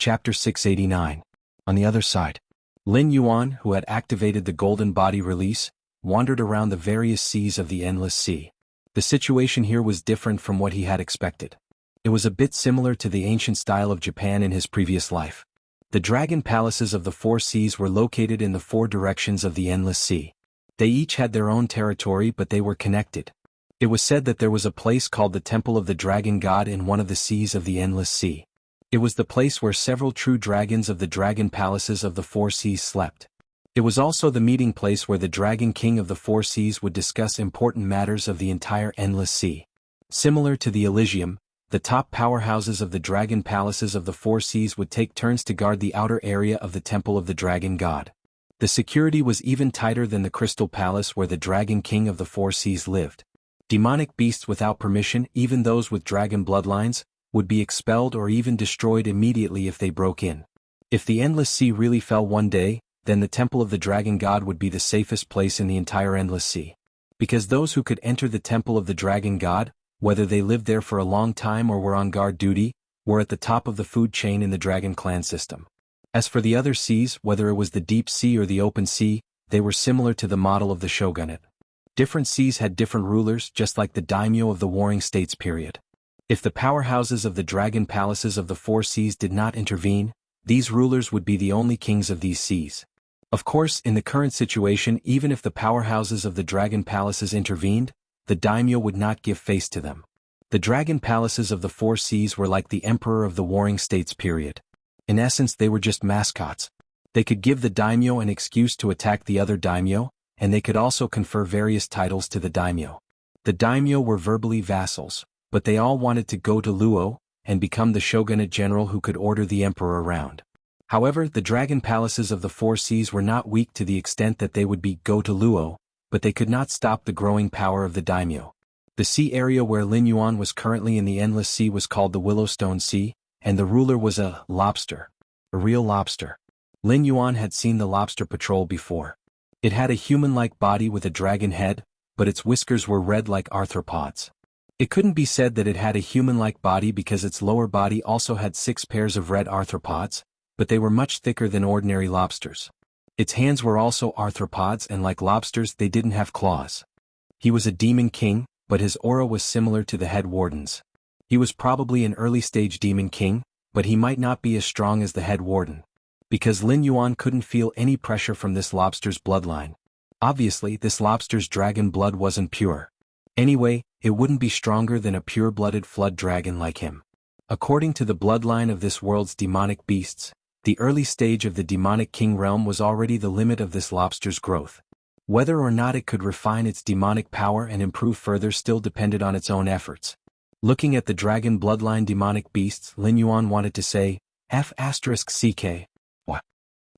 Chapter 689. On the other side, Lin Yuan, who had activated the Golden Body release, wandered around the various seas of the Endless Sea. The situation here was different from what he had expected. It was a bit similar to the ancient style of Japan in his previous life. The dragon palaces of the four seas were located in the four directions of the Endless Sea. They each had their own territory, but they were connected. It was said that there was a place called the Temple of the Dragon God in one of the seas of the Endless Sea. It was the place where several true dragons of the dragon palaces of the four seas slept. It was also the meeting place where the Dragon King of the Four Seas would discuss important matters of the entire Endless Sea. Similar to the Elysium, the top powerhouses of the dragon palaces of the Four Seas would take turns to guard the outer area of the Temple of the Dragon God. The security was even tighter than the Crystal Palace where the Dragon King of the Four Seas lived. Demonic beasts without permission, even those with dragon bloodlines, would be expelled or even destroyed immediately if they broke in. If the Endless Sea really fell one day, then the Temple of the Dragon God would be the safest place in the entire Endless Sea. Because those who could enter the Temple of the Dragon God, whether they lived there for a long time or were on guard duty, were at the top of the food chain in the Dragon Clan system. As for the other seas, whether it was the Deep Sea or the Open Sea, they were similar to the model of the shogunate. Different seas had different rulers, just like the daimyo of the Warring States period. If the powerhouses of the dragon palaces of the four seas did not intervene, these rulers would be the only kings of these seas. Of course, in the current situation, even if the powerhouses of the dragon palaces intervened, the daimyo would not give face to them. The dragon palaces of the four seas were like the emperor of the Warring States period. In essence, they were just mascots. They could give the daimyo an excuse to attack the other daimyo, and they could also confer various titles to the daimyo. The daimyo were verbally vassals, but they all wanted to go to Luo and become the shogunate general who could order the emperor around. However, the dragon palaces of the four seas were not weak to the extent that they would be go to Luo, but they could not stop the growing power of the daimyo. The sea area where Lin Yuan was currently in the Endless Sea was called the Willowstone Sea, and the ruler was a lobster. A real lobster. Lin Yuan had seen the lobster patrol before. It had a human-like body with a dragon head, but its whiskers were red like arthropods. It couldn't be said that it had a human-like body because its lower body also had 6 pairs of red arthropods, but they were much thicker than ordinary lobsters. Its hands were also arthropods, and like lobsters, they didn't have claws. He was a demon king, but his aura was similar to the head warden's. He was probably an early-stage demon king, but he might not be as strong as the head warden. Because Lin Yuan couldn't feel any pressure from this lobster's bloodline. Obviously, this lobster's dragon blood wasn't pure. Anyway, it wouldn't be stronger than a pure-blooded flood dragon like him. According to the bloodline of this world's demonic beasts, the early stage of the demonic king realm was already the limit of this lobster's growth. Whether or not it could refine its demonic power and improve further still depended on its own efforts. Looking at the dragon bloodline demonic beasts, Lin Yuan wanted to say, F***CK. What?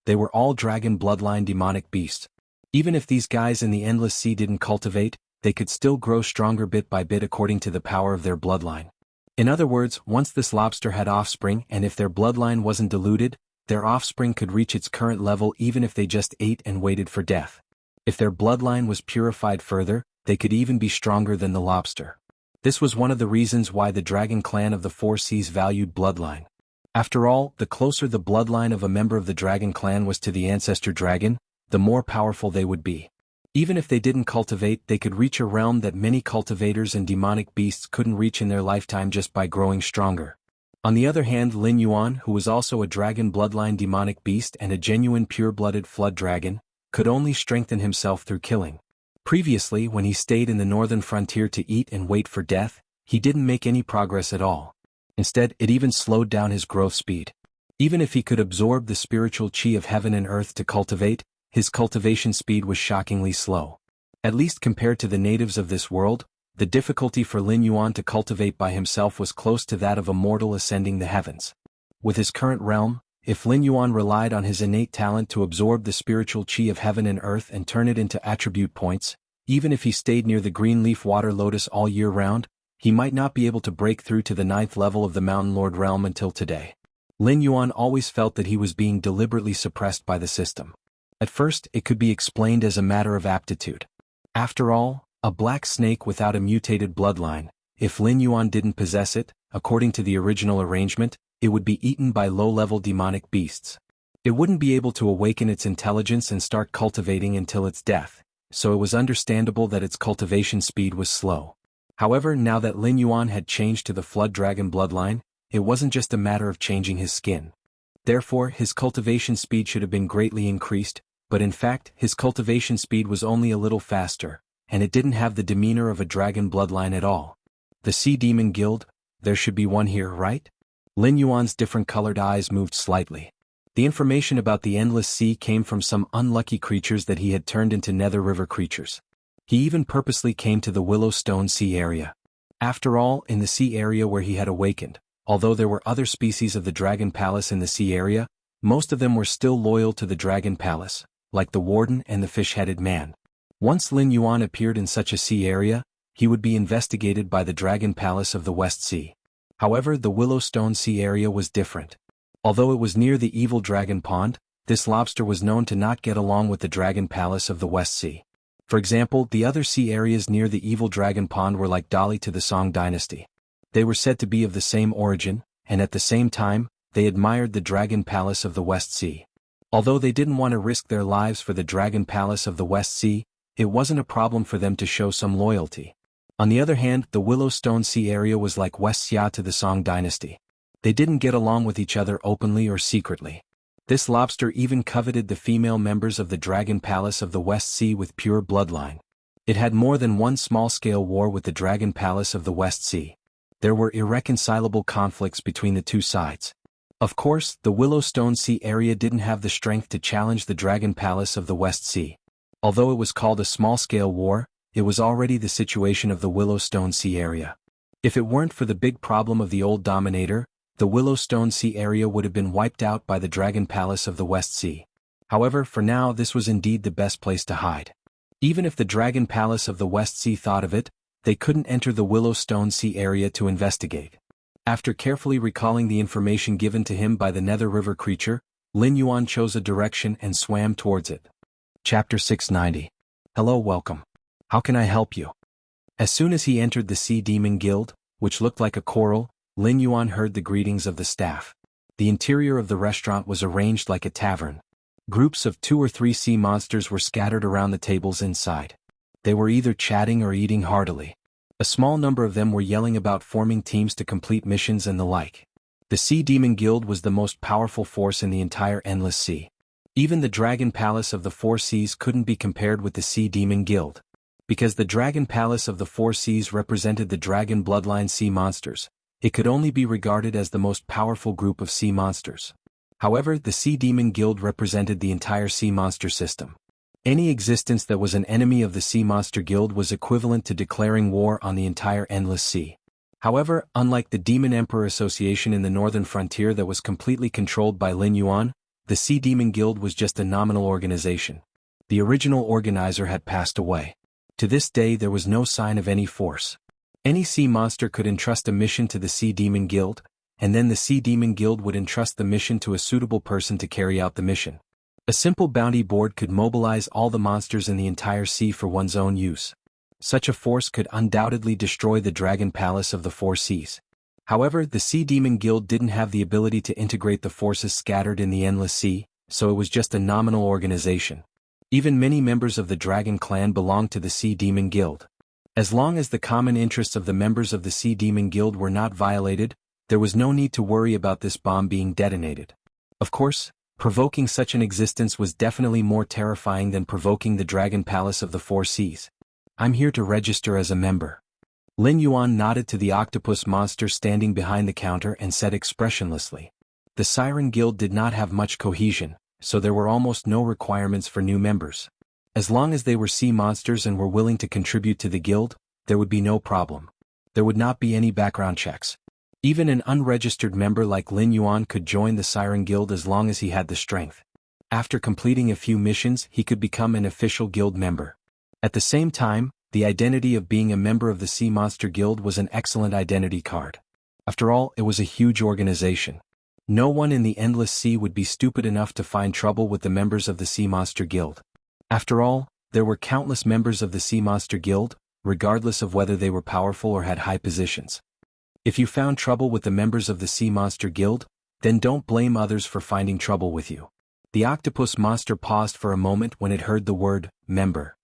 They were all dragon bloodline demonic beasts. Even if these guys in the Endless Sea didn't cultivate, they could still grow stronger bit by bit according to the power of their bloodline. In other words, once this lobster had offspring and if their bloodline wasn't diluted, their offspring could reach its current level even if they just ate and waited for death. If their bloodline was purified further, they could even be stronger than the lobster. This was one of the reasons why the dragon clan of the Four Seas valued bloodline. After all, the closer the bloodline of a member of the dragon clan was to the ancestor dragon, the more powerful they would be. Even if they didn't cultivate, they could reach a realm that many cultivators and demonic beasts couldn't reach in their lifetime just by growing stronger. On the other hand, Lin Yuan, who was also a dragon bloodline demonic beast and a genuine pure-blooded flood dragon, could only strengthen himself through killing. Previously, when he stayed in the northern frontier to eat and wait for death, he didn't make any progress at all. Instead, it even slowed down his growth speed. Even if he could absorb the spiritual chi of heaven and earth to cultivate, his cultivation speed was shockingly slow. At least compared to the natives of this world, the difficulty for Lin Yuan to cultivate by himself was close to that of a mortal ascending the heavens. With his current realm, if Lin Yuan relied on his innate talent to absorb the spiritual chi of heaven and earth and turn it into attribute points, even if he stayed near the green leaf water lotus all year round, he might not be able to break through to the 9th level of the Mountain Lord realm until today. Lin Yuan always felt that he was being deliberately suppressed by the system. At first, it could be explained as a matter of aptitude. After all, a black snake without a mutated bloodline, if Lin Yuan didn't possess it, according to the original arrangement, it would be eaten by low-level demonic beasts. It wouldn't be able to awaken its intelligence and start cultivating until its death, so it was understandable that its cultivation speed was slow. However, now that Lin Yuan had changed to the Flood Dragon bloodline, it wasn't just a matter of changing his skin. Therefore, his cultivation speed should have been greatly increased, but in fact, his cultivation speed was only a little faster, and it didn't have the demeanor of a dragon bloodline at all. The Sea Demon Guild? There should be one here, right? Lin Yuan's different colored eyes moved slightly. The information about the Endless Sea came from some unlucky creatures that he had turned into Nether River creatures. He even purposely came to the Willowstone Sea area. After all, in the sea area where he had awakened, although there were other species of the Dragon Palace in the sea area, most of them were still loyal to the Dragon Palace, like the Warden and the Fish-Headed Man. Once Lin Yuan appeared in such a sea area, he would be investigated by the Dragon Palace of the West Sea. However, the Willowstone Sea area was different. Although it was near the Evil Dragon Pond, this lobster was known to not get along with the Dragon Palace of the West Sea. For example, the other sea areas near the Evil Dragon Pond were like Dali to the Song dynasty. They were said to be of the same origin, and at the same time, they admired the Dragon Palace of the West Sea. Although they didn't want to risk their lives for the Dragon Palace of the West Sea, it wasn't a problem for them to show some loyalty. On the other hand, the Willowstone Sea area was like Wuxia to the Song dynasty. They didn't get along with each other openly or secretly. This lobster even coveted the female members of the Dragon Palace of the West Sea with pure bloodline. It had more than one small-scale war with the Dragon Palace of the West Sea. There were irreconcilable conflicts between the two sides. Of course, the Willowstone Sea area didn't have the strength to challenge the Dragon Palace of the West Sea. Although it was called a small-scale war, it was already the situation of the Willowstone Sea area. If it weren't for the big problem of the old dominator, the Willowstone Sea area would have been wiped out by the Dragon Palace of the West Sea. However, for now this was indeed the best place to hide. Even if the Dragon Palace of the West Sea thought of it, they couldn't enter the Willowstone Sea area to investigate. After carefully recalling the information given to him by the Nether River creature, Lin Yuan chose a direction and swam towards it. Chapter 690. Hello, welcome. How can I help you? As soon as he entered the Sea Demon Guild, which looked like a coral, Lin Yuan heard the greetings of the staff. The interior of the restaurant was arranged like a tavern. Groups of 2 or 3 sea monsters were scattered around the tables inside. They were either chatting or eating heartily. A small number of them were yelling about forming teams to complete missions and the like. The Sea Demon Guild was the most powerful force in the entire Endless Sea. Even the Dragon Palace of the Four Seas couldn't be compared with the Sea Demon Guild. Because the Dragon Palace of the Four Seas represented the dragon bloodline sea monsters, it could only be regarded as the most powerful group of sea monsters. However, the Sea Demon Guild represented the entire sea monster system. Any existence that was an enemy of the Sea Monster Guild was equivalent to declaring war on the entire Endless Sea. However, unlike the Demon Emperor Association in the northern frontier that was completely controlled by Lin Yuan, the Sea Demon Guild was just a nominal organization. The original organizer had passed away. To this day there was no sign of any force. Any sea monster could entrust a mission to the Sea Demon Guild, and then the Sea Demon Guild would entrust the mission to a suitable person to carry out the mission. A simple bounty board could mobilize all the monsters in the entire sea for one's own use. Such a force could undoubtedly destroy the Dragon Palace of the Four Seas. However, the Sea Demon Guild didn't have the ability to integrate the forces scattered in the Endless Sea, so it was just a nominal organization. Even many members of the Dragon Clan belonged to the Sea Demon Guild. As long as the common interests of the members of the Sea Demon Guild were not violated, there was no need to worry about this bomb being detonated. Of course, provoking such an existence was definitely more terrifying than provoking the Dragon Palace of the Four Seas. I'm here to register as a member. Lin Yuan nodded to the octopus monster standing behind the counter and said expressionlessly. The Siren Guild did not have much cohesion, so there were almost no requirements for new members. As long as they were sea monsters and were willing to contribute to the guild, there would be no problem. There would not be any background checks. Even an unregistered member like Lin Yuan could join the Siren Guild as long as he had the strength. After completing a few missions, he could become an official guild member. At the same time, the identity of being a member of the Sea Monster Guild was an excellent identity card. After all, it was a huge organization. No one in the Endless Sea would be stupid enough to find trouble with the members of the Sea Monster Guild. After all, there were countless members of the Sea Monster Guild, regardless of whether they were powerful or had high positions. If you found trouble with the members of the Sea Monster Guild, Then don't blame others for finding trouble with you. The octopus monster paused for a moment when it heard the word, member.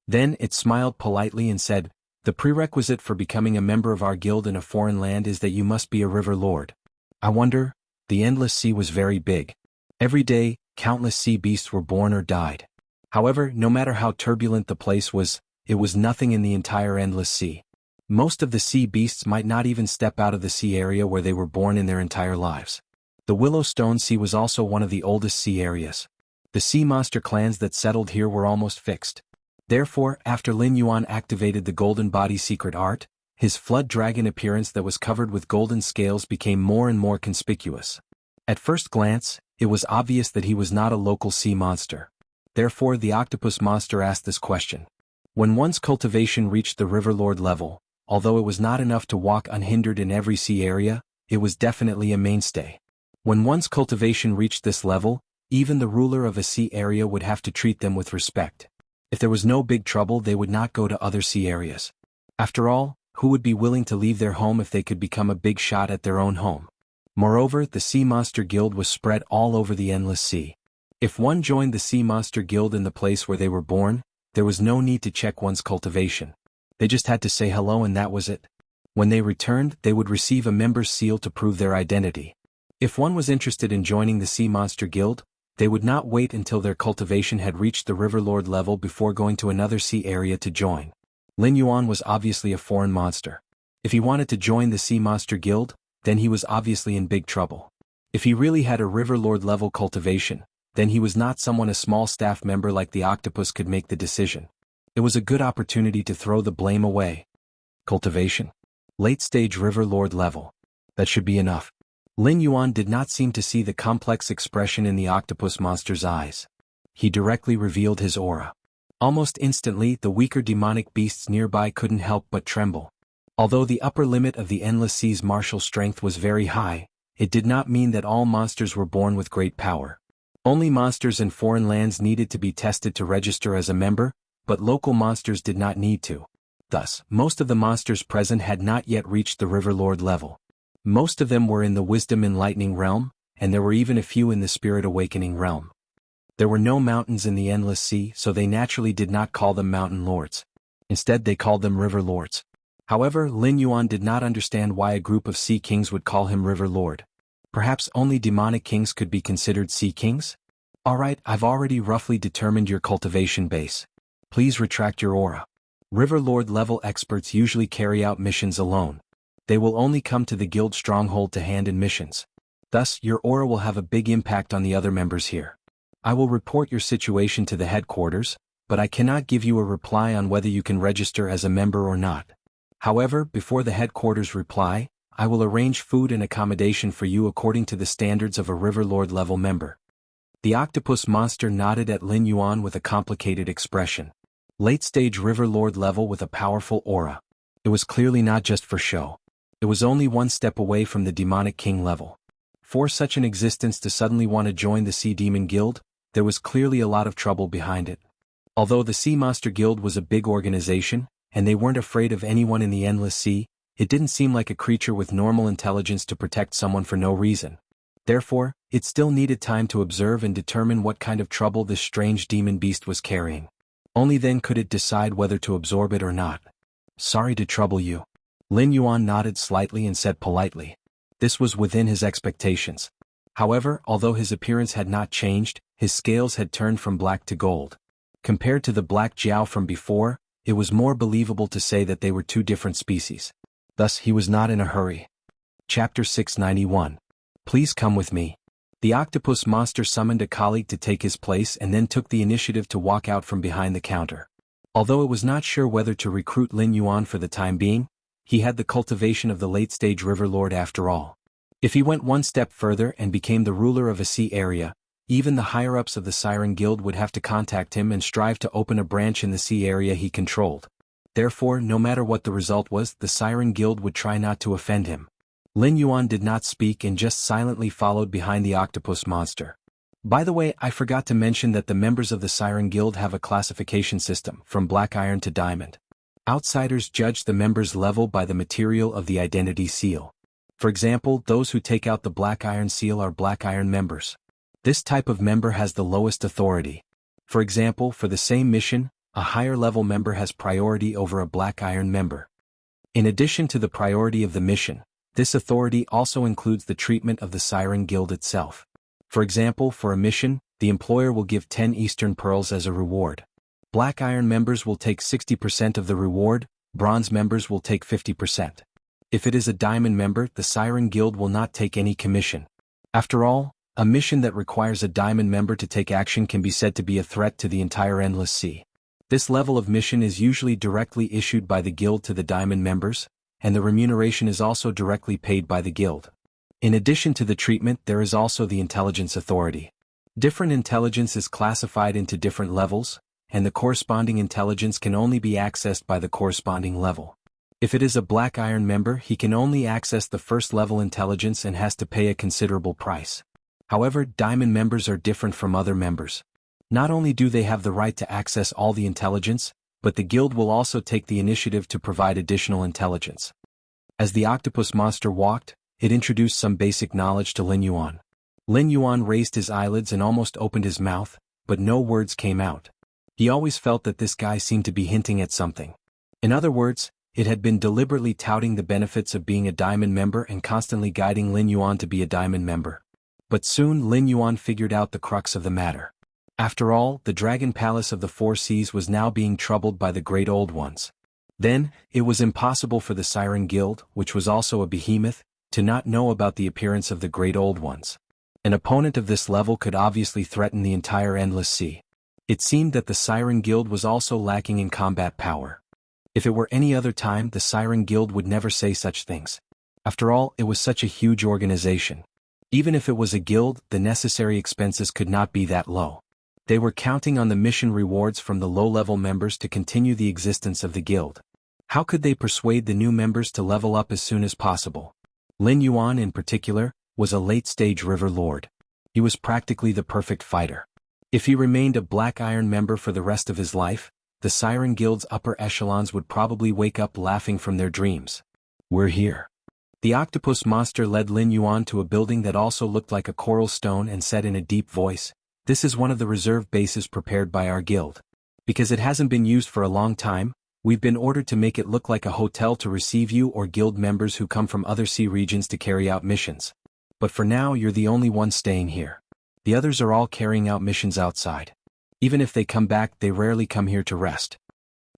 Then it smiled politely and said, the prerequisite for becoming a member of our guild in a foreign land is that you must be a river lord. I wonder, the endless sea was very big. Every day, countless sea beasts were born or died. However, no matter how turbulent the place was, it was nothing in the entire endless sea. Most of the sea beasts might not even step out of the sea area where they were born in their entire lives. The Willowstone Sea was also one of the oldest sea areas. The sea monster clans that settled here were almost fixed. Therefore, after Lin Yuan activated the Golden Body secret art, his flood dragon appearance that was covered with golden scales became more and more conspicuous. At first glance, it was obvious that he was not a local sea monster. Therefore, the octopus monster asked this question. When one's cultivation reached the Riverlord level, although it was not enough to walk unhindered in every sea area, it was definitely a mainstay. When one's cultivation reached this level, even the ruler of a sea area would have to treat them with respect. If there was no big trouble, they would not go to other sea areas. After all, who would be willing to leave their home if they could become a big shot at their own home? Moreover, the Sea Monster Guild was spread all over the Endless Sea. If one joined the Sea Monster Guild in the place where they were born, there was no need to check one's cultivation. They just had to say hello and that was it. When they returned, they would receive a member's seal to prove their identity. If one was interested in joining the Sea Monster Guild, they would not wait until their cultivation had reached the Riverlord level before going to another sea area to join. Lin Yuan was obviously a foreign monster. If he wanted to join the Sea Monster Guild, then he was obviously in big trouble. If he really had a Riverlord level cultivation, then he was not someone a small staff member like the octopus could make the decision. It was a good opportunity to throw the blame away. Cultivation. Late stage Riverlord level. That should be enough. Lin Yuan did not seem to see the complex expression in the octopus monster's eyes. He directly revealed his aura. Almost instantly, the weaker demonic beasts nearby couldn't help but tremble. Although the upper limit of the Endless Sea's martial strength was very high, it did not mean that all monsters were born with great power. Only monsters in foreign lands needed to be tested to register as a member, but local monsters did not need to. Thus, most of the monsters present had not yet reached the Riverlord level. Most of them were in the Wisdom Enlightening realm, and there were even a few in the Spirit Awakening realm. There were no mountains in the Endless Sea, so they naturally did not call them Mountain Lords. Instead, they called them River Lords. However, Lin Yuan did not understand why a group of Sea Kings would call him River Lord. Perhaps only demonic kings could be considered Sea Kings? Alright, I've already roughly determined your cultivation base. Please retract your aura. River Lord level experts usually carry out missions alone. They will only come to the guild stronghold to hand in missions. Thus, your aura will have a big impact on the other members here. I will report your situation to the headquarters, but I cannot give you a reply on whether you can register as a member or not. However, before the headquarters reply, I will arrange food and accommodation for you according to the standards of a Riverlord level member. The octopus monster nodded at Lin Yuan with a complicated expression. Late-stage Riverlord level with a powerful aura. It was clearly not just for show. It was only one step away from the demonic king level. For such an existence to suddenly want to join the Sea Demon Guild, there was clearly a lot of trouble behind it. Although the Sea Monster Guild was a big organization, and they weren't afraid of anyone in the Endless Sea, it didn't seem like a creature with normal intelligence to protect someone for no reason. Therefore, it still needed time to observe and determine what kind of trouble this strange demon beast was carrying. Only then could it decide whether to absorb it or not. Sorry to trouble you. Lin Yuan nodded slightly and said politely. This was within his expectations. However, although his appearance had not changed, his scales had turned from black to gold. Compared to the black Jiao from before, it was more believable to say that they were two different species. Thus, he was not in a hurry. Chapter 691. Please come with me. The octopus monster summoned a colleague to take his place and then took the initiative to walk out from behind the counter. Although it was not sure whether to recruit Lin Yuan for the time being, he had the cultivation of the late-stage Riverlord after all. If he went one step further and became the ruler of a sea area, even the higher-ups of the Siren Guild would have to contact him and strive to open a branch in the sea area he controlled. Therefore, no matter what the result was, the Siren Guild would try not to offend him. Lin Yuan did not speak and just silently followed behind the octopus monster. By the way, I forgot to mention that the members of the Siren Guild have a classification system, from black iron to diamond. Outsiders judge the members' level by the material of the identity seal. For example, those who take out the Black Iron Seal are Black Iron members. This type of member has the lowest authority. For example, for the same mission, a higher level member has priority over a Black Iron member. In addition to the priority of the mission, this authority also includes the treatment of the Siren Guild itself. For example, for a mission, the employer will give 10 Eastern Pearls as a reward. Black Iron members will take 60% of the reward, Bronze members will take 50%. If it is a Diamond member, the Siren Guild will not take any commission. After all, a mission that requires a Diamond member to take action can be said to be a threat to the entire Endless Sea. This level of mission is usually directly issued by the Guild to the Diamond members, and the remuneration is also directly paid by the Guild. In addition to the treatment, there is also the Intelligence Authority. Different intelligence is classified into different levels, and the corresponding intelligence can only be accessed by the corresponding level. If it is a Black Iron member, he can only access the first level intelligence and has to pay a considerable price. However, Diamond members are different from other members. Not only do they have the right to access all the intelligence, but the Guild will also take the initiative to provide additional intelligence. As the octopus monster walked, it introduced some basic knowledge to Lin Yuan. Lin Yuan raised his eyelids and almost opened his mouth, but no words came out. He always felt that this guy seemed to be hinting at something. In other words, it had been deliberately touting the benefits of being a Diamond member and constantly guiding Lin Yuan to be a Diamond member. But soon Lin Yuan figured out the crux of the matter. After all, the Dragon Palace of the Four Seas was now being troubled by the Great Old Ones. Then, it was impossible for the Siren Guild, which was also a behemoth, to not know about the appearance of the Great Old Ones. An opponent of this level could obviously threaten the entire Endless Sea. It seemed that the Siren Guild was also lacking in combat power. If it were any other time, the Siren Guild would never say such things. After all, it was such a huge organization. Even if it was a guild, the necessary expenses could not be that low. They were counting on the mission rewards from the low-level members to continue the existence of the guild. How could they persuade the new members to level up as soon as possible? Lin Yuan, in particular, was a late-stage River Lord. He was practically the perfect fighter. If he remained a Black Iron member for the rest of his life, the Siren Guild's upper echelons would probably wake up laughing from their dreams. We're here. The octopus monster led Lin Yuan to a building that also looked like a coral stone and said in a deep voice, "This is one of the reserve bases prepared by our guild. Because it hasn't been used for a long time, we've been ordered to make it look like a hotel to receive you or guild members who come from other sea regions to carry out missions. But for now, you're the only one staying here. The others are all carrying out missions outside. Even if they come back, they rarely come here to rest."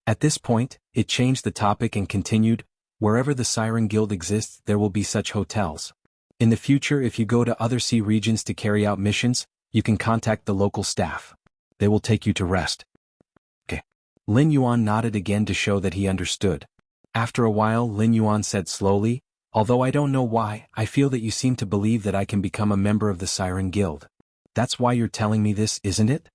At this point, it changed the topic and continued, "Wherever the Siren Guild exists, there will be such hotels. In the future, if you go to other sea regions to carry out missions, you can contact the local staff. They will take you to rest." Okay. Lin Yuan nodded again to show that he understood. After a while, Lin Yuan said slowly, "Although I don't know why, I feel that you seem to believe that I can become a member of the Siren Guild. That's why you're telling me this, isn't it?"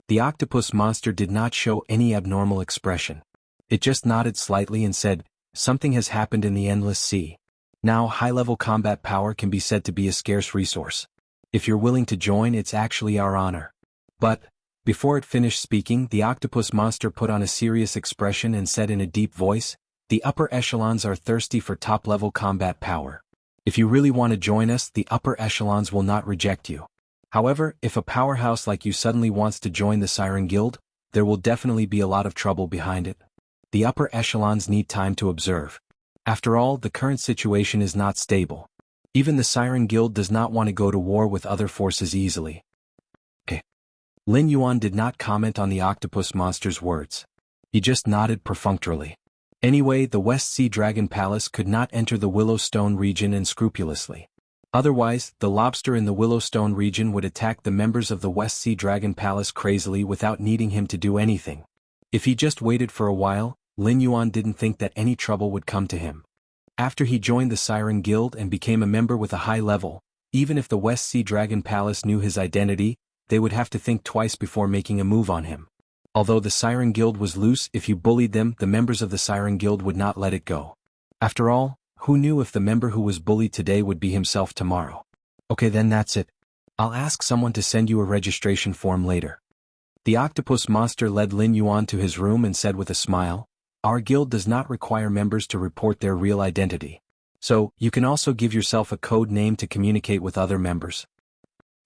The octopus monster did not show any abnormal expression. It just nodded slightly and said, "Something has happened in the Endless Sea. Now high-level combat power can be said to be a scarce resource. If you're willing to join, it's actually our honor." But, before it finished speaking, the octopus monster put on a serious expression and said in a deep voice, "The upper echelons are thirsty for top-level combat power. If you really want to join us, the upper echelons will not reject you. However, if a powerhouse like you suddenly wants to join the Siren Guild, there will definitely be a lot of trouble behind it. The upper echelons need time to observe. After all, the current situation is not stable. Even the Siren Guild does not want to go to war with other forces easily." Okay. Lin Yuan did not comment on the octopus monster's words. He just nodded perfunctorily. Anyway, the West Sea Dragon Palace could not enter the Willowstone region unscrupulously. Otherwise, the lobster in the Willowstone region would attack the members of the West Sea Dragon Palace crazily without needing him to do anything. If he just waited for a while, Lin Yuan didn't think that any trouble would come to him. After he joined the Siren Guild and became a member with a high level, even if the West Sea Dragon Palace knew his identity, they would have to think twice before making a move on him. Although the Siren Guild was loose, if you bullied them, the members of the Siren Guild would not let it go. After all, who knew if the member who was bullied today would be himself tomorrow? Okay, then that's it. I'll ask someone to send you a registration form later. The octopus monster led Lin Yuan to his room and said with a smile, "Our guild does not require members to report their real identity. So, you can also give yourself a code name to communicate with other members.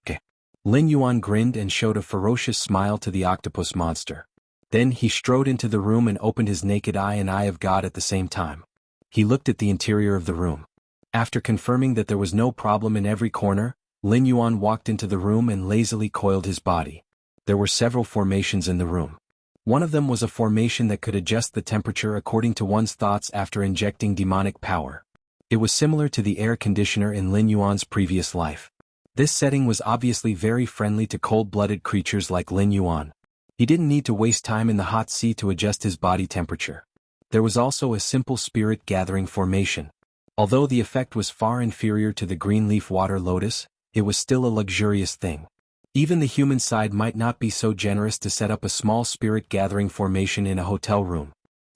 Okay. Lin Yuan grinned and showed a ferocious smile to the octopus monster. Then he strode into the room and opened his naked eye and eye of God at the same time. He looked at the interior of the room. After confirming that there was no problem in every corner, Lin Yuan walked into the room and lazily coiled his body. There were several formations in the room. One of them was a formation that could adjust the temperature according to one's thoughts after injecting demonic power. It was similar to the air conditioner in Lin Yuan's previous life. This setting was obviously very friendly to cold-blooded creatures like Lin Yuan. He didn't need to waste time in the hot sea to adjust his body temperature. There was also a simple spirit gathering formation. Although the effect was far inferior to the green leaf water lotus, it was still a luxurious thing. Even the human side might not be so generous to set up a small spirit gathering formation in a hotel room.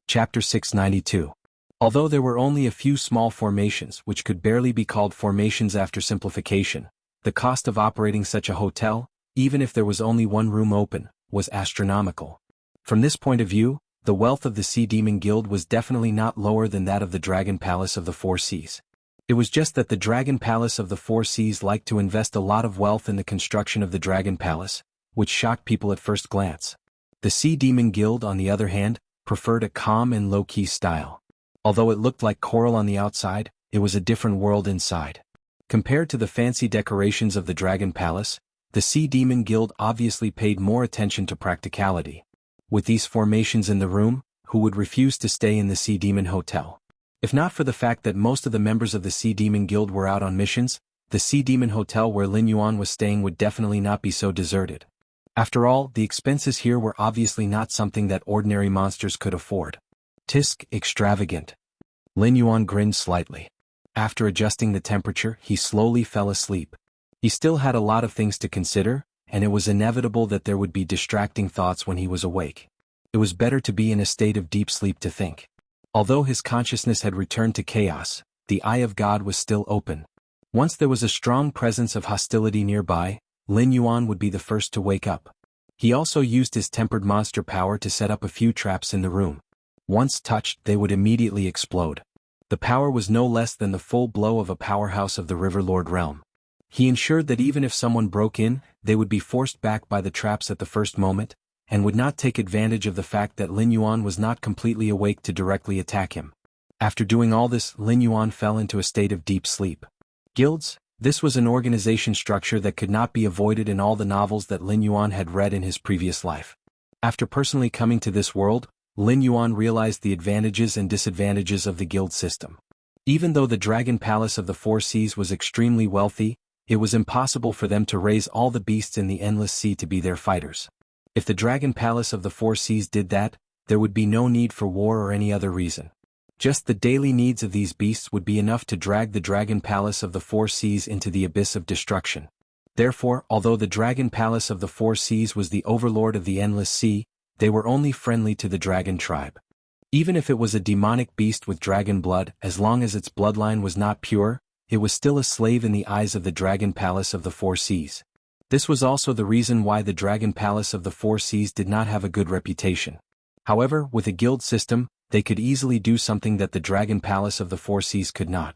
Chapter 692. Although there were only a few small formations which could barely be called formations after simplification, the cost of operating such a hotel, even if there was only one room open, was astronomical. From this point of view, the wealth of the Sea Demon Guild was definitely not lower than that of the Dragon Palace of the Four Seas. It was just that the Dragon Palace of the Four Seas liked to invest a lot of wealth in the construction of the Dragon Palace, which shocked people at first glance. The Sea Demon Guild, on the other hand, preferred a calm and low-key style. Although it looked like coral on the outside, it was a different world inside. Compared to the fancy decorations of the Dragon Palace, the Sea Demon Guild obviously paid more attention to practicality. With these formations in the room, who would refuse to stay in the Sea Demon Hotel? If not for the fact that most of the members of the Sea Demon Guild were out on missions, the Sea Demon Hotel where Lin Yuan was staying would definitely not be so deserted. After all, the expenses here were obviously not something that ordinary monsters could afford. Tisk, extravagant. Lin Yuan grinned slightly. After adjusting the temperature, he slowly fell asleep. He still had a lot of things to consider, and it was inevitable that there would be distracting thoughts when he was awake. It was better to be in a state of deep sleep to think. Although his consciousness had returned to chaos, the Eye of God was still open. Once there was a strong presence of hostility nearby, Lin Yuan would be the first to wake up. He also used his tempered monster power to set up a few traps in the room. Once touched, they would immediately explode. The power was no less than the full blow of a powerhouse of the River Lord realm. He ensured that even if someone broke in, they would be forced back by the traps at the first moment, and would not take advantage of the fact that Lin Yuan was not completely awake to directly attack him. After doing all this, Lin Yuan fell into a state of deep sleep. Guilds? This was an organization structure that could not be avoided in all the novels that Lin Yuan had read in his previous life. After personally coming to this world, Lin Yuan realized the advantages and disadvantages of the guild system. Even though the Dragon Palace of the Four Seas was extremely wealthy, it was impossible for them to raise all the beasts in the Endless Sea to be their fighters. If the Dragon Palace of the Four Seas did that, there would be no need for war or any other reason. Just the daily needs of these beasts would be enough to drag the Dragon Palace of the Four Seas into the abyss of destruction. Therefore, although the Dragon Palace of the Four Seas was the overlord of the Endless Sea, they were only friendly to the dragon tribe. Even if it was a demonic beast with dragon blood, as long as its bloodline was not pure, it was still a slave in the eyes of the Dragon Palace of the Four Seas. This was also the reason why the Dragon Palace of the Four Seas did not have a good reputation. However, with a guild system, they could easily do something that the Dragon Palace of the Four Seas could not.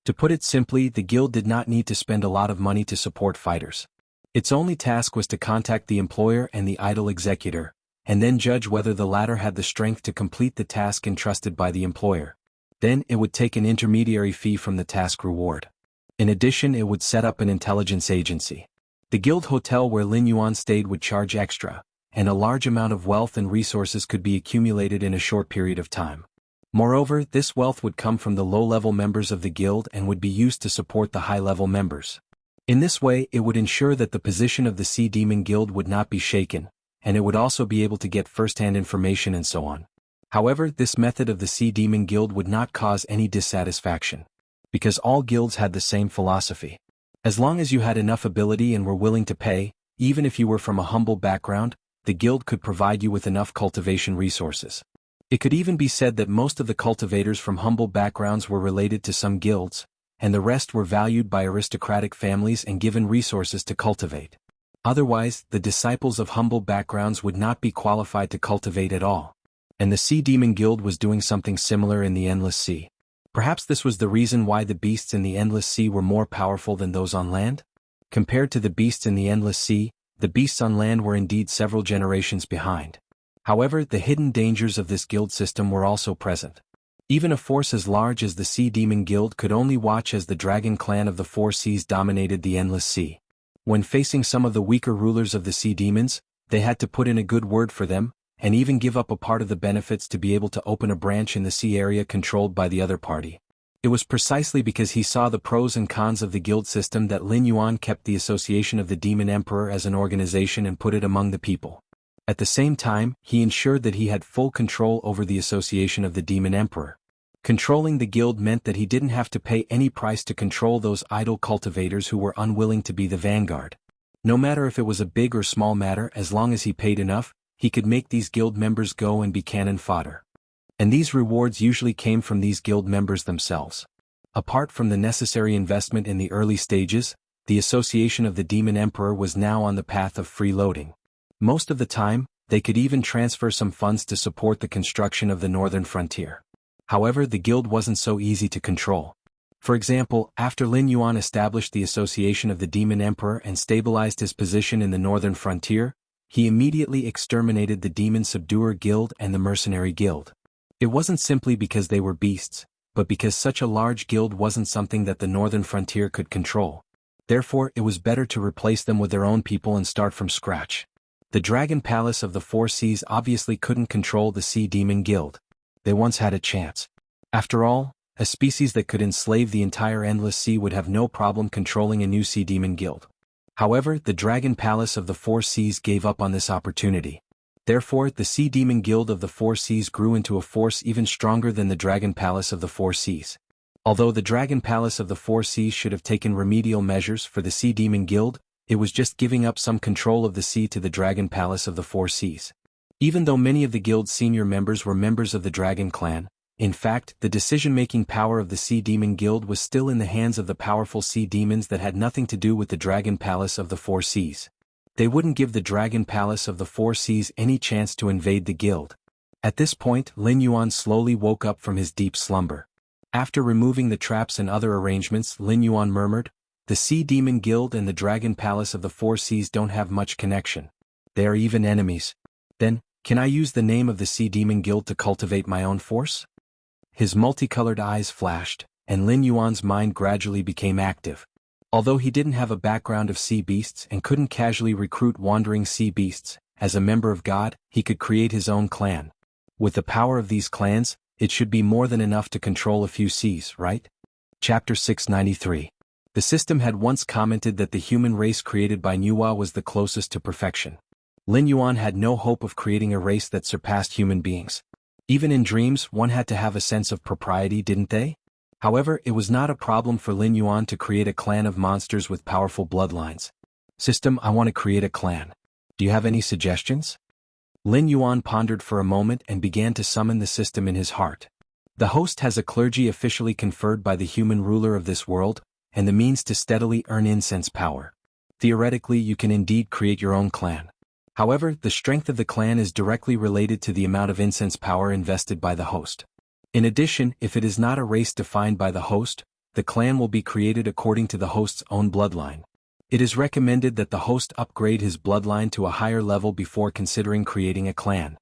To put it simply, the guild did not need to spend a lot of money to support fighters. Its only task was to contact the employer and the idle executor, and then judge whether the latter had the strength to complete the task entrusted by the employer. Then it would take an intermediary fee from the task reward. In addition, it would set up an intelligence agency. The guild hotel where Lin Yuan stayed would charge extra, and a large amount of wealth and resources could be accumulated in a short period of time. Moreover, this wealth would come from the low-level members of the guild and would be used to support the high-level members. In this way, it would ensure that the position of the Sea Demon Guild would not be shaken, and it would also be able to get first-hand information and so on. However, this method of the Sea Demon Guild would not cause any dissatisfaction, because all guilds had the same philosophy. As long as you had enough ability and were willing to pay, even if you were from a humble background, the guild could provide you with enough cultivation resources. It could even be said that most of the cultivators from humble backgrounds were related to some guilds, and the rest were valued by aristocratic families and given resources to cultivate. Otherwise, the disciples of humble backgrounds would not be qualified to cultivate at all. And the Sea Demon Guild was doing something similar in the Endless Sea. Perhaps this was the reason why the beasts in the Endless Sea were more powerful than those on land? Compared to the beasts in the Endless Sea, the beasts on land were indeed several generations behind. However, the hidden dangers of this guild system were also present. Even a force as large as the Sea Demon Guild could only watch as the dragon clan of the Four Seas dominated the Endless Sea. When facing some of the weaker rulers of the Sea Demons, they had to put in a good word for them, and even give up a part of the benefits to be able to open a branch in the sea area controlled by the other party. It was precisely because he saw the pros and cons of the guild system that Lin Yuan kept the Association of the Demon Emperor as an organization and put it among the people. At the same time, he ensured that he had full control over the Association of the Demon Emperor. Controlling the guild meant that he didn't have to pay any price to control those idle cultivators who were unwilling to be the vanguard. No matter if it was a big or small matter, as long as he paid enough, he could make these guild members go and be cannon fodder. And these rewards usually came from these guild members themselves. Apart from the necessary investment in the early stages, the Association of the Demon Emperor was now on the path of freeloading. Most of the time, they could even transfer some funds to support the construction of the northern frontier. However, the guild wasn't so easy to control. For example, after Lin Yuan established the Association of the Demon Emperor and stabilized his position in the northern frontier, he immediately exterminated the Demon Subduer Guild and the Mercenary Guild. It wasn't simply because they were beasts, but because such a large guild wasn't something that the northern frontier could control. Therefore, it was better to replace them with their own people and start from scratch. The Dragon Palace of the Four Seas obviously couldn't control the Sea Demon Guild. They once had a chance. After all, a species that could enslave the entire Endless Sea would have no problem controlling a new Sea Demon Guild. However, the Dragon Palace of the Four Seas gave up on this opportunity. Therefore, the Sea Demon Guild of the Four Seas grew into a force even stronger than the Dragon Palace of the Four Seas. Although the Dragon Palace of the Four Seas should have taken remedial measures for the Sea Demon Guild, it was just giving up some control of the sea to the Dragon Palace of the Four Seas. Even though many of the guild's senior members were members of the Dragon Clan, in fact, the decision-making power of the Sea Demon Guild was still in the hands of the powerful sea demons that had nothing to do with the Dragon Palace of the Four Seas. They wouldn't give the Dragon Palace of the Four Seas any chance to invade the guild. At this point, Lin Yuan slowly woke up from his deep slumber. After removing the traps and other arrangements, Lin Yuan murmured, "The Sea Demon Guild and the Dragon Palace of the Four Seas don't have much connection. They are even enemies. Then, can I use the name of the Sea Demon Guild to cultivate my own force?" His multicolored eyes flashed, and Lin Yuan's mind gradually became active. Although he didn't have a background of sea beasts and couldn't casually recruit wandering sea beasts, as a member of God, he could create his own clan. With the power of these clans, it should be more than enough to control a few seas, right? Chapter 693. The system had once commented that the human race created by Nuwa was the closest to perfection. Lin Yuan had no hope of creating a race that surpassed human beings. Even in dreams, one had to have a sense of propriety, didn't they? However, it was not a problem for Lin Yuan to create a clan of monsters with powerful bloodlines. System, I want to create a clan. Do you have any suggestions? Lin Yuan pondered for a moment and began to summon the system in his heart. The host has a clergy officially conferred by the human ruler of this world, and the means to steadily earn incense power. Theoretically, you can indeed create your own clan. However, the strength of the clan is directly related to the amount of incense power invested by the host. In addition, if it is not a race defined by the host, the clan will be created according to the host's own bloodline. It is recommended that the host upgrade his bloodline to a higher level before considering creating a clan.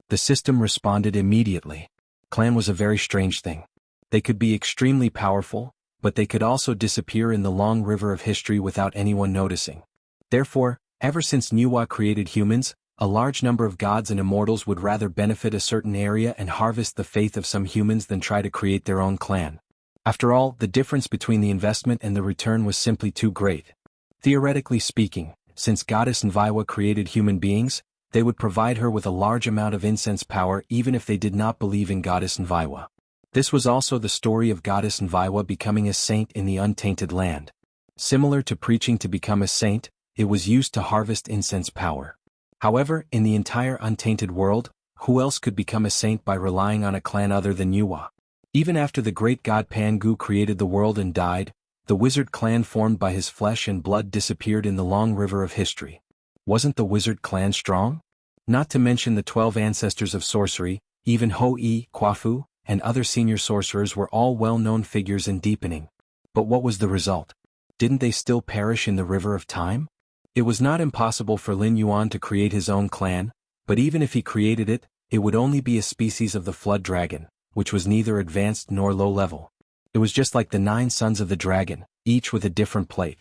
The system responded immediately. Clan was a very strange thing. They could be extremely powerful, but they could also disappear in the long river of history without anyone noticing. Therefore, ever since Nuwa created humans, a large number of gods and immortals would rather benefit a certain area and harvest the faith of some humans than try to create their own clan. After all, the difference between the investment and the return was simply too great. Theoretically speaking, since Goddess Nviwa created human beings, they would provide her with a large amount of incense power even if they did not believe in Goddess Nviwa. This was also the story of Goddess Nviwa becoming a saint in the untainted land. Similar to preaching to become a saint, it was used to harvest incense power. However, in the entire untainted world, who else could become a saint by relying on a clan other than Nuwa? Even after the great god Pangu created the world and died, the wizard clan formed by his flesh and blood disappeared in the long river of history. Wasn't the wizard clan strong? Not to mention the 12 ancestors of sorcery, even Ho-I, Kwafu, and other senior sorcerers were all well-known figures in deepening. But what was the result? Didn't they still perish in the river of time? It was not impossible for Lin Yuan to create his own clan, but even if he created it, it would only be a species of the flood dragon, which was neither advanced nor low-level. It was just like the 9 sons of the dragon, each with a different plate.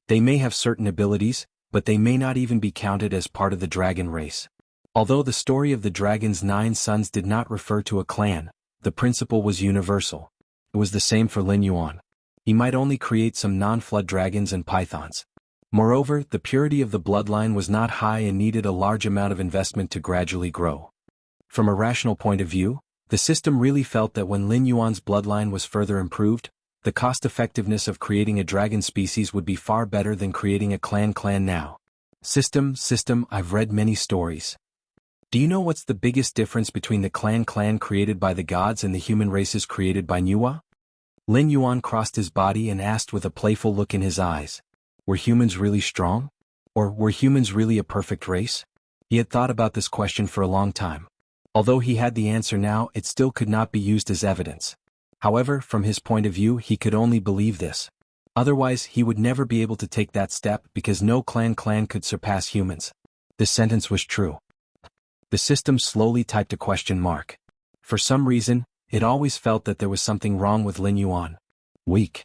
They may have certain abilities, but they may not even be counted as part of the dragon race. Although the story of the dragon's 9 sons did not refer to a clan, the principle was universal. It was the same for Lin Yuan. He might only create some non-flood dragons and pythons. Moreover, the purity of the bloodline was not high and needed a large amount of investment to gradually grow. From a rational point of view, the system really felt that when Lin Yuan's bloodline was further improved, the cost-effectiveness of creating a dragon species would be far better than creating a clan now. System, I've read many stories. Do you know what's the biggest difference between the clan created by the gods and the human races created by Nuwa? Lin Yuan crossed his body and asked with a playful look in his eyes. Were humans really strong? Or were humans really a perfect race? He had thought about this question for a long time. Although he had the answer now, it still could not be used as evidence. However, from his point of view, he could only believe this. Otherwise, he would never be able to take that step because no clan could surpass humans. This sentence was true. The system slowly typed a question mark. For some reason, it always felt that there was something wrong with Lin Yuan. Weak.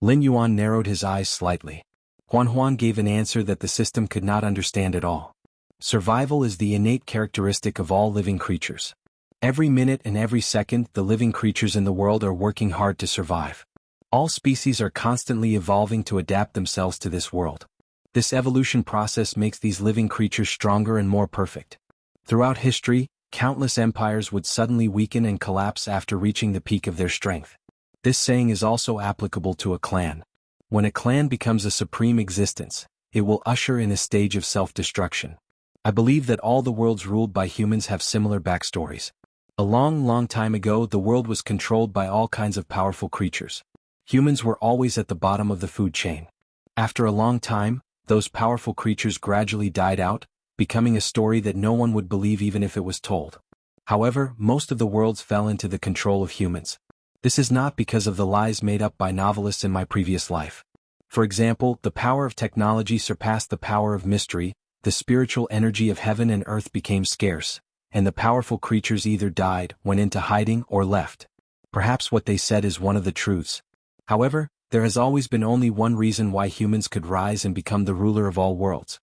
Lin Yuan narrowed his eyes slightly. Huan gave an answer that the system could not understand at all. Survival is the innate characteristic of all living creatures. Every minute and every second, the living creatures in the world are working hard to survive. All species are constantly evolving to adapt themselves to this world. This evolution process makes these living creatures stronger and more perfect. Throughout history, countless empires would suddenly weaken and collapse after reaching the peak of their strength. This saying is also applicable to a clan. When a clan becomes a supreme existence, it will usher in a stage of self-destruction. I believe that all the worlds ruled by humans have similar backstories. A long time ago, the world was controlled by all kinds of powerful creatures. Humans were always at the bottom of the food chain. After a long time, those powerful creatures gradually died out, becoming a story that no one would believe even if it was told. However, most of the worlds fell into the control of humans. This is not because of the lies made up by novelists in my previous life. For example, the power of technology surpassed the power of mystery, the spiritual energy of heaven and earth became scarce, and the powerful creatures either died, went into hiding, or left. Perhaps what they said is one of the truths. However, there has always been only one reason why humans could rise and become the ruler of all worlds.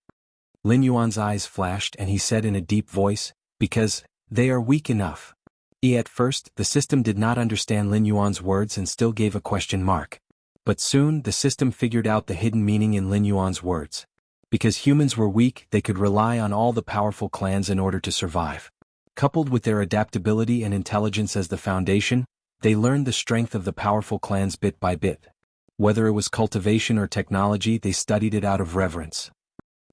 Lin Yuan's eyes flashed and he said in a deep voice, because they are weak enough. At first, the system did not understand Lin Yuan's words and still gave a question mark. But soon, the system figured out the hidden meaning in Lin Yuan's words. Because humans were weak, they could rely on all the powerful clans in order to survive. Coupled with their adaptability and intelligence as the foundation, they learned the strength of the powerful clans bit by bit. Whether it was cultivation or technology, they studied it out of reverence.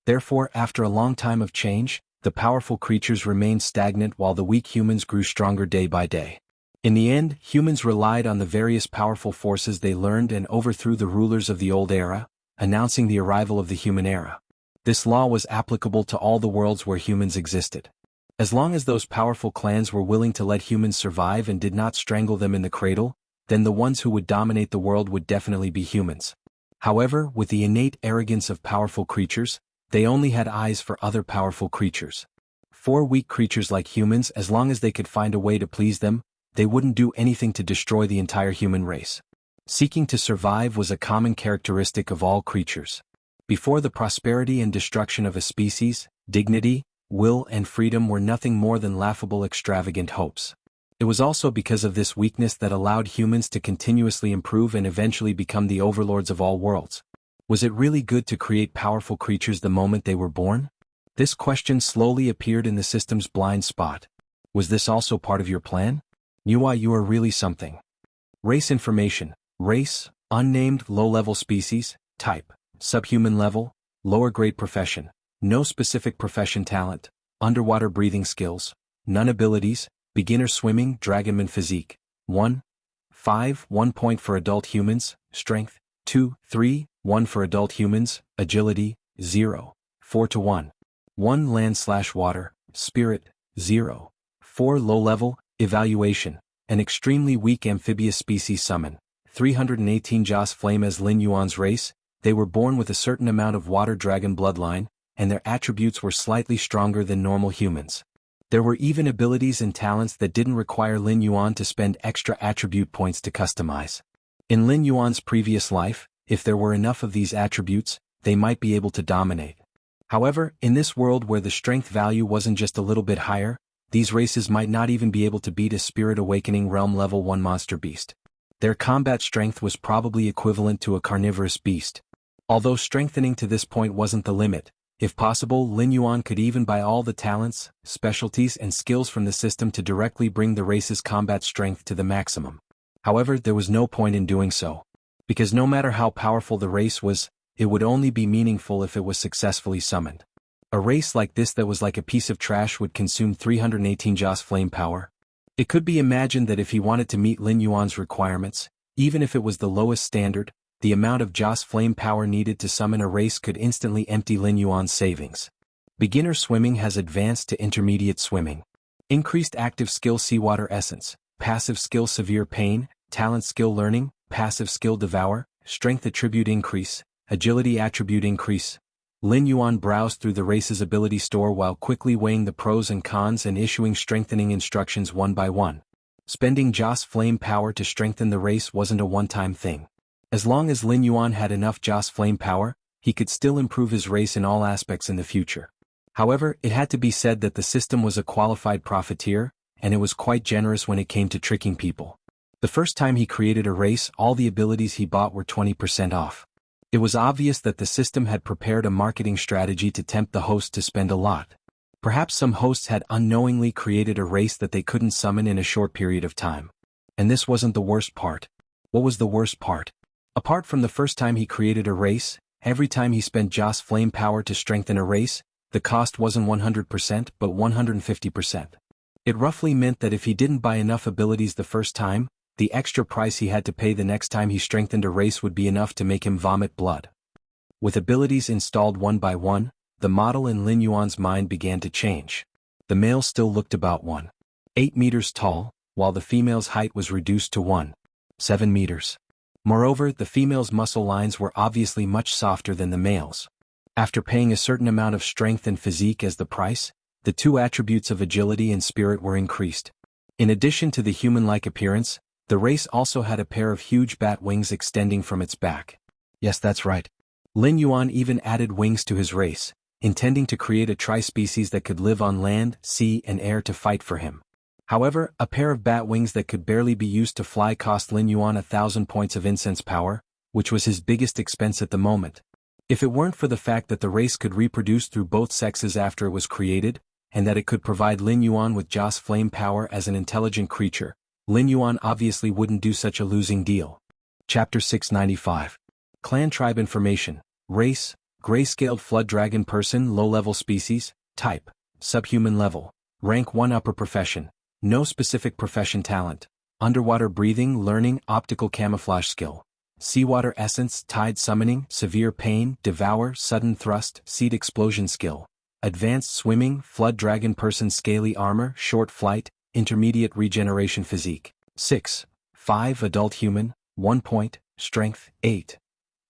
Therefore, after a long time of change, the powerful creatures remained stagnant while the weak humans grew stronger day by day. In the end, humans relied on the various powerful forces they learned and overthrew the rulers of the old era, announcing the arrival of the human era. This law was applicable to all the worlds where humans existed. As long as those powerful clans were willing to let humans survive and did not strangle them in the cradle, then the ones who would dominate the world would definitely be humans. However, with the innate arrogance of powerful creatures, they only had eyes for other powerful creatures. 4 weak creatures like humans, as long as they could find a way to please them, they wouldn't do anything to destroy the entire human race. Seeking to survive was a common characteristic of all creatures. Before the prosperity and destruction of a species, dignity, will and freedom were nothing more than laughable extravagant hopes. It was also because of this weakness that allowed humans to continuously improve and eventually become the overlords of all worlds. Was it really good to create powerful creatures the moment they were born? This question slowly appeared in the system's blind spot. Was this also part of your plan? Nuwa, you are really something. Race information. Race, unnamed low-level species. Type, subhuman level, lower grade profession. No specific profession talent. Underwater breathing skills. None abilities. Beginner swimming, dragonman physique. 1. 5, 1 point for adult humans. Strength. 2, 3, 1 for adult humans. Agility, 0. 4 to 1. 1 land/water. Spirit, 0. 4 low level. Evaluation. an extremely weak amphibious species summon. 318 Joss Flame. As Lin Yuan's race, they were born with a certain amount of water dragon bloodline, and their attributes were slightly stronger than normal humans. There were even abilities and talents that didn't require Lin Yuan to spend extra attribute points to customize. In Lin Yuan's previous life, if there were enough of these attributes, they might be able to dominate. However, in this world where the strength value wasn't just a little bit higher, these races might not even be able to beat a Spirit Awakening Realm Level 1 monster beast. Their combat strength was probably equivalent to a carnivorous beast. Although strengthening to this point wasn't the limit, if possible, Lin Yuan could even buy all the talents, specialties and skills from the system to directly bring the race's combat strength to the maximum. However, there was no point in doing so. Because no matter how powerful the race was, it would only be meaningful if it was successfully summoned. A race like this that was like a piece of trash would consume 318 Joss flame power. It could be imagined that if he wanted to meet Lin Yuan's requirements, even if it was the lowest standard, the amount of Joss flame power needed to summon a race could instantly empty Lin Yuan's savings. Beginner swimming has advanced to intermediate swimming. Increased active skill seawater essence, passive skill severe pain, talent skill learning, passive skill devour, strength attribute increase, agility attribute increase. Lin Yuan browsed through the race's ability store while quickly weighing the pros and cons and issuing strengthening instructions one by one. Spending Joss flame power to strengthen the race wasn't a one-time thing. As long as Lin Yuan had enough Joss flame power, he could still improve his race in all aspects in the future. However, it had to be said that the system was a qualified profiteer, and it was quite generous when it came to tricking people. The first time he created a race, all the abilities he bought were 20% off. It was obvious that the system had prepared a marketing strategy to tempt the host to spend a lot. Perhaps some hosts had unknowingly created a race that they couldn't summon in a short period of time. And this wasn't the worst part. What was the worst part? Apart from the first time he created a race, every time he spent Joss flame power to strengthen a race, the cost wasn't 100% but 150%. It roughly meant that if he didn't buy enough abilities the first time, the extra price he had to pay the next time he strengthened a race would be enough to make him vomit blood. With abilities installed one by one, the model in Lin Yuan's mind began to change. The male still looked about 1.8 meters tall, while the female's height was reduced to 1.7 meters. Moreover, the female's muscle lines were obviously much softer than the male's. After paying a certain amount of strength and physique as the price, the two attributes of agility and spirit were increased. In addition to the human-like appearance, the race also had a pair of huge bat wings extending from its back. Yes, that's right. Lin Yuan even added wings to his race, intending to create a tri-species that could live on land, sea, and air to fight for him. However, a pair of bat wings that could barely be used to fly cost Lin Yuan 1,000 points of incense power, which was his biggest expense at the moment. If it weren't for the fact that the race could reproduce through both sexes after it was created, and that it could provide Lin Yuan with Joss flame power as an intelligent creature, Lin Yuan obviously wouldn't do such a losing deal. Chapter 695. Clan Tribe Information. Race, Grayscaled Flood Dragon Person. Low-level species. Type, Subhuman level. Rank 1 Upper Profession. No specific profession talent. Underwater breathing, learning, optical camouflage skill. Seawater essence, tide summoning, severe pain, devour, sudden thrust, seed explosion skill. Advanced swimming, flood dragon person, scaly armor, short flight, intermediate regeneration physique. 6. 5 adult human, 1 point, strength, 8.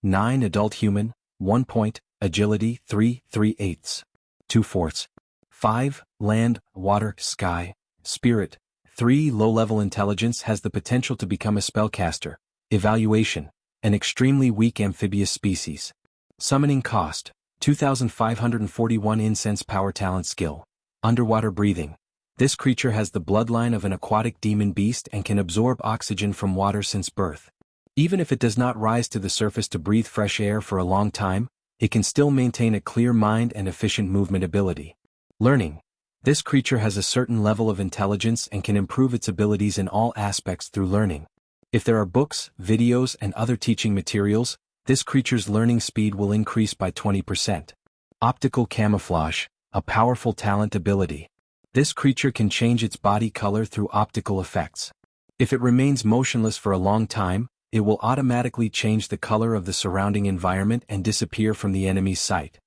9 adult human, 1 point, agility, 3/8. 2/4. 5 land, water, sky. Spirit. 3 low-level intelligence, has the potential to become a spellcaster. Evaluation. An extremely weak amphibious species. Summoning cost. 2,541 incense power. Talent skill. Underwater breathing. This creature has the bloodline of an aquatic demon beast and can absorb oxygen from water since birth. Even if it does not rise to the surface to breathe fresh air for a long time, it can still maintain a clear mind and efficient movement ability. Learning. This creature has a certain level of intelligence and can improve its abilities in all aspects through learning. If there are books, videos, and other teaching materials, this creature's learning speed will increase by 20%. Optical camouflage, a powerful talent ability. This creature can change its body color through optical effects. If it remains motionless for a long time, it will automatically change the color of the surrounding environment and disappear from the enemy's sight.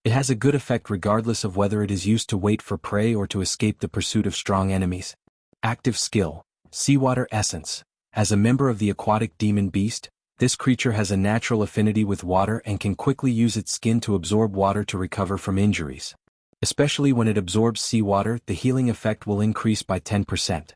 It has a good effect regardless of whether it is used to wait for prey or to escape the pursuit of strong enemies. Active skill. Seawater essence. As a member of the aquatic demon beast, this creature has a natural affinity with water and can quickly use its skin to absorb water to recover from injuries. Especially when it absorbs seawater, the healing effect will increase by 10%.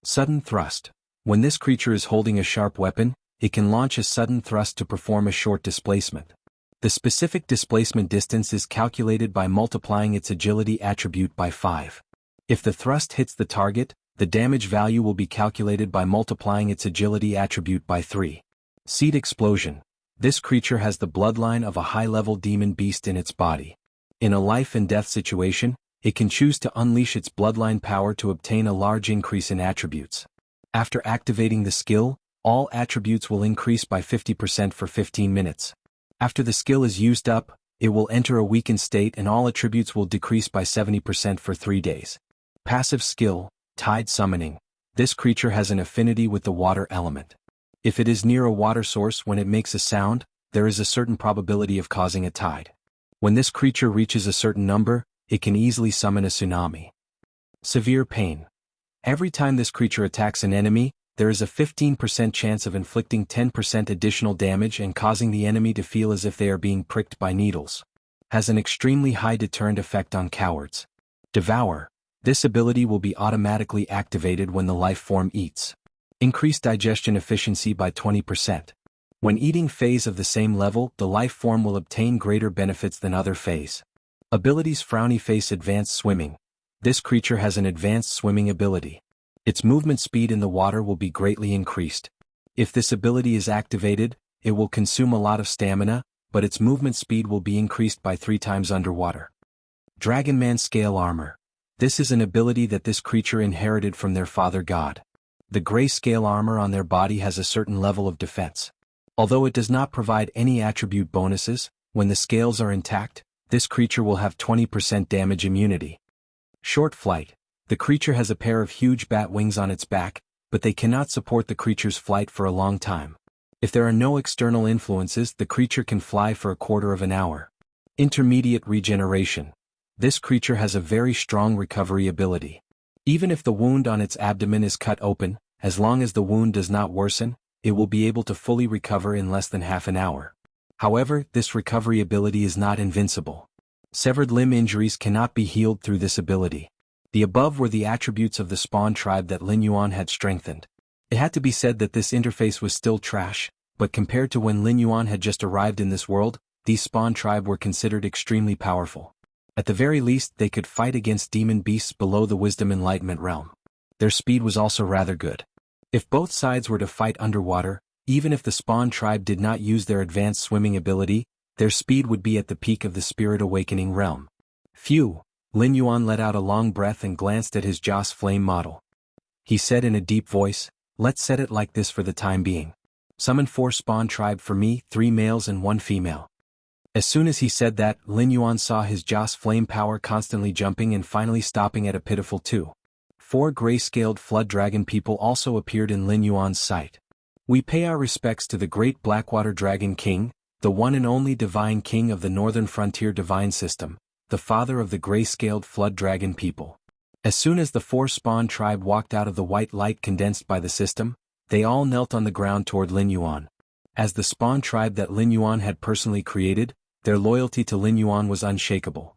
Sudden thrust. When this creature is holding a sharp weapon, it can launch a sudden thrust to perform a short displacement. The specific displacement distance is calculated by multiplying its agility attribute by 5. If the thrust hits the target, the damage value will be calculated by multiplying its agility attribute by 3. Seed explosion. This creature has the bloodline of a high-level demon beast in its body. In a life and death situation, it can choose to unleash its bloodline power to obtain a large increase in attributes. After activating the skill, all attributes will increase by 50% for 15 minutes. After the skill is used up, it will enter a weakened state and all attributes will decrease by 70% for 3 days. Passive skill, Tide Summoning. This creature has an affinity with the water element. If it is near a water source when it makes a sound, there is a certain probability of causing a tide. When this creature reaches a certain number, it can easily summon a tsunami. Severe pain. Every time this creature attacks an enemy, there is a 15% chance of inflicting 10% additional damage and causing the enemy to feel as if they are being pricked by needles. Has an extremely high deterrent effect on cowards. Devour. This ability will be automatically activated when the life form eats. Increase digestion efficiency by 20%. When eating phase of the same level, the life form will obtain greater benefits than other phase. Abilities Frowny Face Advanced Swimming. This creature has an advanced swimming ability. Its movement speed in the water will be greatly increased. If this ability is activated, it will consume a lot of stamina, but its movement speed will be increased by 3 times underwater. Dragonman Scale Armor. This is an ability that this creature inherited from their father god. The gray scale armor on their body has a certain level of defense. Although it does not provide any attribute bonuses, when the scales are intact, this creature will have 20% damage immunity. Short flight. The creature has a pair of huge bat wings on its back, but they cannot support the creature's flight for a long time. If there are no external influences, the creature can fly for a quarter of an hour. Intermediate regeneration. This creature has a very strong recovery ability. Even if the wound on its abdomen is cut open, as long as the wound does not worsen, it will be able to fully recover in less than half an hour. However, this recovery ability is not invincible. Severed limb injuries cannot be healed through this ability. The above were the attributes of the Spawn tribe that Lin Yuan had strengthened. It had to be said that this interface was still trash, but compared to when Lin Yuan had just arrived in this world, these Spawn tribe were considered extremely powerful. At the very least, they could fight against demon beasts below the Wisdom Enlightenment realm. Their speed was also rather good. If both sides were to fight underwater, even if the Spawn tribe did not use their advanced swimming ability, their speed would be at the peak of the Spirit Awakening realm. Phew! Lin Yuan let out a long breath and glanced at his Joss Flame model. He said in a deep voice, "Let's set it like this for the time being. Summon 4 Spawn tribe for me, 3 males and 1 female." As soon as he said that, Lin Yuan saw his Joss Flame power constantly jumping and finally stopping at a pitiful 2. 4 gray-scaled flood dragon people also appeared in Lin Yuan's sight. We pay our respects to the great Blackwater Dragon King, the one and only divine king of the Northern Frontier divine system, the father of the gray-scaled flood dragon people. As soon as the 4 Spawn tribe walked out of the white light condensed by the system, they all knelt on the ground toward Lin Yuan. As the Spawn tribe that Lin Yuan had personally created, their loyalty to Lin Yuan was unshakable.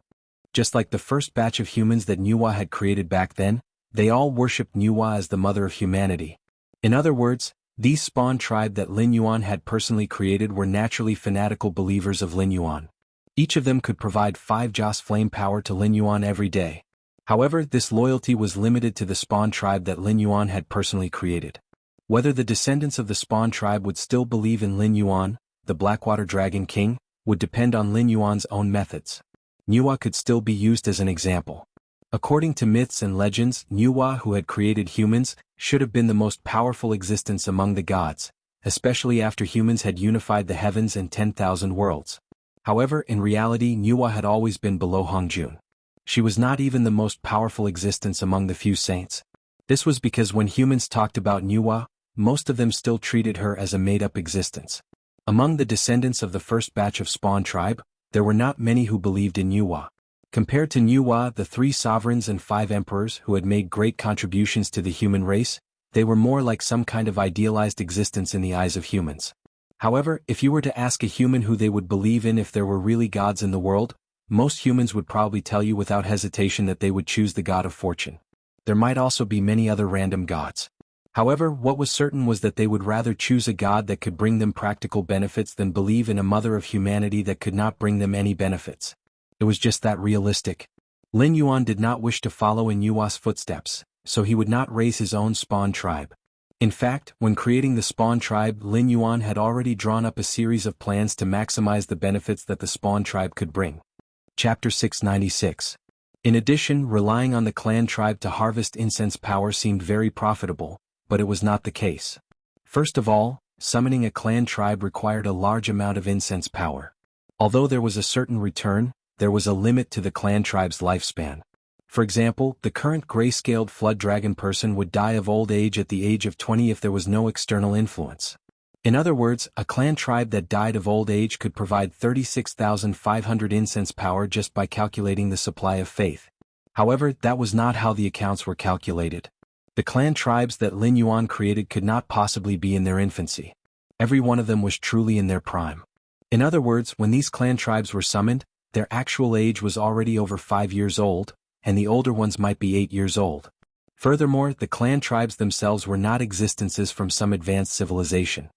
Just like the first batch of humans that Nuwa had created back then, they all worshipped Nuwa as the mother of humanity. In other words, these Spawn tribe that Lin Yuan had personally created were naturally fanatical believers of Lin Yuan. Each of them could provide 5 Joss Flame power to Lin Yuan every day. However, this loyalty was limited to the Spawn tribe that Lin Yuan had personally created. Whether the descendants of the Spawn tribe would still believe in Lin Yuan, the Blackwater Dragon King, would depend on Lin Yuan's own methods. Nuwa could still be used as an example. According to myths and legends, Nuwa, who had created humans, should have been the most powerful existence among the gods, especially after humans had unified the heavens and 10,000 worlds. However, in reality, Nuwa had always been below Hongjun. She was not even the most powerful existence among the few saints. This was because when humans talked about Nuwa, most of them still treated her as a made-up existence. Among the descendants of the first batch of Spawn tribe, there were not many who believed in Nuwa. Compared to Nuwa, the 3 sovereigns and 5 emperors who had made great contributions to the human race, They were more like some kind of idealized existence in the eyes of humans. However, if you were to ask a human who they would believe in if there were really gods in the world, most humans would probably tell you without hesitation that they would choose the god of fortune. There might also be many other random gods. However, what was certain was that they would rather choose a god that could bring them practical benefits than believe in a mother of humanity that could not bring them any benefits. It was just that realistic. Lin Yuan did not wish to follow in Yua's footsteps, so he would not raise his own spawn tribe. In fact, when creating the spawn tribe, Lin Yuan had already drawn up a series of plans to maximize the benefits that the spawn tribe could bring. Chapter 696. In addition, relying on the clan tribe to harvest incense power seemed very profitable, but it was not the case. First of all, summoning a clan tribe required a large amount of incense power. Although there was a certain return, there was a limit to the clan tribe's lifespan. For example, the current gray-scaled flood dragon person would die of old age at the age of 20 if there was no external influence. In other words, a clan tribe that died of old age could provide 36,500 incense power just by calculating the supply of faith. However, that was not how the accounts were calculated. The clan tribes that Lin Yuan created could not possibly be in their infancy. Every one of them was truly in their prime. In other words, when these clan tribes were summoned, their actual age was already over 5 years old, and the older ones might be 8 years old. Furthermore, the clan tribes themselves were not existences from some advanced civilization.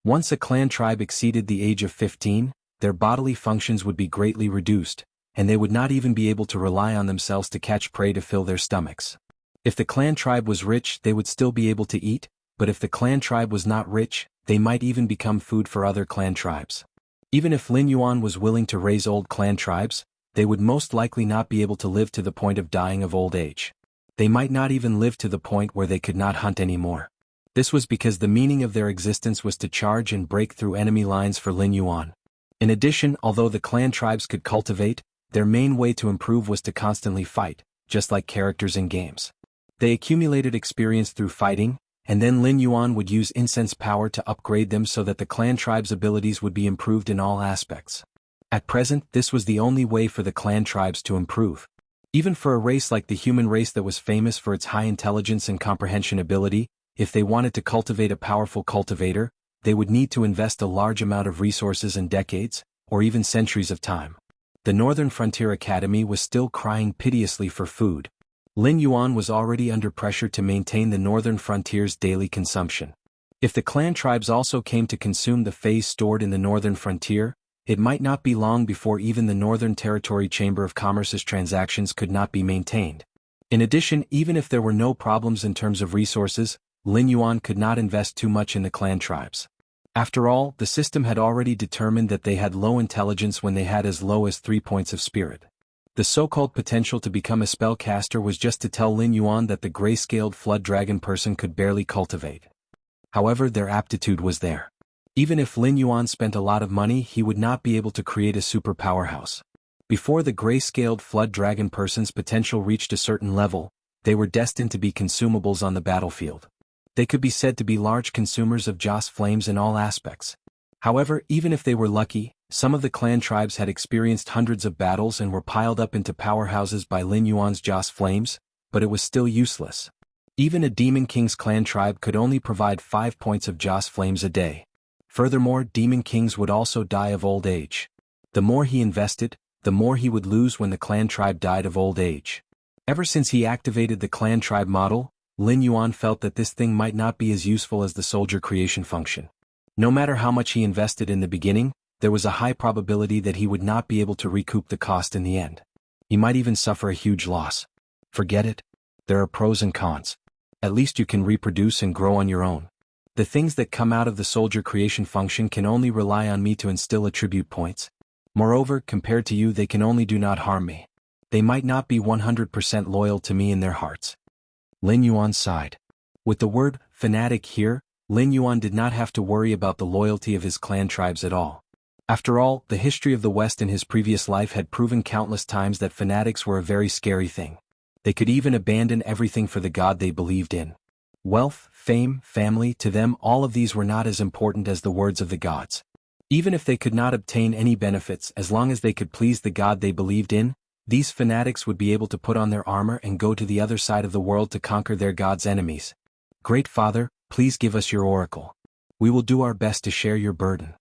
Once a clan tribe exceeded the age of 15, their bodily functions would be greatly reduced, and they would not even be able to rely on themselves to catch prey to fill their stomachs. If the clan tribe was rich, they would still be able to eat, but if the clan tribe was not rich, they might even become food for other clan tribes. Even if Lin Yuan was willing to raise old clan tribes, they would most likely not be able to live to the point of dying of old age. They might not even live to the point where they could not hunt anymore. This was because the meaning of their existence was to charge and break through enemy lines for Lin Yuan. In addition, although the clan tribes could cultivate, their main way to improve was to constantly fight, just like characters in games. They accumulated experience through fighting, and then Lin Yuan would use incense power to upgrade them so that the clan tribe's abilities would be improved in all aspects. At present, this was the only way for the clan tribes to improve. Even for a race like the human race that was famous for its high intelligence and comprehension ability, if they wanted to cultivate a powerful cultivator, they would need to invest a large amount of resources and decades, or even centuries of time. The Northern Frontier Academy was still crying piteously for food. Lin Yuan was already under pressure to maintain the Northern Frontier's daily consumption. If the clan tribes also came to consume the phase stored in the Northern Frontier, it might not be long before even the Northern Territory Chamber of Commerce's transactions could not be maintained. In addition, even if there were no problems in terms of resources, Lin Yuan could not invest too much in the clan tribes. After all, the system had already determined that they had low intelligence when they had as low as 3 points of spirit. The so-called potential to become a spellcaster was just to tell Lin Yuan that the gray-scaled flood dragon person could barely cultivate. However, their aptitude was there. Even if Lin Yuan spent a lot of money, he would not be able to create a super powerhouse. Before the gray-scaled flood dragon person's potential reached a certain level, they were destined to be consumables on the battlefield. They could be said to be large consumers of Joss flames in all aspects. However, even if they were lucky, some of the clan tribes had experienced hundreds of battles and were piled up into powerhouses by Lin Yuan's Joss flames, but it was still useless. Even a Demon King's clan tribe could only provide 5 points of Joss flames a day. Furthermore, Demon Kings would also die of old age. The more he invested, the more he would lose when the clan tribe died of old age. Ever since he activated the clan tribe model, Lin Yuan felt that this thing might not be as useful as the soldier creation function. No matter how much he invested in the beginning, there was a high probability that he would not be able to recoup the cost in the end. He might even suffer a huge loss. Forget it. There are pros and cons. At least you can reproduce and grow on your own. The things that come out of the soldier creation function can only rely on me to instill attribute points. Moreover, compared to you, they can only do not harm me. They might not be 100% loyal to me in their hearts. Lin Yuan sighed. With the word fanatic here, Lin Yuan did not have to worry about the loyalty of his clan tribes at all. After all, the history of the West in his previous life had proven countless times that fanatics were a very scary thing. They could even abandon everything for the god they believed in. Wealth, fame, family, to them all of these were not as important as the words of the gods. Even if they could not obtain any benefits, as long as they could please the god they believed in, these fanatics would be able to put on their armor and go to the other side of the world to conquer their god's enemies. Great Father, please give us your oracle. We will do our best to share your burden.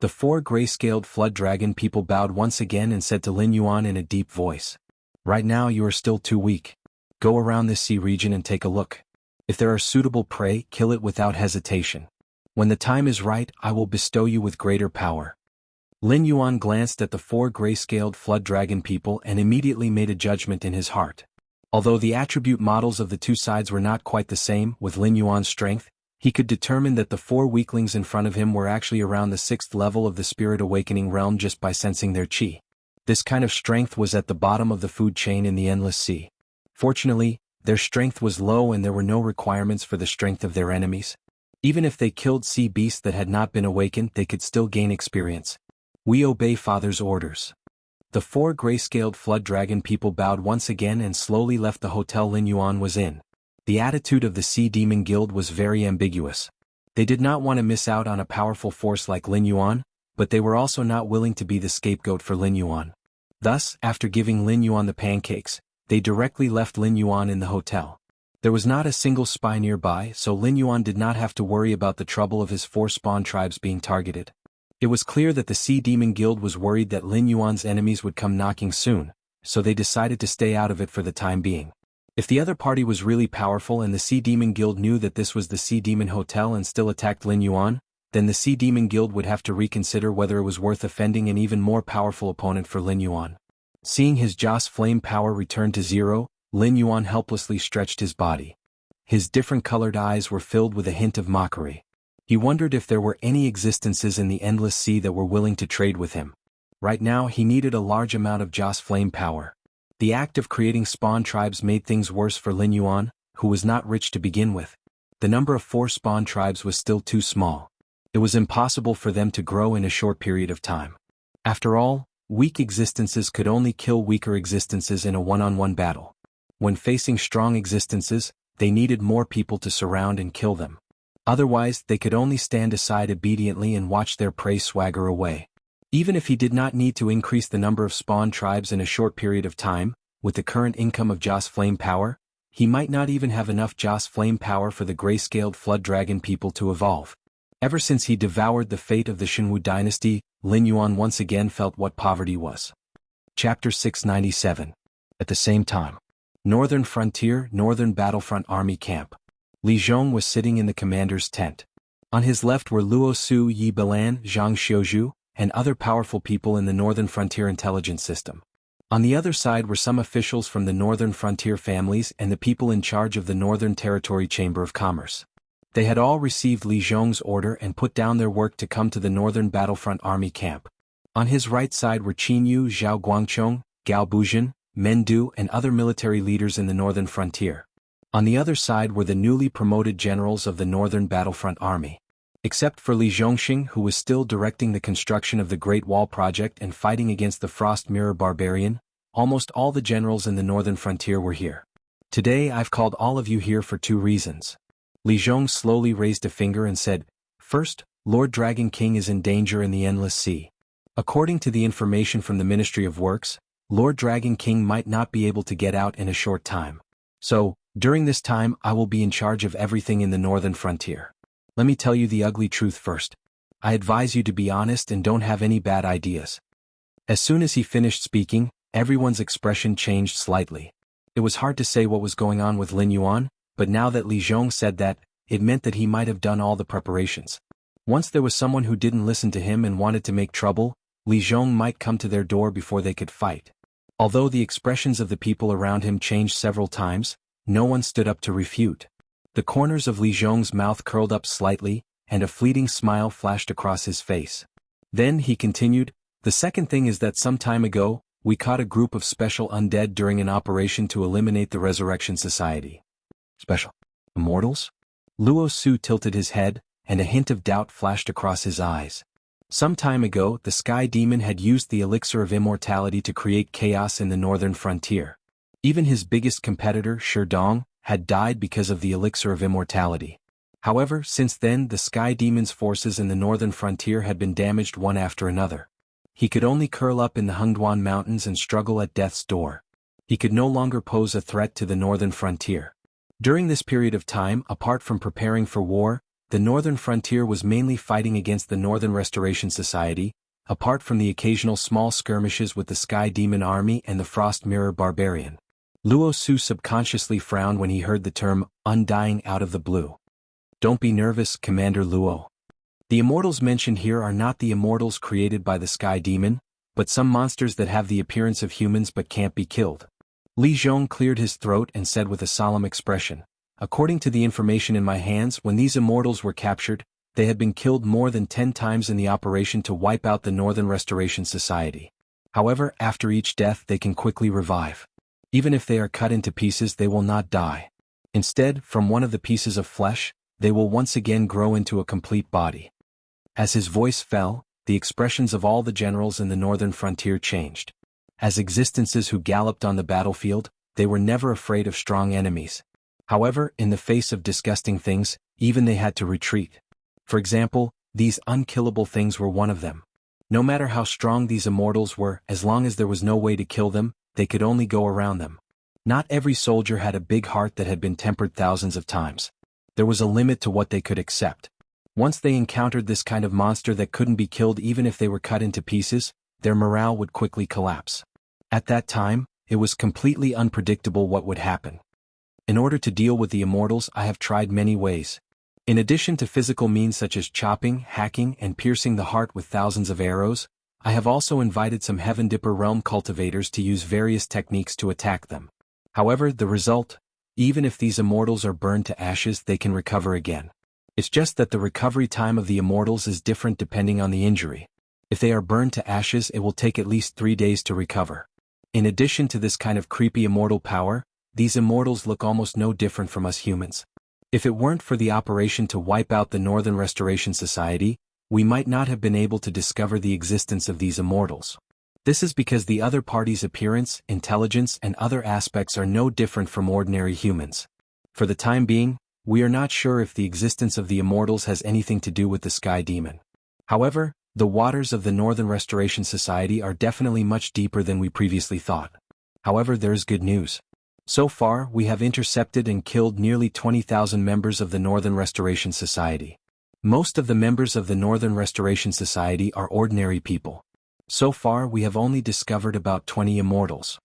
The 4 gray-scaled flood dragon people bowed once again and said to Lin Yuan in a deep voice. Right now you are still too weak. Go around this sea region and take a look. If there are suitable prey, kill it without hesitation. When the time is right, I will bestow you with greater power. Lin Yuan glanced at the 4 gray-scaled flood dragon people and immediately made a judgment in his heart. Although the attribute models of the two sides were not quite the same, with Lin Yuan's strength, he could determine that the 4 weaklings in front of him were actually around the 6th level of the spirit awakening realm just by sensing their qi. This kind of strength was at the bottom of the food chain in the endless sea. Fortunately, their strength was low and there were no requirements for the strength of their enemies. Even if they killed sea beasts that had not been awakened, they could still gain experience. We obey Father's orders. The 4 gray-scaled flood dragon people bowed once again and slowly left the hotel Lin Yuan was in. The attitude of the Sea Demon Guild was very ambiguous. They did not want to miss out on a powerful force like Lin Yuan, but they were also not willing to be the scapegoat for Lin Yuan. Thus, after giving Lin Yuan the pancakes, they directly left Lin Yuan in the hotel. There was not a single spy nearby, so Lin Yuan did not have to worry about the trouble of his 4 spawn tribes being targeted. It was clear that the Sea Demon Guild was worried that Lin Yuan's enemies would come knocking soon, so they decided to stay out of it for the time being. If the other party was really powerful and the Sea Demon Guild knew that this was the Sea Demon Hotel and still attacked Lin Yuan, then the Sea Demon Guild would have to reconsider whether it was worth offending an even more powerful opponent for Lin Yuan. Seeing his Joss flame power return to 0, Lin Yuan helplessly stretched his body. His different-colored eyes were filled with a hint of mockery. He wondered if there were any existences in the endless sea that were willing to trade with him. Right now he needed a large amount of Joss flame power. The act of creating spawn tribes made things worse for Lin Yuan, who was not rich to begin with. The number of 4 spawn tribes was still too small. It was impossible for them to grow in a short period of time. After all, weak existences could only kill weaker existences in a one-on-one battle. When facing strong existences, they needed more people to surround and kill them. Otherwise, they could only stand aside obediently and watch their prey swagger away. Even if he did not need to increase the number of spawn tribes in a short period of time, with the current income of Joss flame power, he might not even have enough Joss flame power for the gray-scaled flood dragon people to evolve. Ever since he devoured the fate of the Jianghu dynasty, Lin Yuan once again felt what poverty was. Chapter 697. At the same time. Northern Frontier, Northern Battlefront Army Camp. Li Zhong was sitting in the commander's tent. On his left were Luo Su, Yi Bilan, Zhang Xiuzhu, and other powerful people in the Northern Frontier intelligence system. On the other side were some officials from the Northern Frontier families and the people in charge of the Northern Territory Chamber of Commerce. They had all received Li Zhong's order and put down their work to come to the Northern Battlefront Army Camp. On his right side were Qin Yu, Zhao Guangchong, Gao Buzhen, Mendu, and other military leaders in the Northern Frontier. On the other side were the newly promoted generals of the Northern Battlefront Army. Except for Li Zhongxing, who was still directing the construction of the Great Wall Project and fighting against the Frost Mirror Barbarian, almost all the generals in the Northern Frontier were here. Today I've called all of you here for 2 reasons. Li Zhong slowly raised a finger and said, First, Lord Dragon King is in danger in the Endless Sea. According to the information from the Ministry of Works, Lord Dragon King might not be able to get out in a short time. So, during this time I will be in charge of everything in the Northern Frontier. Let me tell you the ugly truth first. I advise you to be honest and don't have any bad ideas. As soon as he finished speaking, everyone's expression changed slightly. It was hard to say what was going on with Lin Yuan, but now that Li Zhong said that, it meant that he might have done all the preparations. Once there was someone who didn't listen to him and wanted to make trouble, Li Zhong might come to their door before they could fight. Although the expressions of the people around him changed several times, no one stood up to refute. The corners of Li Zhong's mouth curled up slightly, and a fleeting smile flashed across his face. Then he continued, The second thing is that some time ago, we caught a group of special undead during an operation to eliminate the Resurrection Society. Special? Immortals? Luo Su tilted his head, and a hint of doubt flashed across his eyes. Some time ago, the Sky Demon had used the elixir of immortality to create chaos in the Northern Frontier. Even his biggest competitor, Sherdong, had died because of the elixir of immortality. However, since then the Sky Demon's forces in the Northern Frontier had been damaged one after another. He could only curl up in the Hengduan Mountains and struggle at death's door. He could no longer pose a threat to the Northern Frontier. During this period of time, apart from preparing for war, the northern frontier was mainly fighting against the Northern Restoration Society, apart from the occasional small skirmishes with the Sky Demon Army and the Frost Mirror Barbarian. Luo Su subconsciously frowned when he heard the term undying out of the blue. Don't be nervous, Commander Luo. The immortals mentioned here are not the immortals created by the Sky Demon, but some monsters that have the appearance of humans but can't be killed. Li Zhong cleared his throat and said with a solemn expression, according to the information in my hands, when these immortals were captured, they had been killed more than 10 times in the operation to wipe out the Northern Restoration Society. However, after each death they can quickly revive. Even if they are cut into pieces, they will not die. Instead, from one of the pieces of flesh, they will once again grow into a complete body. As his voice fell, the expressions of all the generals in the northern frontier changed. As existences who galloped on the battlefield, they were never afraid of strong enemies. However, in the face of disgusting things, even they had to retreat. For example, these unkillable things were one of them. No matter how strong these immortals were, as long as there was no way to kill them, they could only go around them. Not every soldier had a big heart that had been tempered thousands of times. There was a limit to what they could accept. Once they encountered this kind of monster that couldn't be killed even if they were cut into pieces, their morale would quickly collapse. At that time, it was completely unpredictable what would happen. In order to deal with the immortals, I have tried many ways. In addition to physical means such as chopping, hacking, and piercing the heart with thousands of arrows, I have also invited some Heaven Dipper realm cultivators to use various techniques to attack them. However, the result, even if these immortals are burned to ashes, they can recover again. It's just that the recovery time of the immortals is different depending on the injury. If they are burned to ashes, it will take at least 3 days to recover. In addition to this kind of creepy immortal power, these immortals look almost no different from us humans. If it weren't for the operation to wipe out the Northern Restoration Society, we might not have been able to discover the existence of these immortals. This is because the other party's appearance, intelligence, and other aspects are no different from ordinary humans. For the time being, we are not sure if the existence of the immortals has anything to do with the Sky Demon. However, the waters of the Northern Restoration Society are definitely much deeper than we previously thought. However, there is good news. So far, we have intercepted and killed nearly 20,000 members of the Northern Restoration Society. Most of the members of the Northern Restoration Society are ordinary people. So far, we have only discovered about 20 immortals.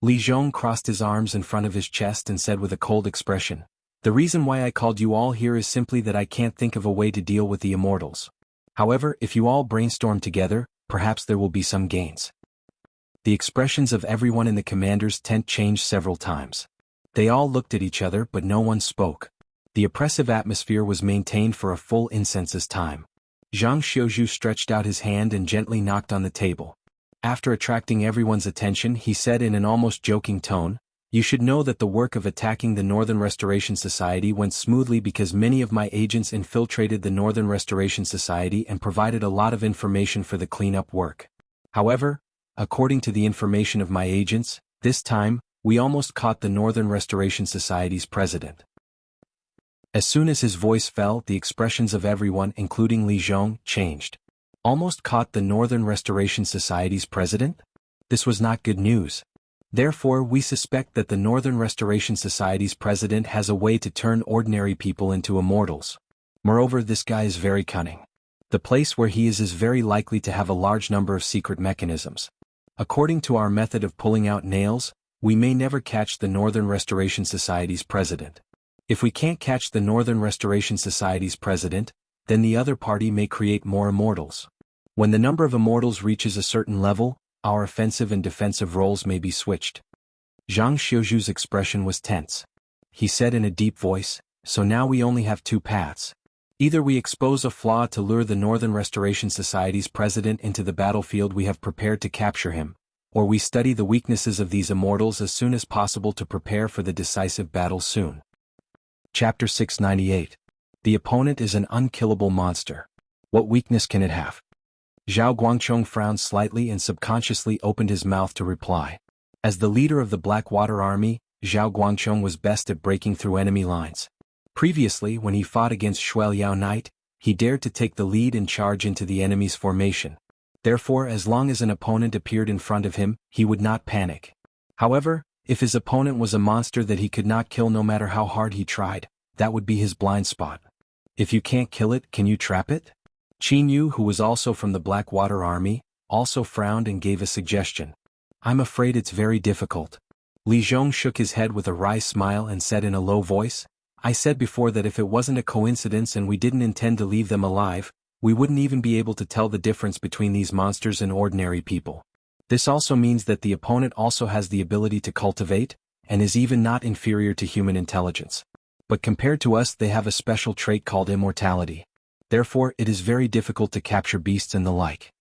Li Zhong crossed his arms in front of his chest and said with a cold expression, "The reason why I called you all here is simply that I can't think of a way to deal with the immortals. However, if you all brainstorm together, perhaps there will be some gains." The expressions of everyone in the commander's tent changed several times. They all looked at each other but no one spoke. The oppressive atmosphere was maintained for a full incensus time. Zhang Xiuzhu stretched out his hand and gently knocked on the table. After attracting everyone's attention, he said in an almost joking tone, "You should know that the work of attacking the Northern Restoration Society went smoothly because many of my agents infiltrated the Northern Restoration Society and provided a lot of information for the cleanup work. However, according to the information of my agents, this time, we almost caught the Northern Restoration Society's president." As soon as his voice fell, the expressions of everyone, including Li Zhong, changed. Almost caught the Northern Restoration Society's president? This was not good news. Therefore, we suspect that the Northern Restoration Society's president has a way to turn ordinary people into immortals. Moreover, this guy is very cunning. The place where he is very likely to have a large number of secret mechanisms. According to our method of pulling out nails, we may never catch the Northern Restoration Society's president. If we can't catch the Northern Restoration Society's president, then the other party may create more immortals. When the number of immortals reaches a certain level, our offensive and defensive roles may be switched. Zhang Xiuzhu's expression was tense. He said in a deep voice, "So now we only have 2 paths. Either we expose a flaw to lure the Northern Restoration Society's president into the battlefield we have prepared to capture him, or we study the weaknesses of these immortals as soon as possible to prepare for the decisive battle soon." Chapter 698. The opponent is an unkillable monster. What weakness can it have? Zhao Guangchong frowned slightly and subconsciously opened his mouth to reply. As the leader of the Blackwater Army, Zhao Guangchong was best at breaking through enemy lines. Previously, when he fought against Shuai Liao Knight, he dared to take the lead and charge into the enemy's formation. Therefore, as long as an opponent appeared in front of him, he would not panic. However, If his opponent was a monster that he could not kill no matter how hard he tried, that would be his blind spot. If you can't kill it, can you trap it? Qin Yu, who was also from the Blackwater Army, also frowned and gave a suggestion. I'm afraid it's very difficult. Li Zhong shook his head with a wry smile and said in a low voice, I said before that if it wasn't a coincidence and we didn't intend to leave them alive, we wouldn't even be able to tell the difference between these monsters and ordinary people. This also means that the opponent also has the ability to cultivate, and is even not inferior to human intelligence. But compared to us, they have a special trait called immortality. Therefore, it is very difficult to capture beasts and the like.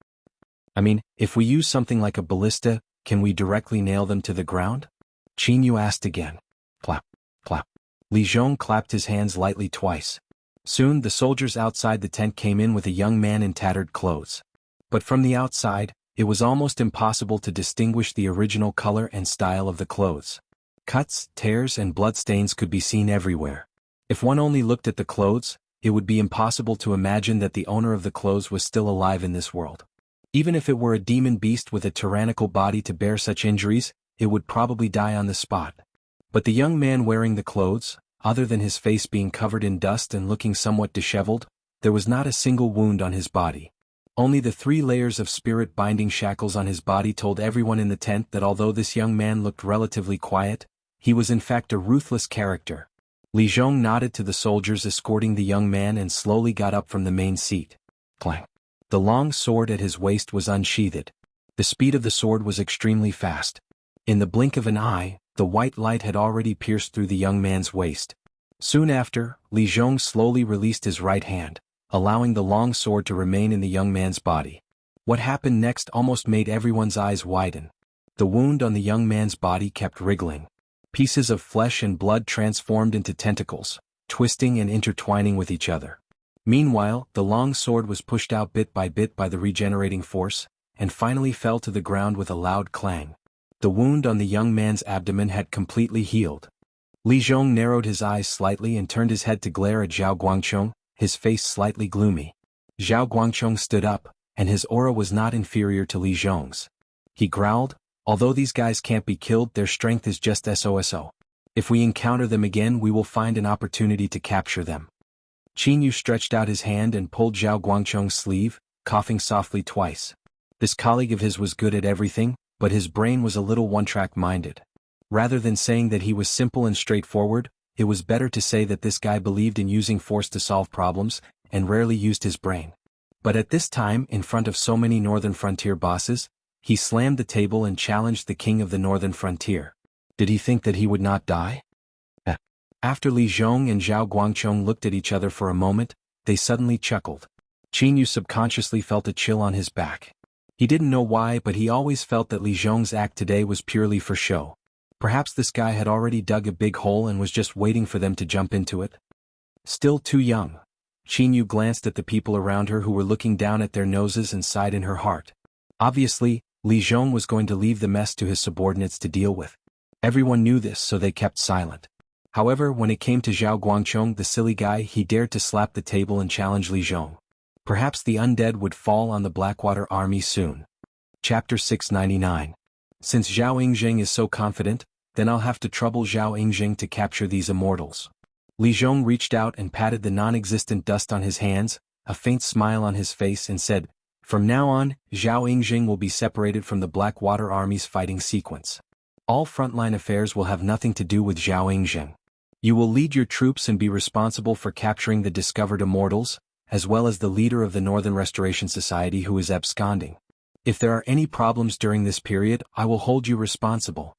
I mean, if we use something like a ballista, can we directly nail them to the ground? Qin Yu asked again. Clap, clap. Li Zhong clapped his hands lightly twice. Soon the soldiers outside the tent came in with a young man in tattered clothes. But from the outside, it was almost impossible to distinguish the original color and style of the clothes. Cuts, tears and bloodstains could be seen everywhere. If one only looked at the clothes, it would be impossible to imagine that the owner of the clothes was still alive in this world. Even if it were a demon beast with a tyrannical body to bear such injuries, it would probably die on the spot. But the young man wearing the clothes, other than his face being covered in dust and looking somewhat disheveled, there was not a single wound on his body. Only the 3 layers of spirit-binding shackles on his body told everyone in the tent that although this young man looked relatively quiet, he was in fact a ruthless character. Li Zhong nodded to the soldiers escorting the young man and slowly got up from the main seat. Clang. The long sword at his waist was unsheathed. The speed of the sword was extremely fast. In the blink of an eye, the white light had already pierced through the young man's waist. Soon after, Li Zhong slowly released his right hand, allowing the long sword to remain in the young man's body. What happened next almost made everyone's eyes widen. The wound on the young man's body kept wriggling. Pieces of flesh and blood transformed into tentacles, twisting and intertwining with each other. Meanwhile, the long sword was pushed out bit by the regenerating force, and finally fell to the ground with a loud clang. The wound on the young man's abdomen had completely healed. Li Zhong narrowed his eyes slightly and turned his head to glare at Zhao Guangchong, his face slightly gloomy. Zhao Guangchong stood up, and his aura was not inferior to Li Zhong's. He growled, although these guys can't be killed, their strength is just so. If we encounter them again, we will find an opportunity to capture them. Qin Yu stretched out his hand and pulled Zhao Guangchong's sleeve, coughing softly twice. This colleague of his was good at everything, but his brain was a little one-track minded. Rather than saying that he was simple and straightforward, it was better to say that this guy believed in using force to solve problems, and rarely used his brain. But at this time, in front of so many Northern Frontier bosses, he slammed the table and challenged the king of the Northern Frontier. Did he think that he would not die? After Li Zhong and Zhao Guangchong looked at each other for a moment, they suddenly chuckled. Qin Yu subconsciously felt a chill on his back. He didn't know why, but he always felt that Li Zhong's act today was purely for show. Perhaps this guy had already dug a big hole and was just waiting for them to jump into it. Still too young. Qin Yu glanced at the people around her who were looking down at their noses and sighed in her heart. Obviously, Li Zhong was going to leave the mess to his subordinates to deal with. Everyone knew this, so they kept silent. However, when it came to Zhao Guangchong, the silly guy, he dared to slap the table and challenge Li Zhong. Perhaps the undead would fall on the Blackwater Army soon. Chapter 699. Since Zhao Yingjing is so confident, then I'll have to trouble Zhao Yingjing to capture these immortals. Li Zhong reached out and patted the non-existent dust on his hands, a faint smile on his face, and said, From now on, Zhao Yingjing will be separated from the Blackwater Army's fighting sequence. All frontline affairs will have nothing to do with Zhao Yingjing. You will lead your troops and be responsible for capturing the discovered immortals, as well as the leader of the Northern Restoration Society who is absconding. If there are any problems during this period, I will hold you responsible.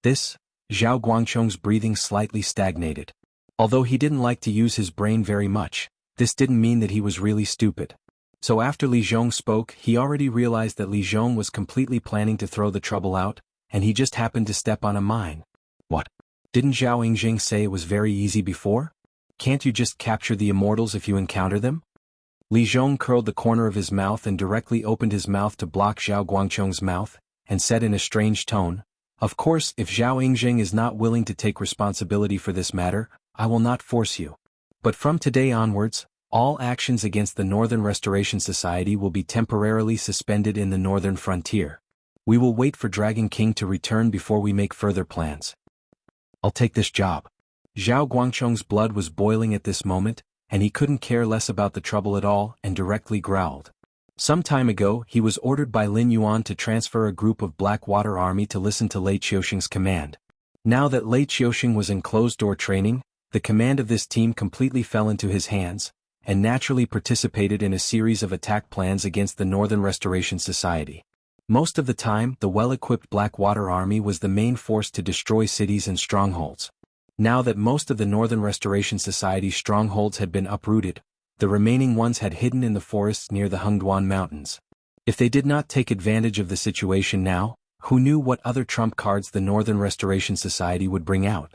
Zhao Guangchong's breathing slightly stagnated. Although he didn't like to use his brain very much, this didn't mean that he was really stupid. So after Li Zhong spoke, he already realized that Li Zhong was completely planning to throw the trouble out, and he just happened to step on a mine. What? Didn't Zhao Yingjing say it was very easy before? Can't you just capture the immortals if you encounter them? Li Zhong curled the corner of his mouth and directly opened his mouth to block Zhao Guangchong's mouth, and said in a strange tone, Of course, if Zhao Yingjing is not willing to take responsibility for this matter, I will not force you. But from today onwards, all actions against the Northern Restoration Society will be temporarily suspended in the Northern Frontier. We will wait for Dragon King to return before we make further plans. I'll take this job. Zhao Guangcheng's blood was boiling at this moment, and he couldn't care less about the trouble at all and directly growled. Some time ago he was ordered by Lin Yuan to transfer a group of Blackwater army to listen to Lei Qiusheng's command. Now that Lei Qiusheng was in closed-door training, the command of this team completely fell into his hands, and naturally participated in a series of attack plans against the Northern Restoration Society. Most of the time, the well-equipped Blackwater army was the main force to destroy cities and strongholds. Now that most of the Northern Restoration Society's strongholds had been uprooted, the remaining ones had hidden in the forests near the Hengduan Mountains. If they did not take advantage of the situation now, who knew what other trump cards the Northern Restoration Society would bring out?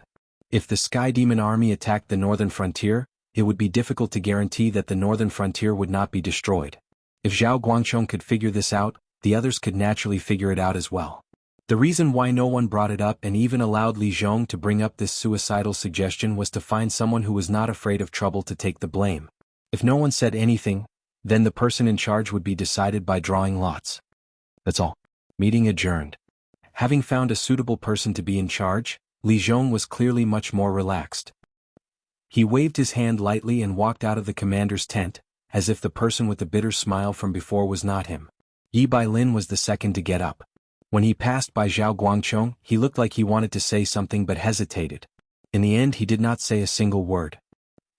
If the Sky Demon Army attacked the northern frontier, it would be difficult to guarantee that the northern frontier would not be destroyed. If Zhao Guangcheng could figure this out, the others could naturally figure it out as well. The reason why no one brought it up and even allowed Li Zhong to bring up this suicidal suggestion was to find someone who was not afraid of trouble to take the blame. If no one said anything, then the person in charge would be decided by drawing lots. That's all. Meeting adjourned. Having found a suitable person to be in charge, Li Zhong was clearly much more relaxed. He waved his hand lightly and walked out of the commander's tent, as if the person with the bitter smile from before was not him. Yi Bailin was the second to get up. When he passed by Zhao Guangcheng, he looked like he wanted to say something but hesitated. In the end he did not say a single word.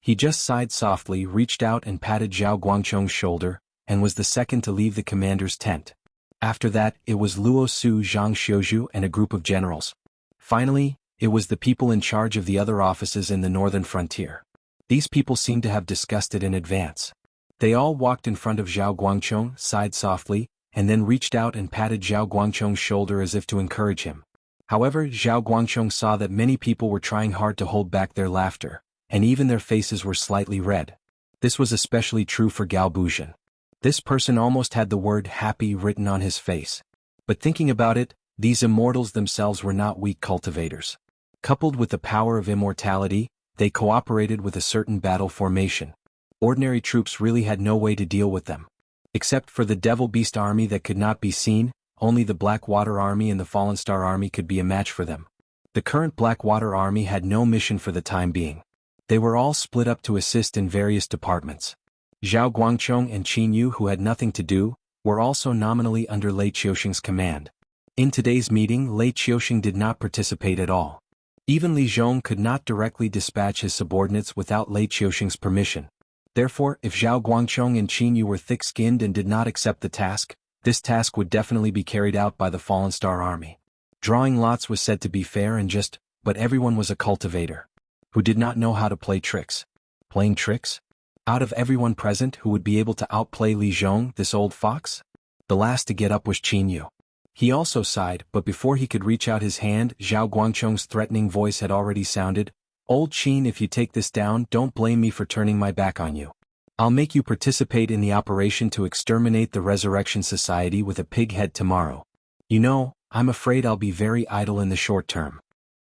He just sighed softly, reached out and patted Zhao Guangcheng's shoulder, and was the second to leave the commander's tent. After that, it was Luo Su, Zhang Xiuzhu and a group of generals. Finally, it was the people in charge of the other offices in the northern frontier. These people seemed to have discussed it in advance. They all walked in front of Zhao Guangcheng, sighed softly, and then reached out and patted Zhao Guangcheng's shoulder as if to encourage him. However, Zhao Guangcheng saw that many people were trying hard to hold back their laughter, and even their faces were slightly red. This was especially true for Gao Buzhen. This person almost had the word happy written on his face. But thinking about it, these immortals themselves were not weak cultivators. Coupled with the power of immortality, they cooperated with a certain battle formation. Ordinary troops really had no way to deal with them. Except for the Devil Beast army that could not be seen, only the Blackwater army and the Fallen Star army could be a match for them. The current Blackwater army had no mission for the time being. They were all split up to assist in various departments. Zhao Guangcheng and Qin Yu, who had nothing to do, were also nominally under Lei Qiusheng's command. In today's meeting, Lei Qiusheng did not participate at all. Even Li Zhong could not directly dispatch his subordinates without Lei Qiusheng's permission. Therefore, if Zhao Guangcheng and Qin Yu were thick-skinned and did not accept the task, this task would definitely be carried out by the Fallen Star army. Drawing lots was said to be fair and just, but everyone was a cultivator who did not know how to play tricks. Playing tricks? Out of everyone present, who would be able to outplay Li Zhong, this old fox? The last to get up was Qin Yu. He also sighed, but before he could reach out his hand, Zhao Guangcheng's threatening voice had already sounded. Old Qin, if you take this down, don't blame me for turning my back on you. I'll make you participate in the operation to exterminate the Resurrection Society with a pig head tomorrow. You know, I'm afraid I'll be very idle in the short term.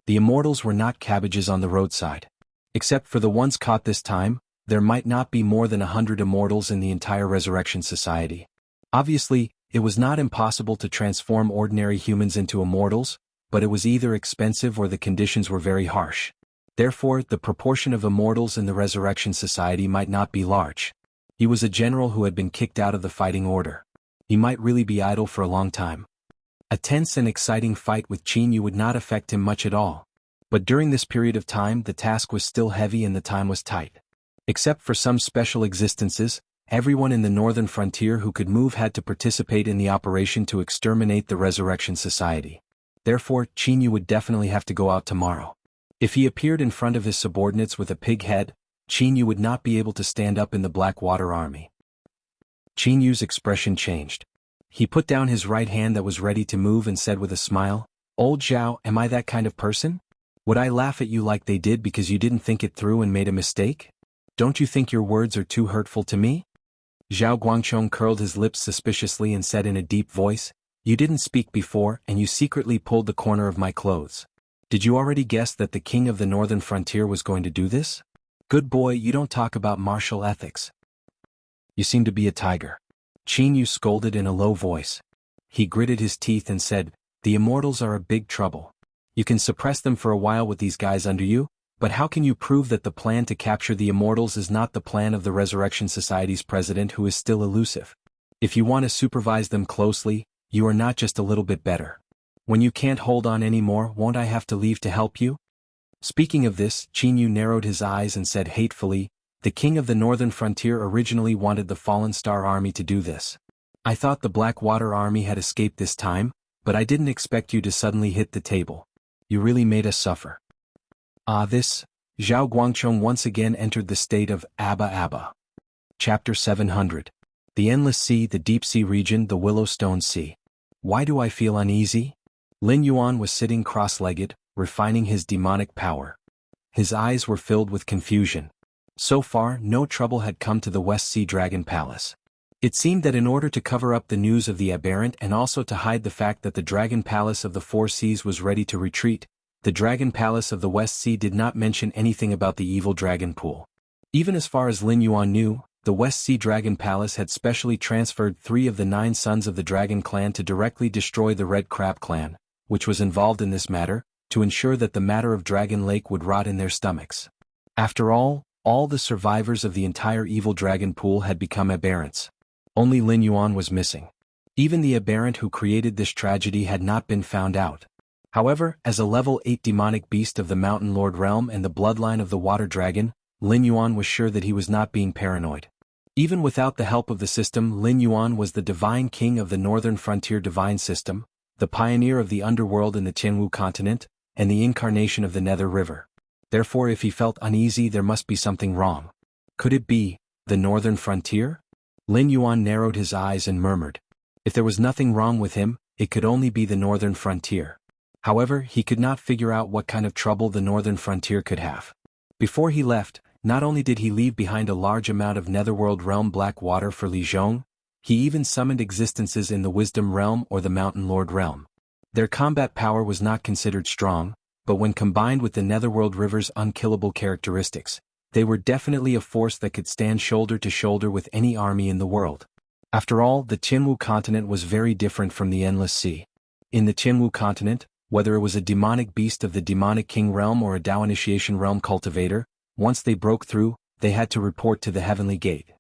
The immortals were not cabbages on the roadside. Except for the ones caught this time, there might not be more than 100 immortals in the entire Resurrection Society. Obviously, it was not impossible to transform ordinary humans into immortals, but it was either expensive or the conditions were very harsh. Therefore, the proportion of immortals in the Resurrection Society might not be large. He was a general who had been kicked out of the fighting order. He might really be idle for a long time. A tense and exciting fight with Qin Yu would not affect him much at all. But during this period of time, the task was still heavy and the time was tight. Except for some special existences, everyone in the northern frontier who could move had to participate in the operation to exterminate the Resurrection Society. Therefore, Qin Yu would definitely have to go out tomorrow. If he appeared in front of his subordinates with a pig head, Qin Yu would not be able to stand up in the Blackwater army. Qin Yu's expression changed. He put down his right hand that was ready to move and said with a smile, Old Zhao, am I that kind of person? Would I laugh at you like they did because you didn't think it through and made a mistake? Don't you think your words are too hurtful to me? Zhao Guangcheng curled his lips suspiciously and said in a deep voice, You didn't speak before and you secretly pulled the corner of my clothes. Did you already guess that the king of the northern frontier was going to do this? Good boy, you don't talk about martial ethics. You seem to be a tiger. Qin Yu scolded in a low voice. he gritted his teeth and said, "The Immortals are a big trouble. You can suppress them for a while with these guys under you, but how can you prove that the plan to capture the Immortals is not the plan of the Resurrection Society's president who is still elusive? If you want to supervise them closely, you are not just a little bit better. When you can't hold on anymore, won't I have to leave to help you?" Speaking of this, Jianghu narrowed his eyes and said hatefully, "The king of the northern frontier originally wanted the Fallen Star Army to do this. I thought the Blackwater Army had escaped this time, but I didn't expect you to suddenly hit the table. You really made us suffer." This, Zhao Guangchong once again entered the state of Abba Abba. Chapter 700. The Endless Sea, the Deep Sea Region, the Willowstone Sea. Why do I feel uneasy? Lin Yuan was sitting cross-legged, refining his demonic power. His eyes were filled with confusion. So far, no trouble had come to the West Sea Dragon Palace. It seemed that in order to cover up the news of the aberrant and also to hide the fact that the Dragon Palace of the Four Seas was ready to retreat, the Dragon Palace of the West Sea did not mention anything about the evil dragon pool. Even as far as Lin Yuan knew, the West Sea Dragon Palace had specially transferred 3 of the 9 sons of the Dragon Clan to directly destroy the Red Crab Clan, which was involved in this matter, to ensure that the matter of Dragon Lake would rot in their stomachs. After all the survivors of the entire evil dragon pool had become aberrants. Only Lin Yuan was missing. Even the aberrant who created this tragedy had not been found out. However, as a level 8 demonic beast of the Mountain Lord realm and the bloodline of the Water Dragon, Lin Yuan was sure that he was not being paranoid. Even without the help of the system, Lin Yuan was the divine king of the Northern Frontier Divine System, the pioneer of the underworld in the Jianghu continent, and the incarnation of the Nether River. Therefore, if he felt uneasy, there must be something wrong. Could it be the Northern Frontier? Lin Yuan narrowed his eyes and murmured. If there was nothing wrong with him, it could only be the Northern Frontier. However, he could not figure out what kind of trouble the Northern Frontier could have. Before he left, not only did he leave behind a large amount of Netherworld Realm black water for Li Zhong, he even summoned existences in the Wisdom Realm or the Mountain Lord Realm. Their combat power was not considered strong, but when combined with the Netherworld River's unkillable characteristics, they were definitely a force that could stand shoulder to shoulder with any army in the world. After all, the Jianghu continent was very different from the Endless Sea. In the Jianghu continent, whether it was a demonic beast of the Demonic King realm or a Dao Initiation realm cultivator, once they broke through, they had to report to the Heavenly Gate.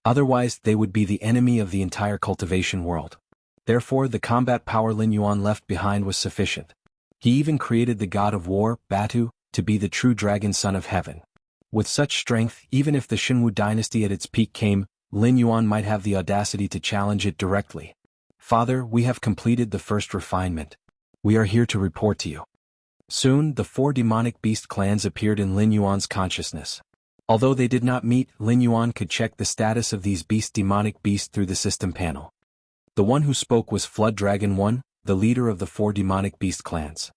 Otherwise, they would be the enemy of the entire cultivation world. Therefore, the combat power Lin Yuan left behind was sufficient. He even created the god of war, Batu, to be the true dragon son of heaven. With such strength, even if the Xinwu dynasty at its peak came, Lin Yuan might have the audacity to challenge it directly. "Father, we have completed the first refinement. We are here to report to you." Soon, the 4 demonic beast clans appeared in Lin Yuan's consciousness. Although they did not meet, Lin Yuan could check the status of these demonic beasts through the system panel. The one who spoke was Flood Dragon 1, the leader of the 4 demonic beast clans.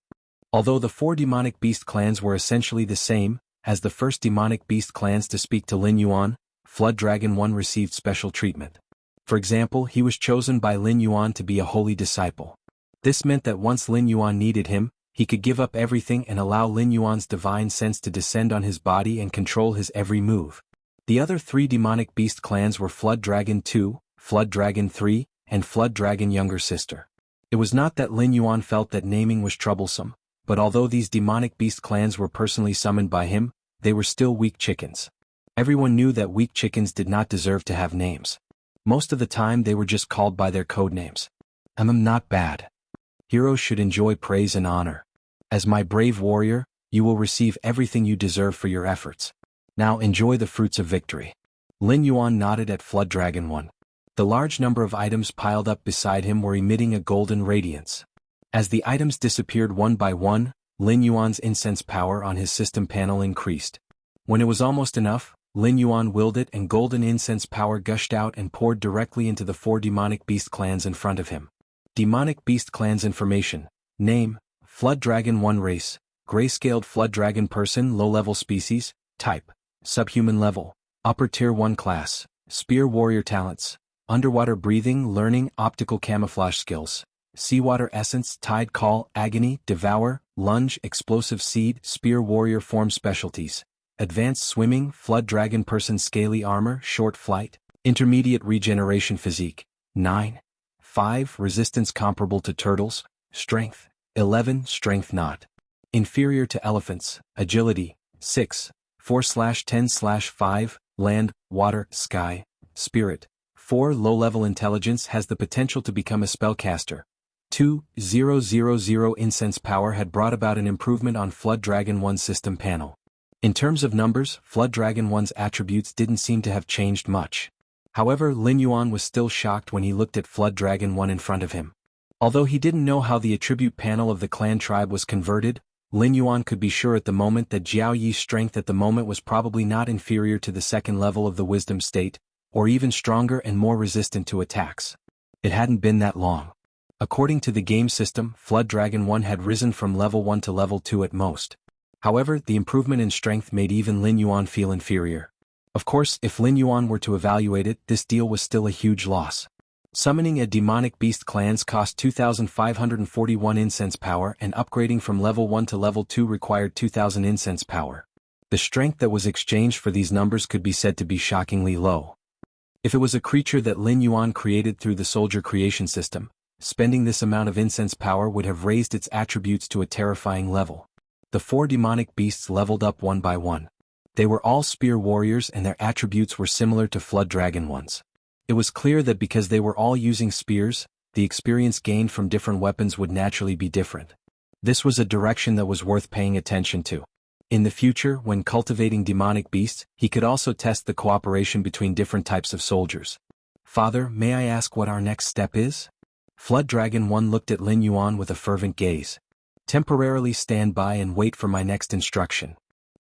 Although the 4 demonic beast clans were essentially the same as the first demonic beast clans to speak to Lin Yuan, Flood Dragon 1 received special treatment. For example, he was chosen by Lin Yuan to be a holy disciple. This meant that once Lin Yuan needed him, he could give up everything and allow Lin Yuan's divine sense to descend on his body and control his every move. The other 3 demonic beast clans were Flood Dragon 2, Flood Dragon 3, and Flood Dragon Younger Sister. It was not that Lin Yuan felt that naming was troublesome, but although these demonic beast clans were personally summoned by him, they were still weak chickens. Everyone knew that weak chickens did not deserve to have names. Most of the time they were just called by their code names. Not bad. Heroes should enjoy praise and honor. As my brave warrior, you will receive everything you deserve for your efforts. Now enjoy the fruits of victory. Lin Yuan nodded at Flood Dragon 1. The large number of items piled up beside him were emitting a golden radiance. As the items disappeared one by one, Lin Yuan's incense power on his system panel increased. When it was almost enough, Lin Yuan willed it and golden incense power gushed out and poured directly into the 4 demonic beast clans in front of him. Demonic beast clans information. Name: Flood Dragon 1 race, Gray-scaled Flood Dragon person, low-level species, type, subhuman level, upper tier 1 class, spear warrior talents, underwater breathing, learning, optical camouflage skills, seawater essence, tide call, agony, devour, lunge, explosive seed, spear warrior form specialties, advanced swimming, flood dragon person, scaly armor, short flight, intermediate regeneration physique, 9, 5. Resistance comparable to turtles, strength, 11. Strength not inferior to elephants, agility, 6. 4/10/5, land, water, sky, spirit. 4. Low-level intelligence has the potential to become a spellcaster. 2.000 incense power had brought about an improvement on Flood Dragon 1's system panel. In terms of numbers, Flood Dragon 1's attributes didn't seem to have changed much. However, Lin Yuan was still shocked when he looked at Flood Dragon 1 in front of him. Although he didn't know how the attribute panel of the clan tribe was converted, Lin Yuan could be sure at the moment that Jiao Yi's strength at the moment was probably not inferior to the second level of the wisdom state, or even stronger and more resistant to attacks. It hadn't been that long. According to the game system, Flood Dragon 1 had risen from level 1 to level 2 at most. However, the improvement in strength made even Lin Yuan feel inferior. Of course, if Lin Yuan were to evaluate it, this deal was still a huge loss. Summoning a demonic beast clans cost 2,541 incense power, and upgrading from level 1 to level 2 required 2,000 incense power. The strength that was exchanged for these numbers could be said to be shockingly low. If it was a creature that Lin Yuan created through the soldier creation system, spending this amount of incense power would have raised its attributes to a terrifying level. The 4 demonic beasts leveled up one by one. They were all spear warriors and their attributes were similar to Flood Dragon 1's. It was clear that because they were all using spears, the experience gained from different weapons would naturally be different. This was a direction that was worth paying attention to. In the future, when cultivating demonic beasts, he could also test the cooperation between different types of soldiers. Father, may I ask what our next step is? Flood Dragon 1 looked at Lin Yuan with a fervent gaze. Temporarily stand by and wait for my next instruction.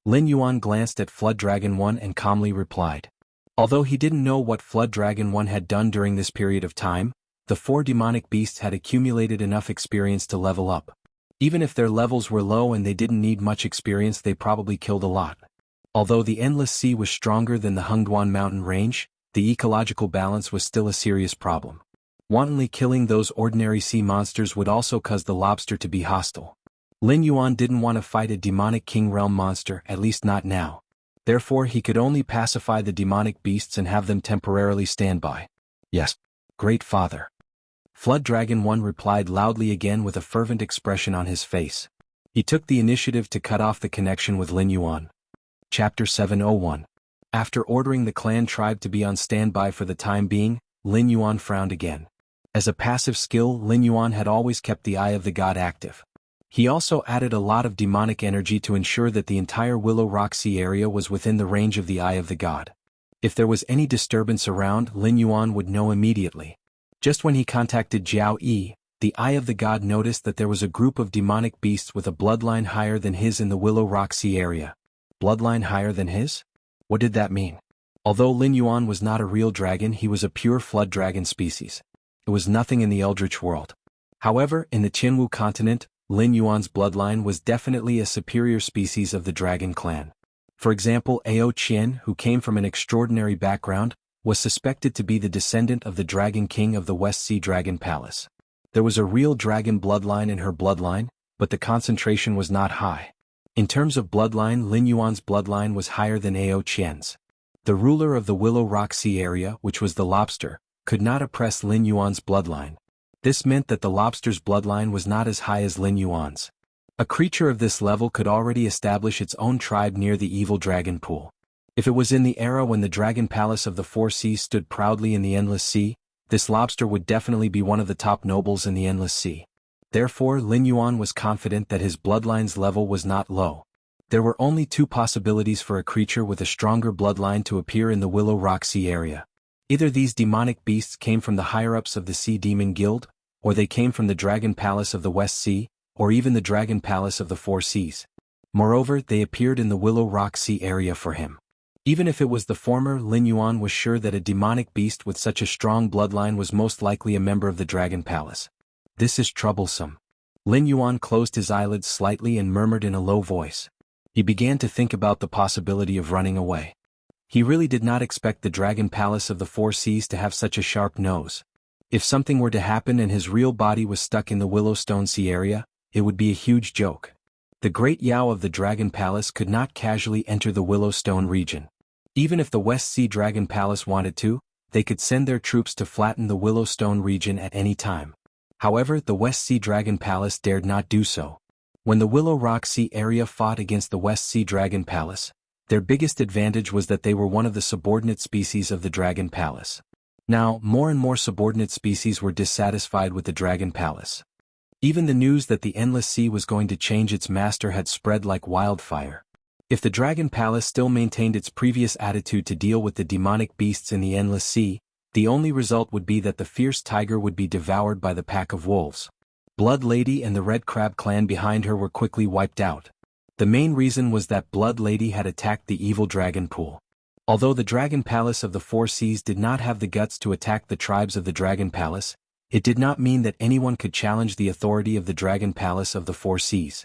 Lin Yuan glanced at Flood Dragon 1 and calmly replied. Although he didn't know what Flood Dragon 1 had done during this period of time, the 4 demonic beasts had accumulated enough experience to level up. Even if their levels were low and they didn't need much experience, they probably killed a lot. Although the Endless Sea was stronger than the Hengduan mountain range, the ecological balance was still a serious problem. Wantonly killing those ordinary sea monsters would also cause the lobster to be hostile. Lin Yuan didn't want to fight a demonic king realm monster, at least not now. Therefore he could only pacify the demonic beasts and have them temporarily stand by. Yes, great father. Flood Dragon 1 replied loudly again with a fervent expression on his face. He took the initiative to cut off the connection with Lin Yuan. Chapter 701. After ordering the clan tribe to be on standby for the time being, Lin Yuan frowned again. As a passive skill, Lin Yuan had always kept the Eye of the God active. He also added a lot of demonic energy to ensure that the entire Willow Rock Sea area was within the range of the Eye of the God. If there was any disturbance around, Lin Yuan would know immediately. Just when he contacted Jiao Yi, the Eye of the God noticed that there was a group of demonic beasts with a bloodline higher than his in the Willow Rock Sea area. Bloodline higher than his? What did that mean? Although Lin Yuan was not a real dragon, he was a pure flood dragon species. It was nothing in the Eldritch world. However, in the Jianghu continent, Lin Yuan's bloodline was definitely a superior species of the dragon clan. For example, Ao Qian, who came from an extraordinary background, was suspected to be the descendant of the Dragon King of the West Sea Dragon Palace. There was a real dragon bloodline in her bloodline, but the concentration was not high. In terms of bloodline, Lin Yuan's bloodline was higher than Ao Qian's. The ruler of the Willow Rock Sea area, which was the lobster, could not oppress Lin Yuan's bloodline. This meant that the lobster's bloodline was not as high as Lin Yuan's. A creature of this level could already establish its own tribe near the evil dragon pool. If it was in the era when the Dragon Palace of the Four Seas stood proudly in the Endless Sea, this lobster would definitely be one of the top nobles in the Endless Sea. Therefore, Lin Yuan was confident that his bloodline's level was not low. There were only 2 possibilities for a creature with a stronger bloodline to appear in the Willow Rock Sea area. Either these demonic beasts came from the higher-ups of the Sea Demon Guild, or they came from the Dragon Palace of the West Sea, or even the Dragon Palace of the Four Seas. Moreover, they appeared in the Willow Rock Sea area for him. Even if it was the former, Lin Yuan was sure that a demonic beast with such a strong bloodline was most likely a member of the Dragon Palace. This is troublesome. Lin Yuan closed his eyelids slightly and murmured in a low voice. He began to think about the possibility of running away. He really did not expect the Dragon Palace of the Four Seas to have such a sharp nose. If something were to happen and his real body was stuck in the Willowstone Sea area, it would be a huge joke. The Great Yao of the Dragon Palace could not casually enter the Willowstone region. Even if the West Sea Dragon Palace wanted to, they could send their troops to flatten the Willowstone region at any time. However, the West Sea Dragon Palace dared not do so. When the Willow Rock Sea area fought against the West Sea Dragon Palace, their biggest advantage was that they were one of the subordinate species of the Dragon Palace. Now, more and more subordinate species were dissatisfied with the Dragon Palace. Even the news that the Endless Sea was going to change its master had spread like wildfire. If the Dragon Palace still maintained its previous attitude to deal with the demonic beasts in the Endless Sea, the only result would be that the fierce tiger would be devoured by the pack of wolves. Blood Lady and the Red Crab clan behind her were quickly wiped out. The main reason was that Blood Lady had attacked the evil dragon pool. Although the Dragon Palace of the Four Seas did not have the guts to attack the tribes of the Dragon Palace, it did not mean that anyone could challenge the authority of the Dragon Palace of the Four Seas.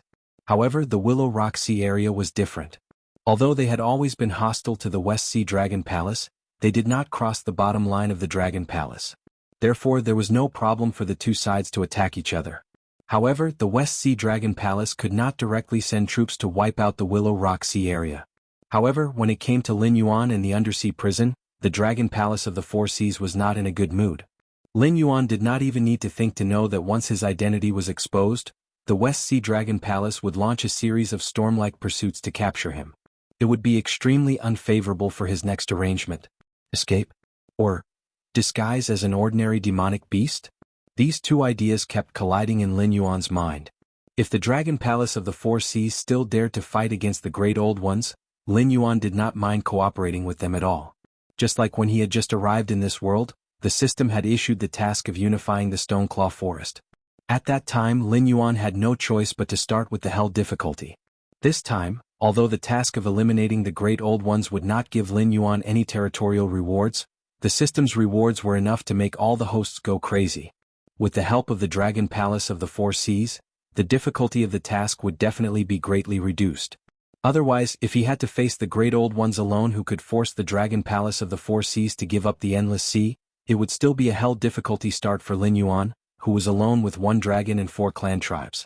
However, the Willow Rock Sea area was different. Although they had always been hostile to the West Sea Dragon Palace, they did not cross the bottom line of the Dragon Palace. Therefore, there was no problem for the two sides to attack each other. However, the West Sea Dragon Palace could not directly send troops to wipe out the Willow Rock Sea area. However, when it came to Lin Yuan and the undersea prison, the Dragon Palace of the Four Seas was not in a good mood. Lin Yuan did not even need to think to know that once his identity was exposed, the West Sea Dragon Palace would launch a series of storm-like pursuits to capture him. It would be extremely unfavorable for his next arrangement. Escape? Or disguise as an ordinary demonic beast? These two ideas kept colliding in Lin Yuan's mind. If the Dragon Palace of the Four Seas still dared to fight against the Great Old Ones, Lin Yuan did not mind cooperating with them at all. Just like when he had just arrived in this world, the system had issued the task of unifying the Stoneclaw Forest. At that time, Lin Yuan had no choice but to start with the Hell difficulty. This time, although the task of eliminating the Great Old Ones would not give Lin Yuan any territorial rewards, the system's rewards were enough to make all the hosts go crazy. With the help of the Dragon Palace of the Four Seas, the difficulty of the task would definitely be greatly reduced. Otherwise, if he had to face the Great Old Ones alone who could force the Dragon Palace of the Four Seas to give up the Endless Sea, it would still be a Hell difficulty start for Lin Yuan, who was alone with one dragon and 4 clan tribes.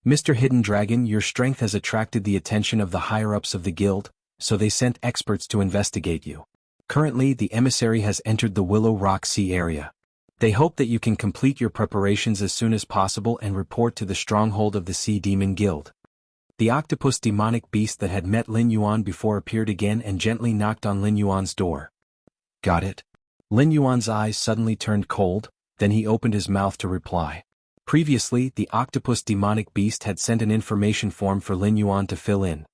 Mr. Hidden Dragon, your strength has attracted the attention of the higher-ups of the guild, so they sent experts to investigate you. Currently, the emissary has entered the Willow Rock Sea area. They hope that you can complete your preparations as soon as possible and report to the stronghold of the Sea Demon Guild. The octopus demonic beast that had met Lin Yuan before appeared again and gently knocked on Lin Yuan's door. Got it? Lin Yuan's eyes suddenly turned cold, then he opened his mouth to reply. Previously, the octopus demonic beast had sent an information form for Lin Yuan to fill in.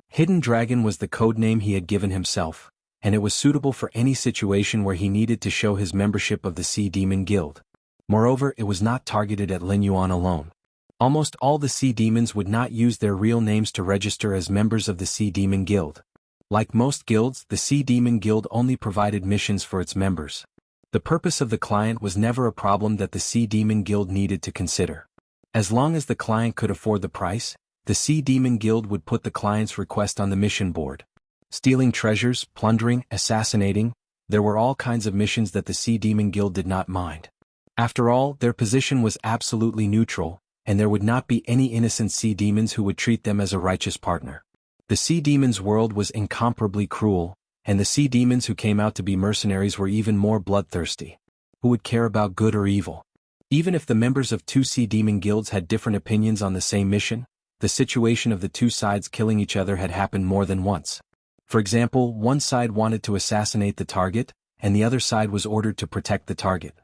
Hidden Dragon was the code name he had given himself, and it was suitable for any situation where he needed to show his membership of the Sea Demon Guild. Moreover, it was not targeted at Lin Yuan alone. Almost all the Sea Demons would not use their real names to register as members of the Sea Demon Guild. Like most guilds, the Sea Demon Guild only provided missions for its members. The purpose of the client was never a problem that the Sea Demon Guild needed to consider. As long as the client could afford the price, the Sea Demon Guild would put the client's request on the mission board. Stealing treasures, plundering, assassinating, there were all kinds of missions that the Sea Demon Guild did not mind. After all, their position was absolutely neutral, and there would not be any innocent sea demons who would treat them as a righteous partner. The sea demons' world was incomparably cruel, and the sea demons who came out to be mercenaries were even more bloodthirsty. Who would care about good or evil? Even if the members of 2 sea demon guilds had different opinions on the same mission, the situation of the two sides killing each other had happened more than once. For example, one side wanted to assassinate the target, and the other side was ordered to protect the target.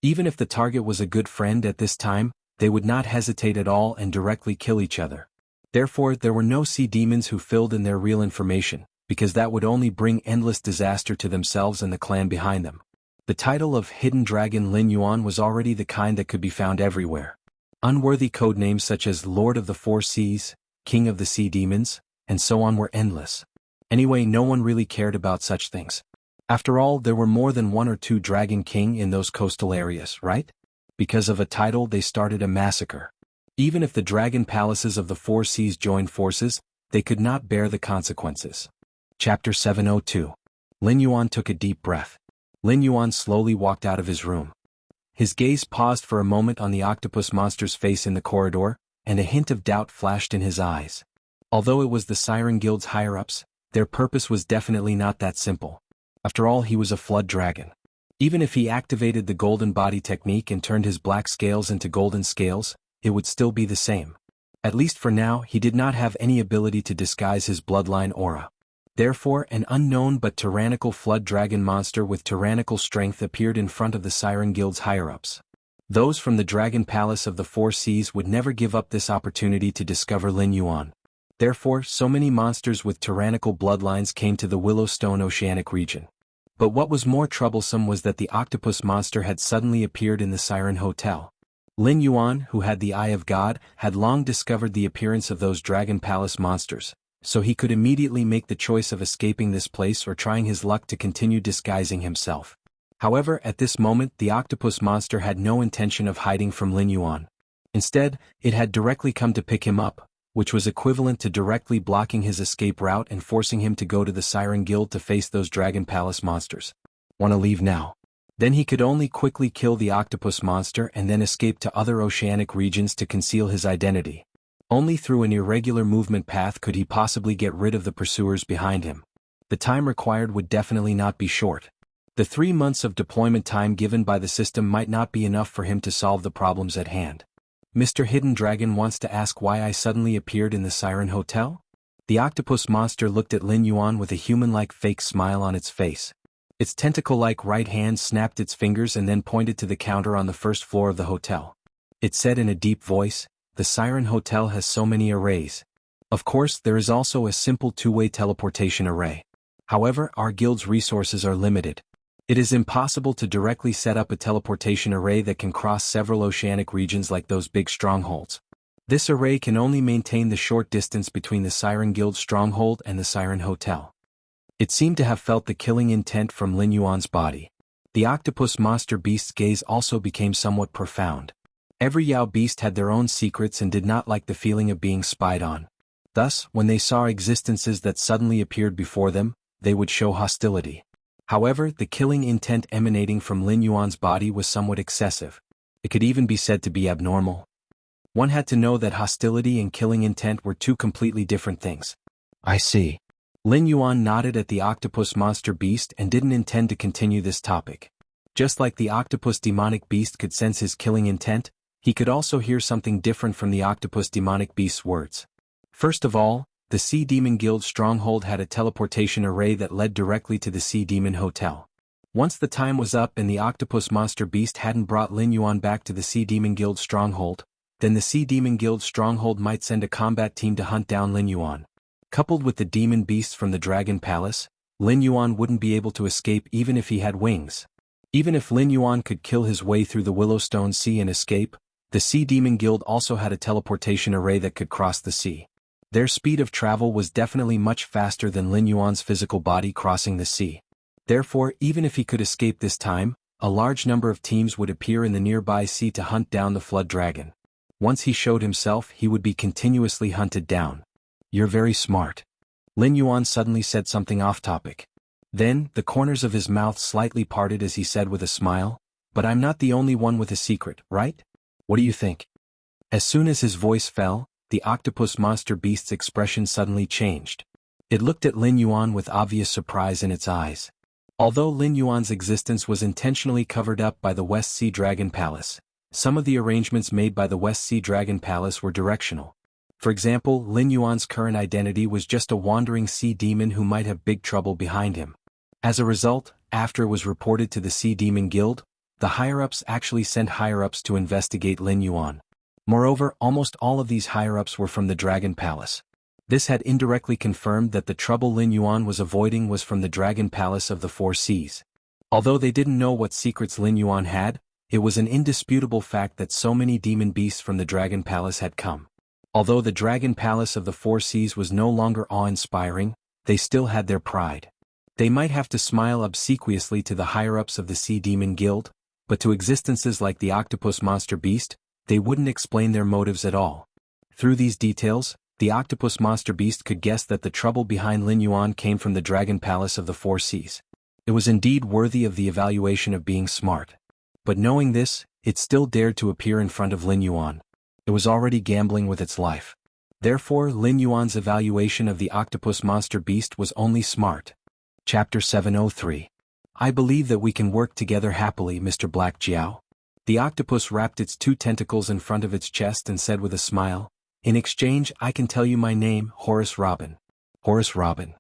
Even if the target was a good friend at this time, they would not hesitate at all and directly kill each other. Therefore, there were no sea demons who filled in their real information, because that would only bring endless disaster to themselves and the clan behind them. The title of Hidden Dragon Lin Yuan was already the kind that could be found everywhere. Unworthy codenames such as Lord of the Four Seas, King of the Sea Demons, and so on were endless. Anyway, no one really cared about such things. After all, there were more than 1 or 2 Dragon King in those coastal areas, right? Because of a title, they started a massacre. Even if the dragon palaces of the Four Seas joined forces, they could not bear the consequences. Chapter 702. Lin Yuan took a deep breath. Lin Yuan slowly walked out of his room. His gaze paused for a moment on the octopus monster's face in the corridor, and a hint of doubt flashed in his eyes. Although it was the Siren Guild's higher-ups, their purpose was definitely not that simple. After all, he was a flood dragon. Even if he activated the golden body technique and turned his black scales into golden scales, it would still be the same. At least for now, he did not have any ability to disguise his bloodline aura. Therefore, an unknown but tyrannical flood dragon monster with tyrannical strength appeared in front of the Siren Guild's higher-ups. Those from the Dragon Palace of the Four Seas would never give up this opportunity to discover Lin Yuan. Therefore, so many monsters with tyrannical bloodlines came to the Willowstone Oceanic region. But what was more troublesome was that the octopus monster had suddenly appeared in the Siren Hotel. Lin Yuan, who had the Eye of God, had long discovered the appearance of those Dragon Palace monsters, so he could immediately make the choice of escaping this place or trying his luck to continue disguising himself. However, at this moment the octopus monster had no intention of hiding from Lin Yuan. Instead, it had directly come to pick him up, which was equivalent to directly blocking his escape route and forcing him to go to the Siren Guild to face those Dragon Palace monsters. "Wanna leave now?" Then he could only quickly kill the octopus monster and then escape to other oceanic regions to conceal his identity. Only through an irregular movement path could he possibly get rid of the pursuers behind him. The time required would definitely not be short. The 3 months of deployment time given by the system might not be enough for him to solve the problems at hand. "Mr. Hidden Dragon wants to ask why I suddenly appeared in the Siren Hotel?" The octopus monster looked at Lin Yuan with a human-like fake smile on its face. Its tentacle-like right hand snapped its fingers and then pointed to the counter on the first floor of the hotel. It said in a deep voice, "The Siren Hotel has so many arrays. Of course, there is also a simple two-way teleportation array. However, our guild's resources are limited. It is impossible to directly set up a teleportation array that can cross several oceanic regions like those big strongholds. This array can only maintain the short distance between the Siren Guild stronghold and the Siren Hotel." It seemed to have felt the killing intent from Lin Yuan's body. The octopus monster beast's gaze also became somewhat profound. Every Yao beast had their own secrets and did not like the feeling of being spied on. Thus, when they saw existences that suddenly appeared before them, they would show hostility. However, the killing intent emanating from Lin Yuan's body was somewhat excessive. It could even be said to be abnormal. One had to know that hostility and killing intent were two completely different things. "I see." Lin Yuan nodded at the octopus monster beast and didn't intend to continue this topic. Just like the octopus demonic beast could sense his killing intent, he could also hear something different from the octopus demonic beast's words. First of all, the Sea Demon Guild stronghold had a teleportation array that led directly to the Sea Demon Hotel. Once the time was up and the octopus monster beast hadn't brought Lin Yuan back to the Sea Demon Guild stronghold, then the Sea Demon Guild stronghold might send a combat team to hunt down Lin Yuan. Coupled with the demon beasts from the Dragon Palace, Lin Yuan wouldn't be able to escape even if he had wings. Even if Lin Yuan could kill his way through the Willowstone Sea and escape, the Sea Demon Guild also had a teleportation array that could cross the sea. Their speed of travel was definitely much faster than Lin Yuan's physical body crossing the sea. Therefore, even if he could escape this time, a large number of teams would appear in the nearby sea to hunt down the flood dragon. Once he showed himself, he would be continuously hunted down. "You're very smart." Lin Yuan suddenly said something off-topic. Then, the corners of his mouth slightly parted as he said with a smile, "But I'm not the only one with a secret, right? What do you think?" As soon as his voice fell, the octopus monster beast's expression suddenly changed. It looked at Lin Yuan with obvious surprise in its eyes. Although Lin Yuan's existence was intentionally covered up by the West Sea Dragon Palace, some of the arrangements made by the West Sea Dragon Palace were directional. For example, Lin Yuan's current identity was just a wandering sea demon who might have big trouble behind him. As a result, after it was reported to the Sea Demon Guild, the higher-ups actually sent higher-ups to investigate Lin Yuan. Moreover, almost all of these higher-ups were from the Dragon Palace. This had indirectly confirmed that the trouble Lin Yuan was avoiding was from the Dragon Palace of the Four Seas. Although they didn't know what secrets Lin Yuan had, it was an indisputable fact that so many demon beasts from the Dragon Palace had come. Although the Dragon Palace of the Four Seas was no longer awe-inspiring, they still had their pride. They might have to smile obsequiously to the higher-ups of the Sea Demon Guild, but to existences like the octopus monster beast, they wouldn't explain their motives at all. Through these details, the octopus monster beast could guess that the trouble behind Lin Yuan came from the Dragon Palace of the Four Seas. It was indeed worthy of the evaluation of being smart. But knowing this, it still dared to appear in front of Lin Yuan. It was already gambling with its life. Therefore, Lin Yuan's evaluation of the octopus monster beast was only smart. Chapter 703. I believe that we can work together happily, Mr. Black Jiao. The octopus wrapped its 2 tentacles in front of its chest and said with a smile, in exchange I can tell you my name, Horace Robin. Horace Robin.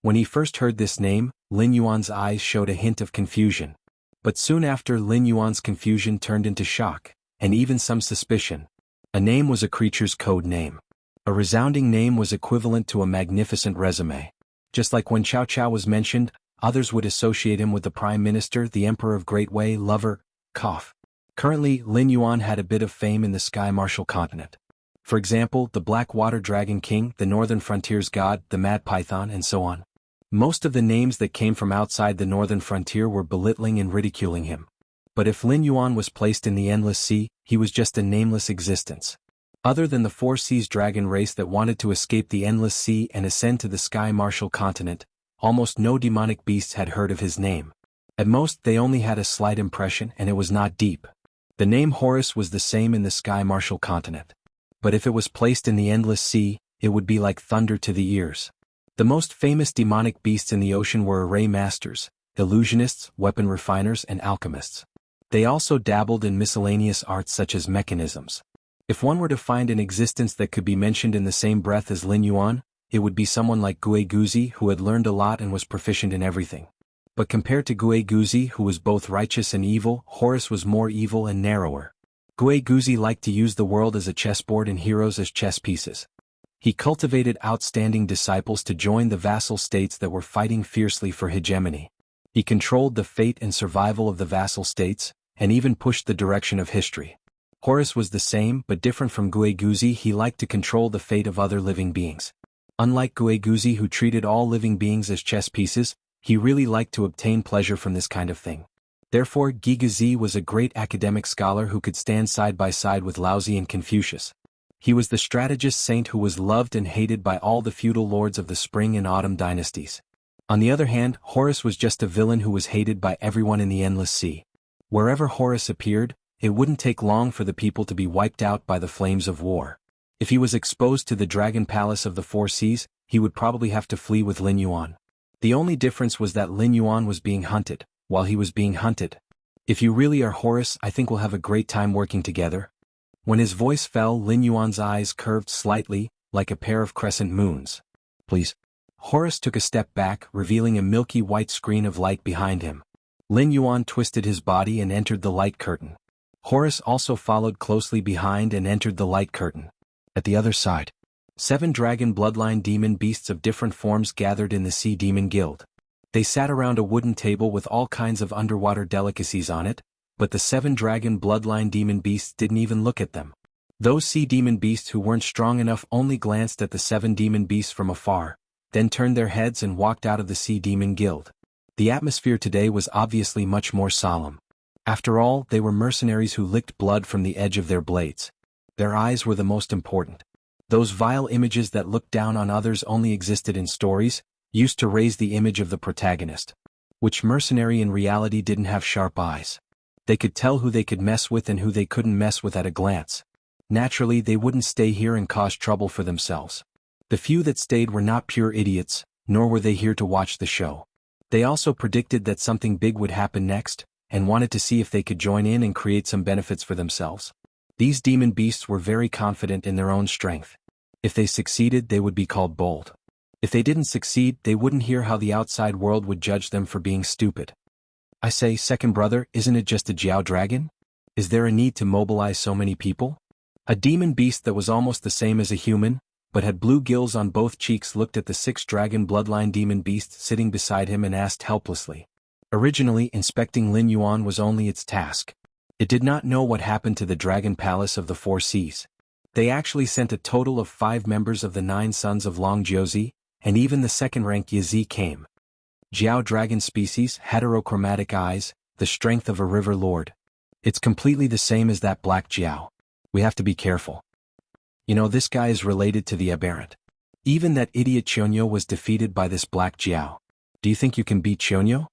When he first heard this name, Lin Yuan's eyes showed a hint of confusion. But soon after, Lin Yuan's confusion turned into shock, and even some suspicion. A name was a creature's code name. A resounding name was equivalent to a magnificent resume. Just like when Cao Cao was mentioned, others would associate him with the Prime Minister, the Emperor of Great Wei, lover, cough. Currently, Lin Yuan had a bit of fame in the Sky Martial continent. For example, the Black Water Dragon King, the Northern Frontier's God, the Mad Python, and so on. Most of the names that came from outside the Northern Frontier were belittling and ridiculing him. But if Lin Yuan was placed in the Endless Sea, he was just a nameless existence. Other than the Four Seas dragon race that wanted to escape the Endless Sea and ascend to the Sky Martial continent, almost no demonic beasts had heard of his name. At most they only had a slight impression, and it was not deep. The name Horus was the same in the Sky Martial continent. But if it was placed in the Endless Sea, it would be like thunder to the ears. The most famous demonic beasts in the ocean were array masters, illusionists, weapon refiners, and alchemists. They also dabbled in miscellaneous arts such as mechanisms. If one were to find an existence that could be mentioned in the same breath as Lin Yuan, it would be someone like Gue Guzi, who had learned a lot and was proficient in everything. But compared to Gue Guzi, who was both righteous and evil, Horus was more evil and narrower. Gue Guzi liked to use the world as a chessboard and heroes as chess pieces. He cultivated outstanding disciples to join the vassal states that were fighting fiercely for hegemony. He controlled the fate and survival of the vassal states, and even pushed the direction of history. Horus was the same, but different from Gue Guzi. He liked to control the fate of other living beings. Unlike Gue Guzi, who treated all living beings as chess pieces, he really liked to obtain pleasure from this kind of thing. Therefore, Gigazi was a great academic scholar who could stand side by side with Laozi and Confucius. He was the strategist saint who was loved and hated by all the feudal lords of the Spring and Autumn dynasties. On the other hand, Horus was just a villain who was hated by everyone in the Endless Sea. Wherever Horus appeared, it wouldn't take long for the people to be wiped out by the flames of war. If he was exposed to the Dragon Palace of the Four Seas, he would probably have to flee with Lin Yuan. The only difference was that Lin Yuan was being hunted, while he was being hunted. If you really are Horus, I think we'll have a great time working together. When his voice fell, Lin Yuan's eyes curved slightly, like a pair of crescent moons. Please. Horus took a step back, revealing a milky white screen of light behind him. Lin Yuan twisted his body and entered the light curtain. Horus also followed closely behind and entered the light curtain. At the other side, 7 dragon bloodline demon beasts of different forms gathered in the Sea Demon Guild. They sat around a wooden table with all kinds of underwater delicacies on it, but the 7 dragon bloodline demon beasts didn't even look at them. Those sea demon beasts who weren't strong enough only glanced at the 7 demon beasts from afar, then turned their heads and walked out of the Sea Demon Guild. The atmosphere today was obviously much more solemn. After all, they were mercenaries who licked blood from the edge of their blades. Their eyes were the most important. Those vile images that looked down on others only existed in stories, used to raise the image of the protagonist. Which mercenary in reality didn't have sharp eyes? They could tell who they could mess with and who they couldn't mess with at a glance. Naturally, they wouldn't stay here and cause trouble for themselves. The few that stayed were not pure idiots, nor were they here to watch the show. They also predicted that something big would happen next, and wanted to see if they could join in and create some benefits for themselves. These demon beasts were very confident in their own strength. If they succeeded, they would be called bold. If they didn't succeed, they wouldn't hear how the outside world would judge them for being stupid. I say, second brother, isn't it just a Jiao dragon? Is there a need to mobilize so many people? A demon beast that was almost the same as a human, but had blue gills on both cheeks, looked at the 6 dragon bloodline demon beasts sitting beside him and asked helplessly. Originally, inspecting Lin Yuan was only its task. It did not know what happened to the Dragon Palace of the Four Seas. They actually sent a total of 5 members of the 9 sons of Long Jiuzi, and even the second-rank Yizi came. Jiao dragon species, heterochromatic eyes, the strength of a river lord. It's completely the same as that Black Jiao. We have to be careful. You know, this guy is related to the aberrant. Even that idiot Chonyo was defeated by this Black Jiao. Do you think you can beat Chonyo?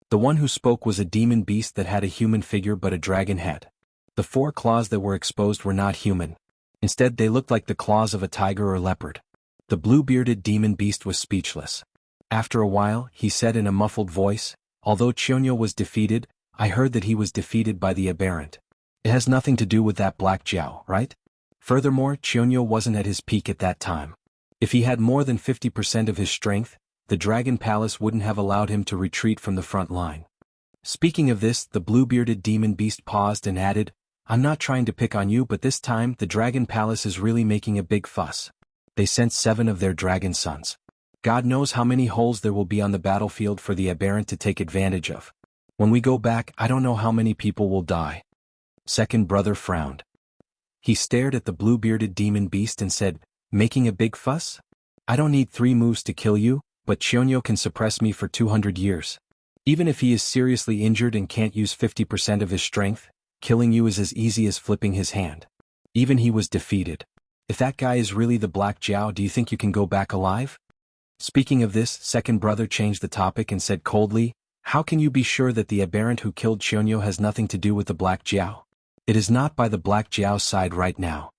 The one who spoke was a demon beast that had a human figure but a dragon head. The 4 claws that were exposed were not human. Instead, they looked like the claws of a tiger or leopard. The blue-bearded demon beast was speechless. After a while, he said in a muffled voice, Although Chionyo was defeated, I heard that he was defeated by the aberrant. It has nothing to do with that Black Jiao, right? Furthermore, Chionyo wasn't at his peak at that time. If he had more than 50% of his strength, the Dragon Palace wouldn't have allowed him to retreat from the front line. Speaking of this, the blue-bearded demon beast paused and added, I'm not trying to pick on you, but this time the Dragon Palace is really making a big fuss. They sent 7 of their dragon sons. God knows how many holes there will be on the battlefield for the aberrant to take advantage of. When we go back, I don't know how many people will die. Second brother frowned. He stared at the blue-bearded demon beast and said, making a big fuss? I don't need 3 moves to kill you, but Chionyo can suppress me for 200 years. Even if he is seriously injured and can't use 50% of his strength, killing you is as easy as flipping his hand. Even he was defeated. If that guy is really the Black Jiao, do you think you can go back alive? Speaking of this, second brother changed the topic and said coldly, how can you be sure that the aberrant who killed Chionyo has nothing to do with the Black Jiao? It is not by the Black Jiao's side right now.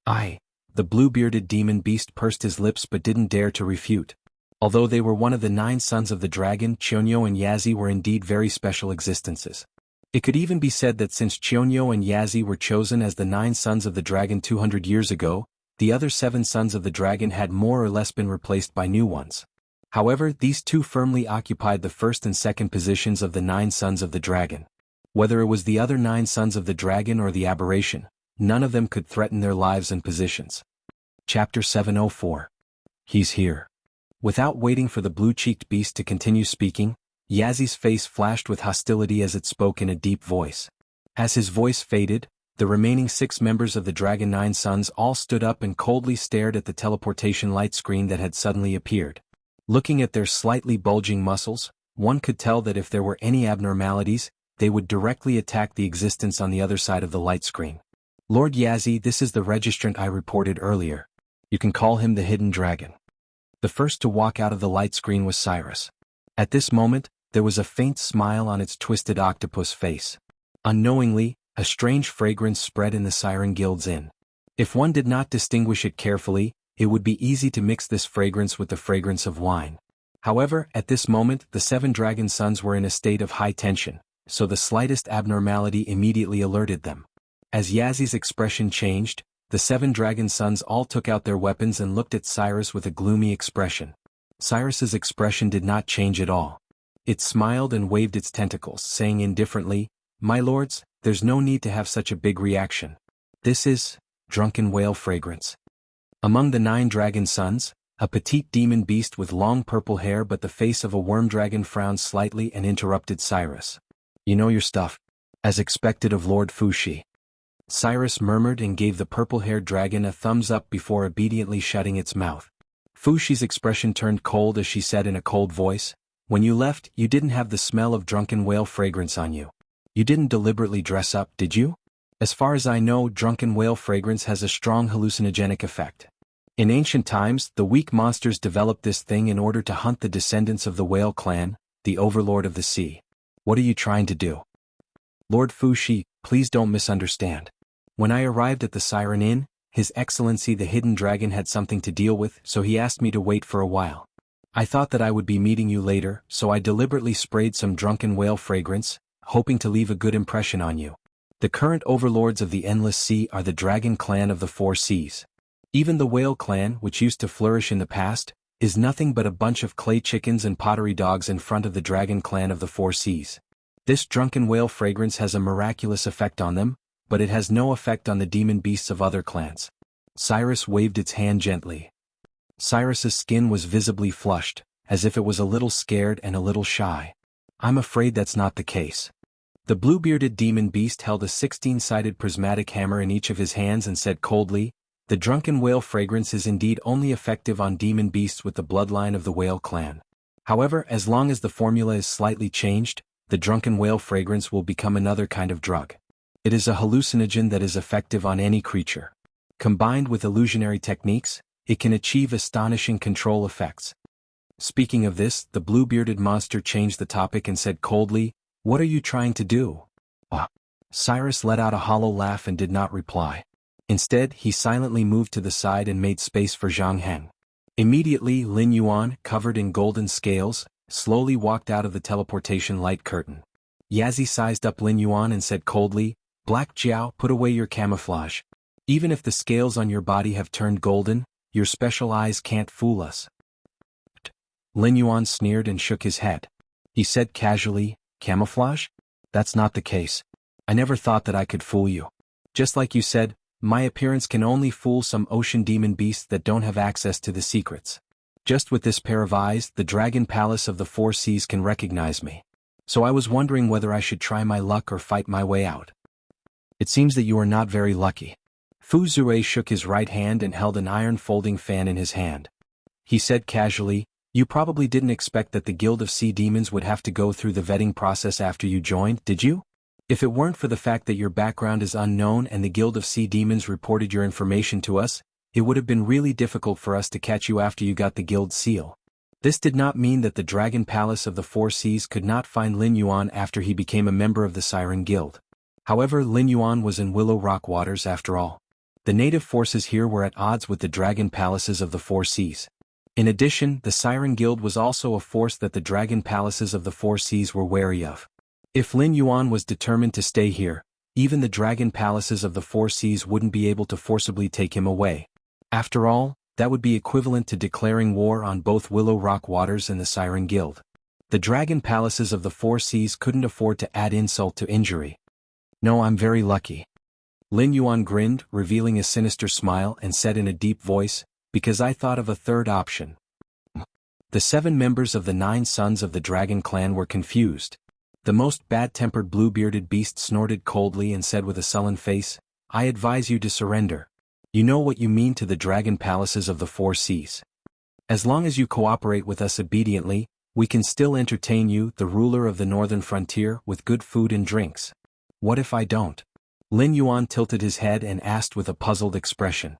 The blue-bearded demon beast pursed his lips but didn't dare to refute. Although they were one of the 9 sons of the dragon, Chionyo and Yazi were indeed very special existences. It could even be said that since Chionyo and Yazi were chosen as the 9 sons of the dragon 200 years ago, the other 7 sons of the dragon had more or less been replaced by new ones. However, these 2 firmly occupied the first and second positions of the 9 sons of the dragon. Whether it was the other 9 sons of the dragon or the aberration, none of them could threaten their lives and positions. Chapter 704. He's here. Without waiting for the blue-cheeked beast to continue speaking, Yazi's face flashed with hostility as it spoke in a deep voice. As his voice faded, the remaining 6 members of the Dragon 9 Sons all stood up and coldly stared at the teleportation light screen that had suddenly appeared. Looking at their slightly bulging muscles, one could tell that if there were any abnormalities, they would directly attack the existence on the other side of the light screen. Lord Yazi, this is the registrant I reported earlier. You can call him the Hidden Dragon. The first to walk out of the light screen was Cyrus. At this moment, there was a faint smile on its twisted octopus face. Unknowingly, a strange fragrance spread in the Siren Guild's inn. If one did not distinguish it carefully, it would be easy to mix this fragrance with the fragrance of wine. However, at this moment, the 7 dragon sons were in a state of high tension, so the slightest abnormality immediately alerted them. As Yazi's expression changed, the 7 dragon sons all took out their weapons and looked at Cyrus with a gloomy expression. Cyrus's expression did not change at all. It smiled and waved its tentacles, saying indifferently, "My lords, there's no need to have such a big reaction. This is drunken whale fragrance." Among the 9 dragon sons, a petite demon beast with long purple hair but the face of a worm dragon frowned slightly and interrupted Cyrus. "You know your stuff. As expected of Lord Fuxi." Cyrus murmured and gave the purple-haired dragon a thumbs up before obediently shutting its mouth. Fuxi's expression turned cold as she said in a cold voice, "When you left, you didn't have the smell of drunken whale fragrance on you. You didn't deliberately dress up, did you? As far as I know, drunken whale fragrance has a strong hallucinogenic effect. In ancient times, the weak monsters developed this thing in order to hunt the descendants of the whale clan, the overlord of the sea. What are you trying to do?" "Lord Fuxi, please don't misunderstand. When I arrived at the Siren Inn, His Excellency the Hidden Dragon had something to deal with, so he asked me to wait for a while. I thought that I would be meeting you later, so I deliberately sprayed some drunken whale fragrance, hoping to leave a good impression on you. The current overlords of the Endless Sea are the Dragon Clan of the Four Seas. Even the Whale Clan, which used to flourish in the past, is nothing but a bunch of clay chickens and pottery dogs in front of the Dragon Clan of the Four Seas. This drunken whale fragrance has a miraculous effect on them, but it has no effect on the demon beasts of other clans." Cyrus waved its hand gently. Cyrus's skin was visibly flushed, as if it was a little scared and a little shy. "I'm afraid that's not the case." The blue-bearded demon beast held a 16-sided prismatic hammer in each of his hands and said coldly, "The drunken whale fragrance is indeed only effective on demon beasts with the bloodline of the whale clan. However, as long as the formula is slightly changed, the drunken whale fragrance will become another kind of drug. It is a hallucinogen that is effective on any creature. Combined with illusionary techniques, it can achieve astonishing control effects." Speaking of this, the blue-bearded monster changed the topic and said coldly, "What are you trying to do?" Cyrus let out a hollow laugh and did not reply. Instead, he silently moved to the side and made space for Zhang Heng. Immediately, Lin Yuan, covered in golden scales, slowly walked out of the teleportation light curtain. Yazzie sized up Lin Yuan and said coldly, "Black Jiao, put away your camouflage. Even if the scales on your body have turned golden, your special eyes can't fool us." Lin Yuan sneered and shook his head. He said casually, "Camouflage? That's not the case. I never thought that I could fool you. Just like you said, my appearance can only fool some ocean demon beasts that don't have access to the secrets. Just with this pair of eyes, the Dragon Palace of the Four Seas can recognize me. So I was wondering whether I should try my luck or fight my way out." "It seems that you are not very lucky." Fu Zue shook his right hand and held an iron folding fan in his hand. He said casually, "You probably didn't expect that the Guild of Sea Demons would have to go through the vetting process after you joined, did you? If it weren't for the fact that your background is unknown and the Guild of Sea Demons reported your information to us, it would have been really difficult for us to catch you after you got the Guild seal." This did not mean that the Dragon Palace of the Four Seas could not find Lin Yuan after he became a member of the Siren Guild. However, Lin Yuan was in Willow Rock waters after all. The native forces here were at odds with the Dragon Palaces of the Four Seas. In addition, the Siren Guild was also a force that the Dragon Palaces of the Four Seas were wary of. If Lin Yuan was determined to stay here, even the Dragon Palaces of the Four Seas wouldn't be able to forcibly take him away. After all, that would be equivalent to declaring war on both Willow Rock waters and the Siren Guild. The Dragon Palaces of the Four Seas couldn't afford to add insult to injury. "No, I'm very lucky." Lin Yuan grinned, revealing a sinister smile, and said in a deep voice, "Because I thought of a third option." The 7 members of the 9 sons of the Dragon Clan were confused. The most bad-tempered blue-bearded beast snorted coldly and said with a sullen face, "I advise you to surrender. You know what you mean to the Dragon Palaces of the Four Seas. As long as you cooperate with us obediently, we can still entertain you, the ruler of the northern frontier, with good food and drinks. What if I don't?" Lin Yuan tilted his head and asked with a puzzled expression.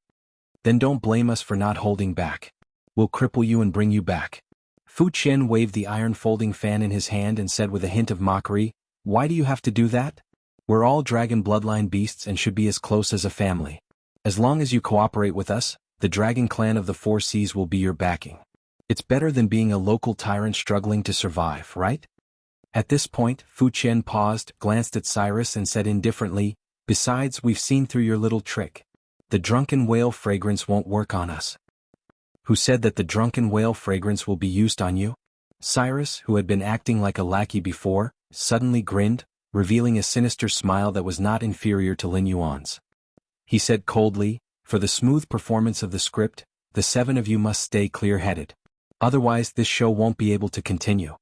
"Then don't blame us for not holding back. We'll cripple you and bring you back." Fu Qian waved the iron folding fan in his hand and said with a hint of mockery, "Why do you have to do that? We're all dragon bloodline beasts and should be as close as a family. As long as you cooperate with us, the Dragon Clan of the Four Seas will be your backing. It's better than being a local tyrant struggling to survive, right?" At this point, Fu Qian paused, glanced at Cyrus and said indifferently, "Besides, we've seen through your little trick. The drunken whale fragrance won't work on us." "Who said that the drunken whale fragrance will be used on you?" Cyrus, who had been acting like a lackey before, suddenly grinned, revealing a sinister smile that was not inferior to Lin Yuan's. He said coldly, "For the smooth performance of the script, the 7 of you must stay clear-headed. Otherwise this show won't be able to continue."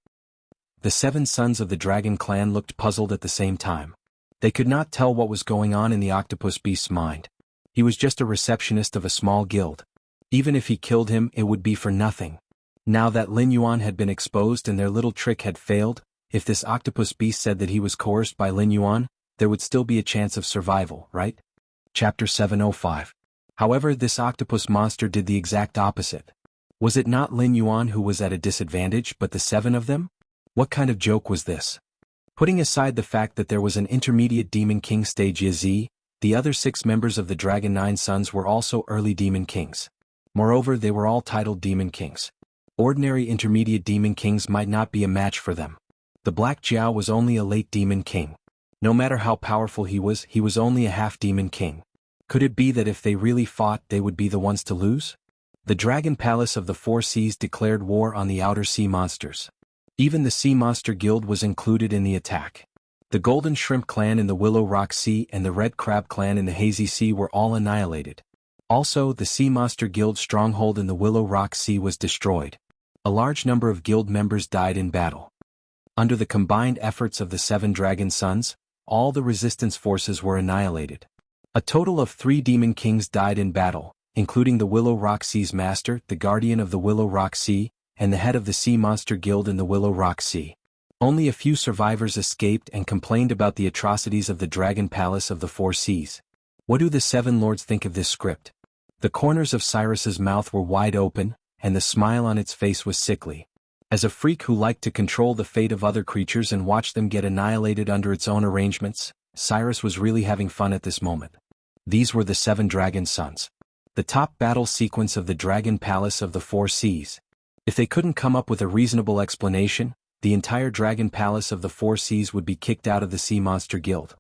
The 7 sons of the Dragon Clan looked puzzled at the same time. They could not tell what was going on in the octopus beast's mind. He was just a receptionist of a small guild. Even if he killed him, it would be for nothing. Now that Lin Yuan had been exposed and their little trick had failed, if this octopus beast said that he was coerced by Lin Yuan, there would still be a chance of survival, right? Chapter 705. However, this octopus monster did the exact opposite. Was it not Lin Yuan who was at a disadvantage but the 7 of them? What kind of joke was this? Putting aside the fact that there was an intermediate Demon King stage Yi, the other 6 members of the Dragon 9 Sons were also early Demon Kings. Moreover, they were all titled Demon Kings. Ordinary intermediate Demon Kings might not be a match for them. The Black Jiao was only a late Demon King. No matter how powerful he was only a half-Demon King. Could it be that if they really fought they would be the ones to lose? The Dragon Palace of the Four Seas declared war on the outer sea monsters. Even the Sea Monster Guild was included in the attack. The Golden Shrimp Clan in the Willow Rock Sea and the Red Crab Clan in the Hazy Sea were all annihilated. Also, the Sea Monster Guild stronghold in the Willow Rock Sea was destroyed. A large number of guild members died in battle. Under the combined efforts of the 7 Dragon Sons, all the resistance forces were annihilated. A total of 3 Demon Kings died in battle, including the Willow Rock Sea's master, the guardian of the Willow Rock Sea, and the head of the Sea Monster Guild in the Willow Rock Sea. Only a few survivors escaped and complained about the atrocities of the Dragon Palace of the Four Seas. What do the 7 lords think of this script? The corners of Cyrus's mouth were wide open, and the smile on its face was sickly. As a freak who liked to control the fate of other creatures and watch them get annihilated under its own arrangements, Cyrus was really having fun at this moment. These were the 7 Dragon Sons. The top battle sequence of the Dragon Palace of the Four Seas. If they couldn't come up with a reasonable explanation, the entire Dragon Palace of the Four Seas would be kicked out of the Sea Monster Guild.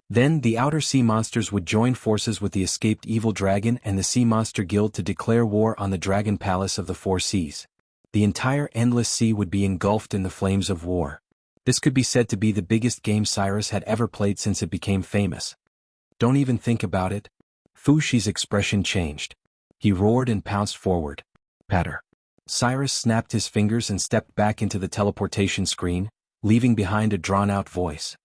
Then the Outer Sea Monsters would join forces with the escaped evil dragon and the Sea Monster Guild to declare war on the Dragon Palace of the Four Seas. The entire Endless Sea would be engulfed in the flames of war. This could be said to be the biggest game Cyrus had ever played since it became famous. Don't even think about it. Fu Shi's expression changed. He roared and pounced forward. Patter. Cyrus snapped his fingers and stepped back into the teleportation screen, leaving behind a drawn-out voice.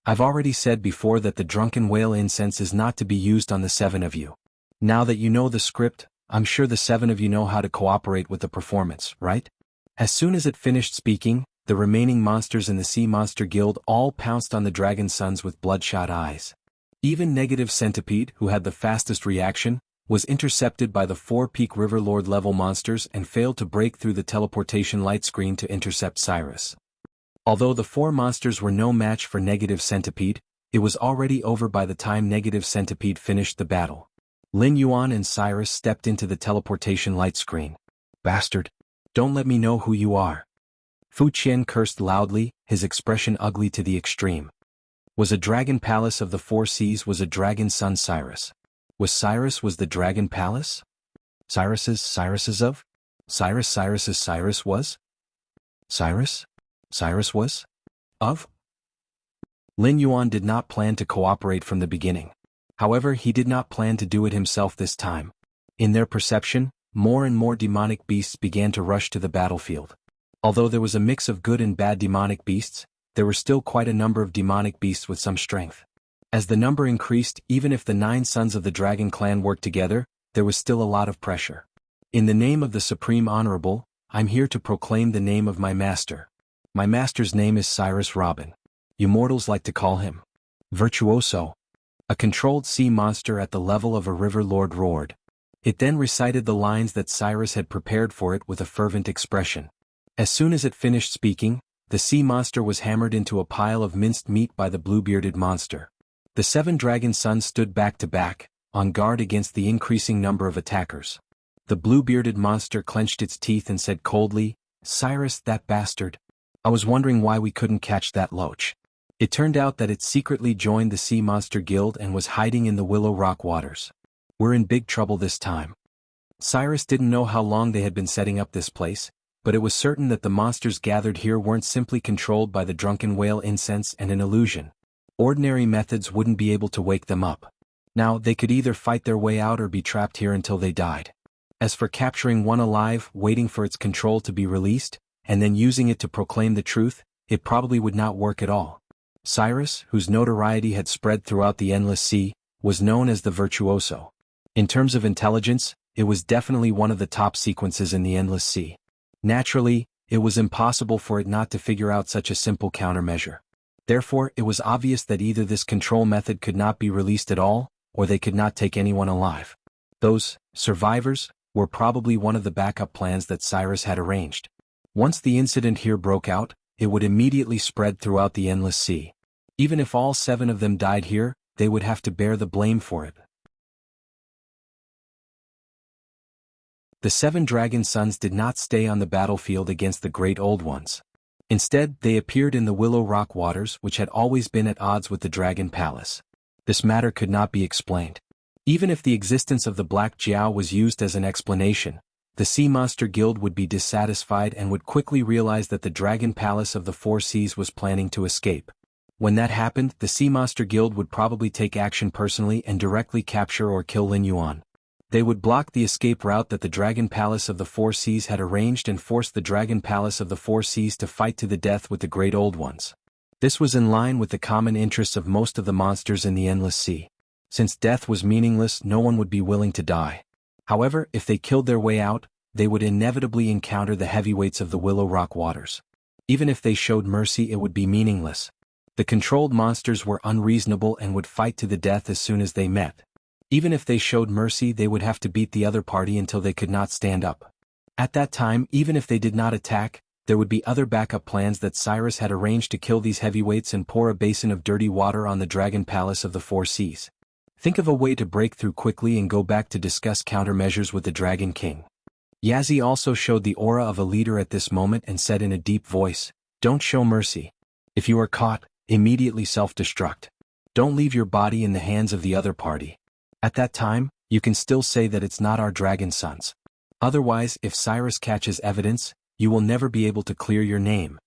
I've already said before that the drunken whale incense is not to be used on the 7 of you. Now that you know the script, I'm sure the 7 of you know how to cooperate with the performance, right? As soon as it finished speaking, the remaining monsters in the Sea Monster Guild all pounced on the Dragon Sons with bloodshot eyes. Even Negative Centipede, who had the fastest reaction, was intercepted by the 4 Peak River Lord level monsters and failed to break through the teleportation light screen to intercept Cyrus. Although the 4 monsters were no match for Negative Centipede, it was already over by the time Negative Centipede finished the battle. Lin Yuan and Cyrus stepped into the teleportation light screen. Bastard! Don't let me know who you are. Fu Qian cursed loudly, his expression ugly to the extreme. Was a Dragon Palace of the Four Seas was a Dragon Son Cyrus. Cyrus the Dragon Palace? Cyrus's of? Cyrus was? Cyrus was? Of? Lin Yuan did not plan to cooperate from the beginning. However, he did not plan to do it himself this time. In their perception, more and more demonic beasts began to rush to the battlefield. Although there was a mix of good and bad demonic beasts, there were still quite a number of demonic beasts with some strength. As the number increased, even if the 9 sons of the Dragon Clan worked together, there was still a lot of pressure. In the name of the Supreme Honorable, I'm here to proclaim the name of my master. My master's name is Cyrus Robin. You mortals like to call him Virtuoso. A controlled sea monster at the level of a river lord roared. It then recited the lines that Cyrus had prepared for it with a fervent expression. As soon as it finished speaking, the sea monster was hammered into a pile of minced meat by the blue-bearded monster. The 7 dragon sons stood back to back, on guard against the increasing number of attackers. The blue-bearded monster clenched its teeth and said coldly, "Cyrus, that bastard. I was wondering why we couldn't catch that loach." It turned out that it secretly joined the Sea Monster Guild and was hiding in the Willow Rock waters. We're in big trouble this time. Cyrus didn't know how long they had been setting up this place, but it was certain that the monsters gathered here weren't simply controlled by the drunken whale incense and an illusion. Ordinary methods wouldn't be able to wake them up. Now, they could either fight their way out or be trapped here until they died. As for capturing one alive, waiting for its control to be released, and then using it to proclaim the truth, it probably would not work at all. Cyrus, whose notoriety had spread throughout the Endless Sea, was known as the Virtuoso. In terms of intelligence, it was definitely one of the top sequences in the Endless Sea. Naturally, it was impossible for it not to figure out such a simple countermeasure. Therefore, it was obvious that either this control method could not be released at all, or they could not take anyone alive. Those survivors were probably one of the backup plans that Cyrus had arranged. Once the incident here broke out, it would immediately spread throughout the Endless Sea. Even if all 7 of them died here, they would have to bear the blame for it. The 7 dragon sons did not stay on the battlefield against the Great Old Ones. Instead, they appeared in the Willow Rock waters, which had always been at odds with the Dragon Palace. This matter could not be explained. Even if the existence of the Black Jiao was used as an explanation, the Sea Monster Guild would be dissatisfied and would quickly realize that the Dragon Palace of the Four Seas was planning to escape. When that happened, the Sea Monster Guild would probably take action personally and directly capture or kill Lin Yuan. They would block the escape route that the Dragon Palace of the Four Seas had arranged and force the Dragon Palace of the Four Seas to fight to the death with the Great Old Ones. This was in line with the common interests of most of the monsters in the Endless Sea. Since death was meaningless, no one would be willing to die. However, if they killed their way out, they would inevitably encounter the heavyweights of the Willow Rock waters. Even if they showed mercy, it would be meaningless. The controlled monsters were unreasonable and would fight to the death as soon as they met. Even if they showed mercy, they would have to beat the other party until they could not stand up. At that time, even if they did not attack, there would be other backup plans that Cyrus had arranged to kill these heavyweights and pour a basin of dirty water on the Dragon Palace of the Four Seas. Think of a way to break through quickly and go back to discuss countermeasures with the Dragon King. Yazzie also showed the aura of a leader at this moment and said in a deep voice, "Don't show mercy. If you are caught, immediately self-destruct. Don't leave your body in the hands of the other party. At that time, you can still say that it's not our dragon sons. Otherwise, if Cyrus catches evidence, you will never be able to clear your name."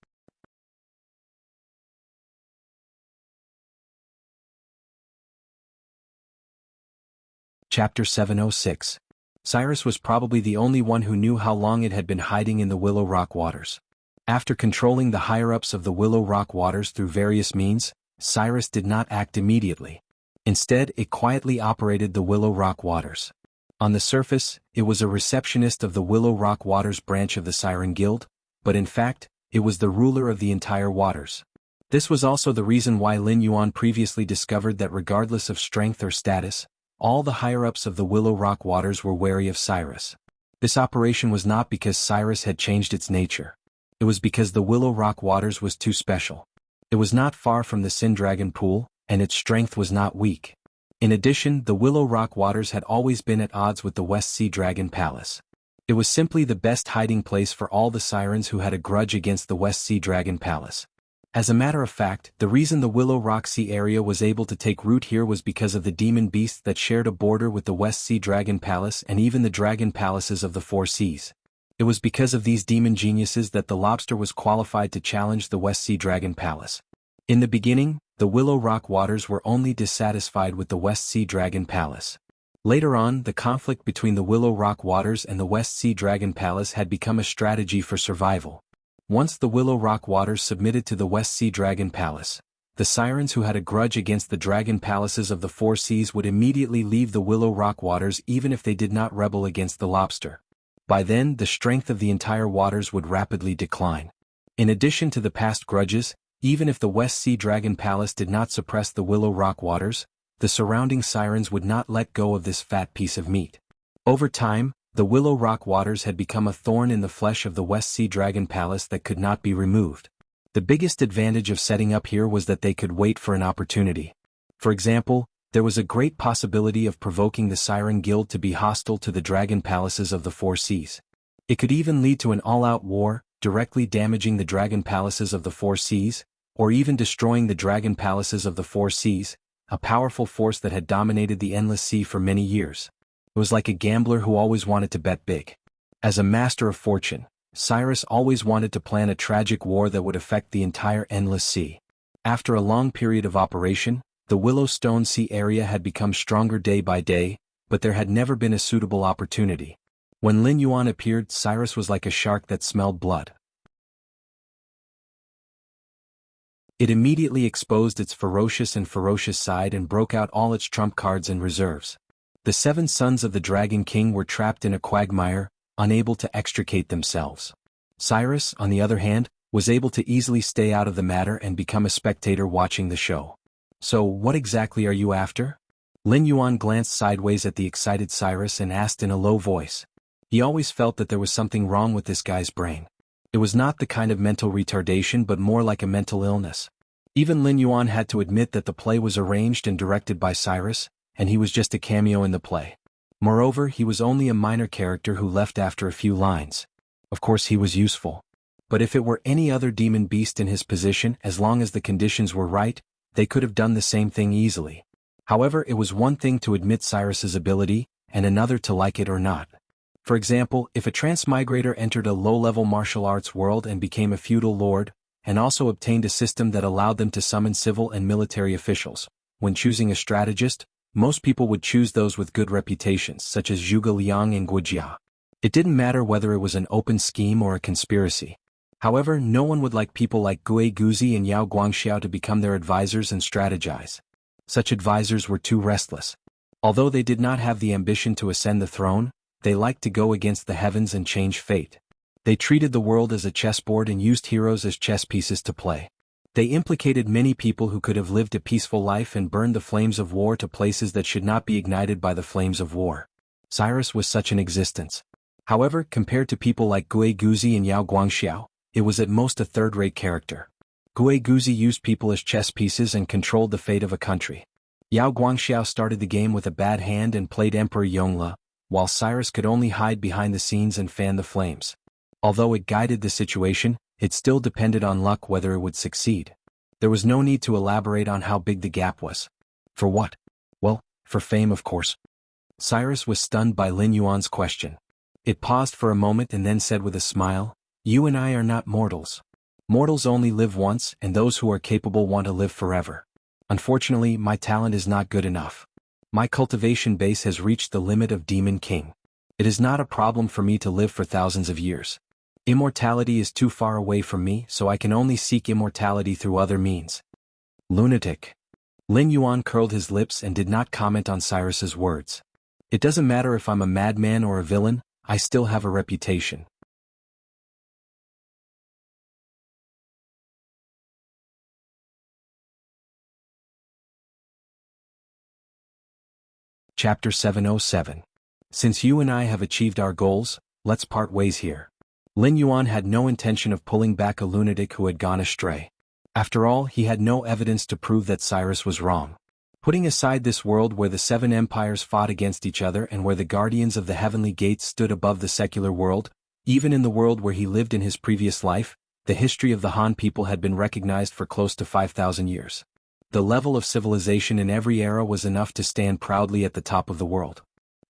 Chapter 706. Cyrus was probably the only one who knew how long it had been hiding in the Willow Rock waters. After controlling the higher-ups of the Willow Rock waters through various means, Cyrus did not act immediately. Instead, it quietly operated the Willow Rock waters. On the surface, it was a receptionist of the Willow Rock waters branch of the Siren Guild, but in fact, it was the ruler of the entire waters. This was also the reason why Lin Yuan previously discovered that regardless of strength or status, all the higher-ups of the Willow Rock waters were wary of Cyrus. This operation was not because Cyrus had changed its nature. It was because the Willow Rock waters was too special. It was not far from the Sin Dragon pool, and its strength was not weak. In addition, the Willow Rock waters had always been at odds with the West Sea Dragon Palace. It was simply the best hiding place for all the sirens who had a grudge against the West Sea Dragon Palace. As a matter of fact, the reason the Willow Rock Sea area was able to take root here was because of the demon beasts that shared a border with the West Sea Dragon Palace and even the Dragon Palaces of the Four Seas. It was because of these demon geniuses that the lobster was qualified to challenge the West Sea Dragon Palace. In the beginning, the Willow Rock waters were only dissatisfied with the West Sea Dragon Palace. Later on, the conflict between the Willow Rock waters and the West Sea Dragon Palace had become a strategy for survival. Once the Willow Rock waters submitted to the West Sea Dragon Palace, the sirens who had a grudge against the Dragon Palaces of the Four Seas would immediately leave the Willow Rock waters even if they did not rebel against the lobster. By then, the strength of the entire waters would rapidly decline. In addition to the past grudges, even if the West Sea Dragon Palace did not suppress the Willow Rock waters, the surrounding sirens would not let go of this fat piece of meat. Over time, the Willow Rock waters had become a thorn in the flesh of the West Sea Dragon Palace that could not be removed. The biggest advantage of setting up here was that they could wait for an opportunity. For example, there was a great possibility of provoking the Siren Guild to be hostile to the Dragon Palaces of the Four Seas. It could even lead to an all-out war, directly damaging the Dragon Palaces of the Four Seas, or even destroying the Dragon Palaces of the Four Seas, a powerful force that had dominated the Endless Sea for many years. It was like a gambler who always wanted to bet big. As a master of fortune, Cyrus always wanted to plan a tragic war that would affect the entire Endless Sea. After a long period of operation, the Willowstone Sea area had become stronger day by day, but there had never been a suitable opportunity. When Lin Yuan appeared, Cyrus was like a shark that smelled blood. It immediately exposed its ferocious side and broke out all its trump cards and reserves. The 7 sons of the Dragon King were trapped in a quagmire, unable to extricate themselves. Cyrus, on the other hand, was able to easily stay out of the matter and become a spectator watching the show. "So, what exactly are you after?" Lin Yuan glanced sideways at the excited Cyrus and asked in a low voice. He always felt that there was something wrong with this guy's brain. It was not the kind of mental retardation but more like a mental illness. Even Lin Yuan had to admit that the play was arranged and directed by Cyrus, and he was just a cameo in the play. Moreover, he was only a minor character who left after a few lines. Of course he was useful. But if it were any other demon beast in his position, as long as the conditions were right, they could have done the same thing easily. However, it was one thing to admit Cyrus's ability, and another to like it or not. For example, if a transmigrator entered a low-level martial arts world and became a feudal lord, and also obtained a system that allowed them to summon civil and military officials, when choosing a strategist, most people would choose those with good reputations such as Zhuge Liang and Wuxia. It didn't matter whether it was an open scheme or a conspiracy. However, no one would like people like Gui Guzi and Yao Guangxiao to become their advisors and strategize. Such advisors were too restless. Although they did not have the ambition to ascend the throne, they liked to go against the heavens and change fate. They treated the world as a chessboard and used heroes as chess pieces to play. They implicated many people who could have lived a peaceful life and burned the flames of war to places that should not be ignited by the flames of war. Cyrus was such an existence. However, compared to people like Gui Guzi and Yao Guangxiao, it was at most a third-rate character. Gui Guzi used people as chess pieces and controlled the fate of a country. Yao Guangxiao started the game with a bad hand and played Emperor Yongle, while Cyrus could only hide behind the scenes and fan the flames. Although it guided the situation, it still depended on luck whether it would succeed. There was no need to elaborate on how big the gap was. For what? Well, for fame, of course. Cyrus was stunned by Lin Yuan's question. It paused for a moment and then said with a smile, "You and I are not mortals. Mortals only live once, and those who are capable want to live forever. Unfortunately, my talent is not good enough. My cultivation base has reached the limit of Demon King. It is not a problem for me to live for thousands of years. Immortality is too far away from me, so I can only seek immortality through other means." Lunatic. Lin Yuan curled his lips and did not comment on Cyrus's words. It doesn't matter if I'm a madman or a villain, I still have a reputation. Chapter 707. Since you and I have achieved our goals, let's part ways here. Lin Yuan had no intention of pulling back a lunatic who had gone astray. After all, he had no evidence to prove that Cyrus was wrong. Putting aside this world where the 7 empires fought against each other and where the guardians of the heavenly gates stood above the secular world, even in the world where he lived in his previous life, the history of the Han people had been recognized for close to 5,000 years. The level of civilization in every era was enough to stand proudly at the top of the world.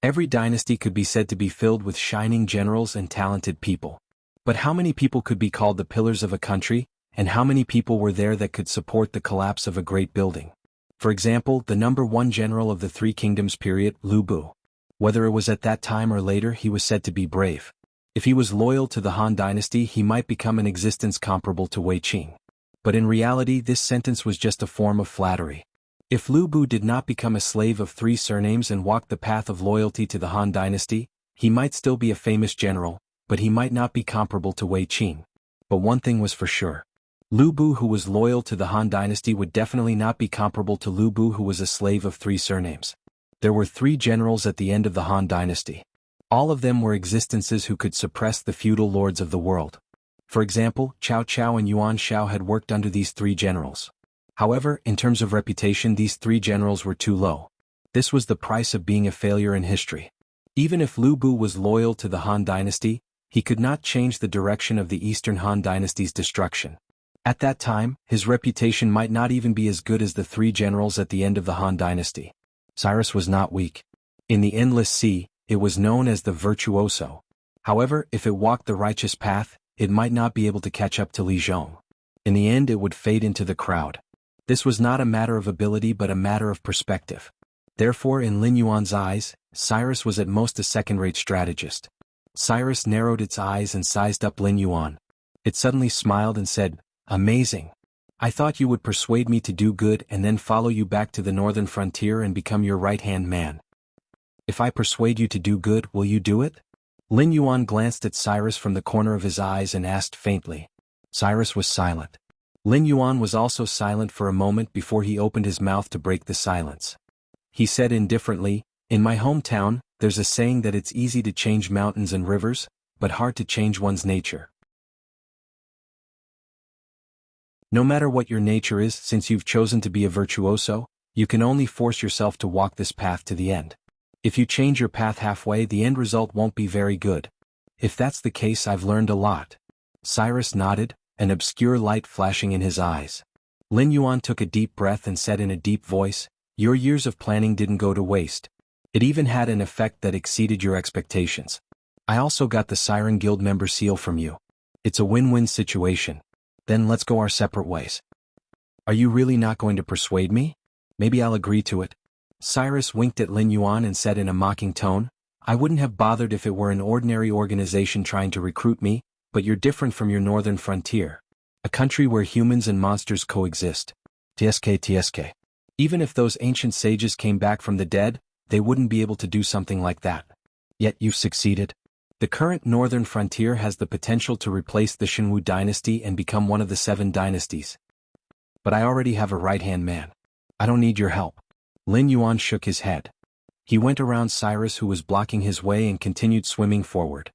Every dynasty could be said to be filled with shining generals and talented people. But how many people could be called the pillars of a country, and how many people were there that could support the collapse of a great building? For example, the number 1 general of the Three Kingdoms period, Lu Bu. Whether it was at that time or later, he was said to be brave. If he was loyal to the Han dynasty, he might become an existence comparable to Wei Qing. But in reality, this sentence was just a form of flattery. If Lu Bu did not become a slave of 3 surnames and walk the path of loyalty to the Han dynasty, he might still be a famous general, but he might not be comparable to Wei Qing. But one thing was for sure. Lu Bu who was loyal to the Han dynasty would definitely not be comparable to Lu Bu who was a slave of 3 surnames. There were 3 generals at the end of the Han dynasty. All of them were existences who could suppress the feudal lords of the world. For example, Cao Cao and Yuan Shao had worked under these 3 generals. However, in terms of reputation, these 3 generals were too low. This was the price of being a failure in history. Even if Lu Bu was loyal to the Han dynasty, he could not change the direction of the Eastern Han dynasty's destruction. At that time, his reputation might not even be as good as the 3 generals at the end of the Han dynasty. Cyrus was not weak. In the Endless Sea, it was known as the Virtuoso. However, if it walked the righteous path, it might not be able to catch up to Li Zhong. In the end, it would fade into the crowd. This was not a matter of ability but a matter of perspective. Therefore, in Lin Yuan's eyes, Cyrus was at most a second-rate strategist. Cyrus narrowed its eyes and sized up Lin Yuan. It suddenly smiled and said, "Amazing. I thought you would persuade me to do good and then follow you back to the northern frontier and become your right-hand man. If I persuade you to do good, will you do it?" Lin Yuan glanced at Cyrus from the corner of his eyes and asked faintly. Cyrus was silent. Lin Yuan was also silent for a moment before he opened his mouth to break the silence. He said indifferently, "In my hometown, there's a saying that it's easy to change mountains and rivers, but hard to change one's nature. No matter what your nature is, since you've chosen to be a virtuoso, you can only force yourself to walk this path to the end. If you change your path halfway, the end result won't be very good. If that's the case, I've learned a lot." Cyrus nodded, an obscure light flashing in his eyes. Lin Yuan took a deep breath and said in a deep voice, "Your years of planning didn't go to waste. It even had an effect that exceeded your expectations. I also got the Siren Guild member seal from you. It's a win-win situation. Then let's go our separate ways." "Are you really not going to persuade me? Maybe I'll agree to it." Cyrus winked at Lin Yuan and said in a mocking tone, "I wouldn't have bothered if it were an ordinary organization trying to recruit me, but you're different from your northern frontier. A country where humans and monsters coexist. TSK. Even if those ancient sages came back from the dead, they wouldn't be able to do something like that. Yet you've succeeded. The current northern frontier has the potential to replace the Shenwu dynasty and become one of the 7 dynasties. But I already have a right-hand man. I don't need your help." Lin Yuan shook his head. He went around Cyrus who was blocking his way and continued swimming forward.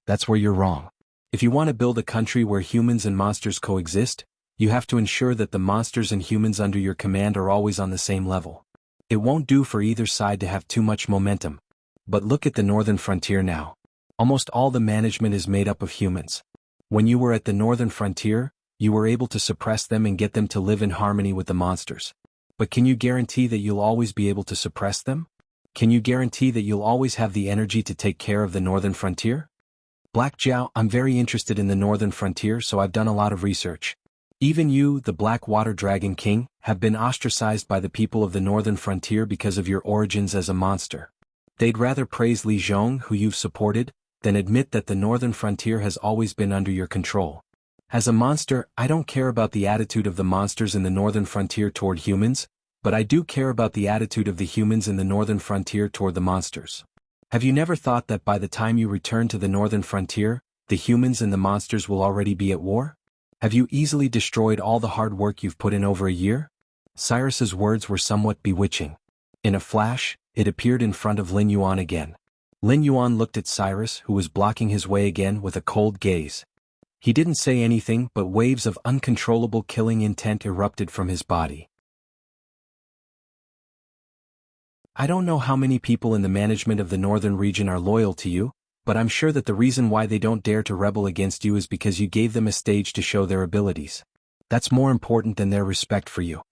"That's where you're wrong. If you want to build a country where humans and monsters coexist, you have to ensure that the monsters and humans under your command are always on the same level. It won't do for either side to have too much momentum. But look at the northern frontier now. Almost all the management is made up of humans. When you were at the northern frontier, you were able to suppress them and get them to live in harmony with the monsters. But can you guarantee that you'll always be able to suppress them? Can you guarantee that you'll always have the energy to take care of the northern frontier? Black Jiao, I'm very interested in the northern frontier, so I've done a lot of research. Even you, the Black Water Dragon King, have been ostracized by the people of the northern frontier because of your origins as a monster. They'd rather praise Li Zhong, who you've supported, than admit that the northern frontier has always been under your control. As a monster, I don't care about the attitude of the monsters in the northern frontier toward humans, but I do care about the attitude of the humans in the northern frontier toward the monsters. Have you never thought that by the time you return to the northern frontier, the humans and the monsters will already be at war? Have you easily destroyed all the hard work you've put in over a year? Cyrus's words were somewhat bewitching. In a flash, it appeared in front of Lin Yuan again. Lin Yuan looked at Cyrus, who was blocking his way again, with a cold gaze. He didn't say anything, but waves of uncontrollable killing intent erupted from his body. I don't know how many people in the management of the northern region are loyal to you, but I'm sure that the reason why they don't dare to rebel against you is because you gave them a stage to show their abilities. That's more important than their respect for you.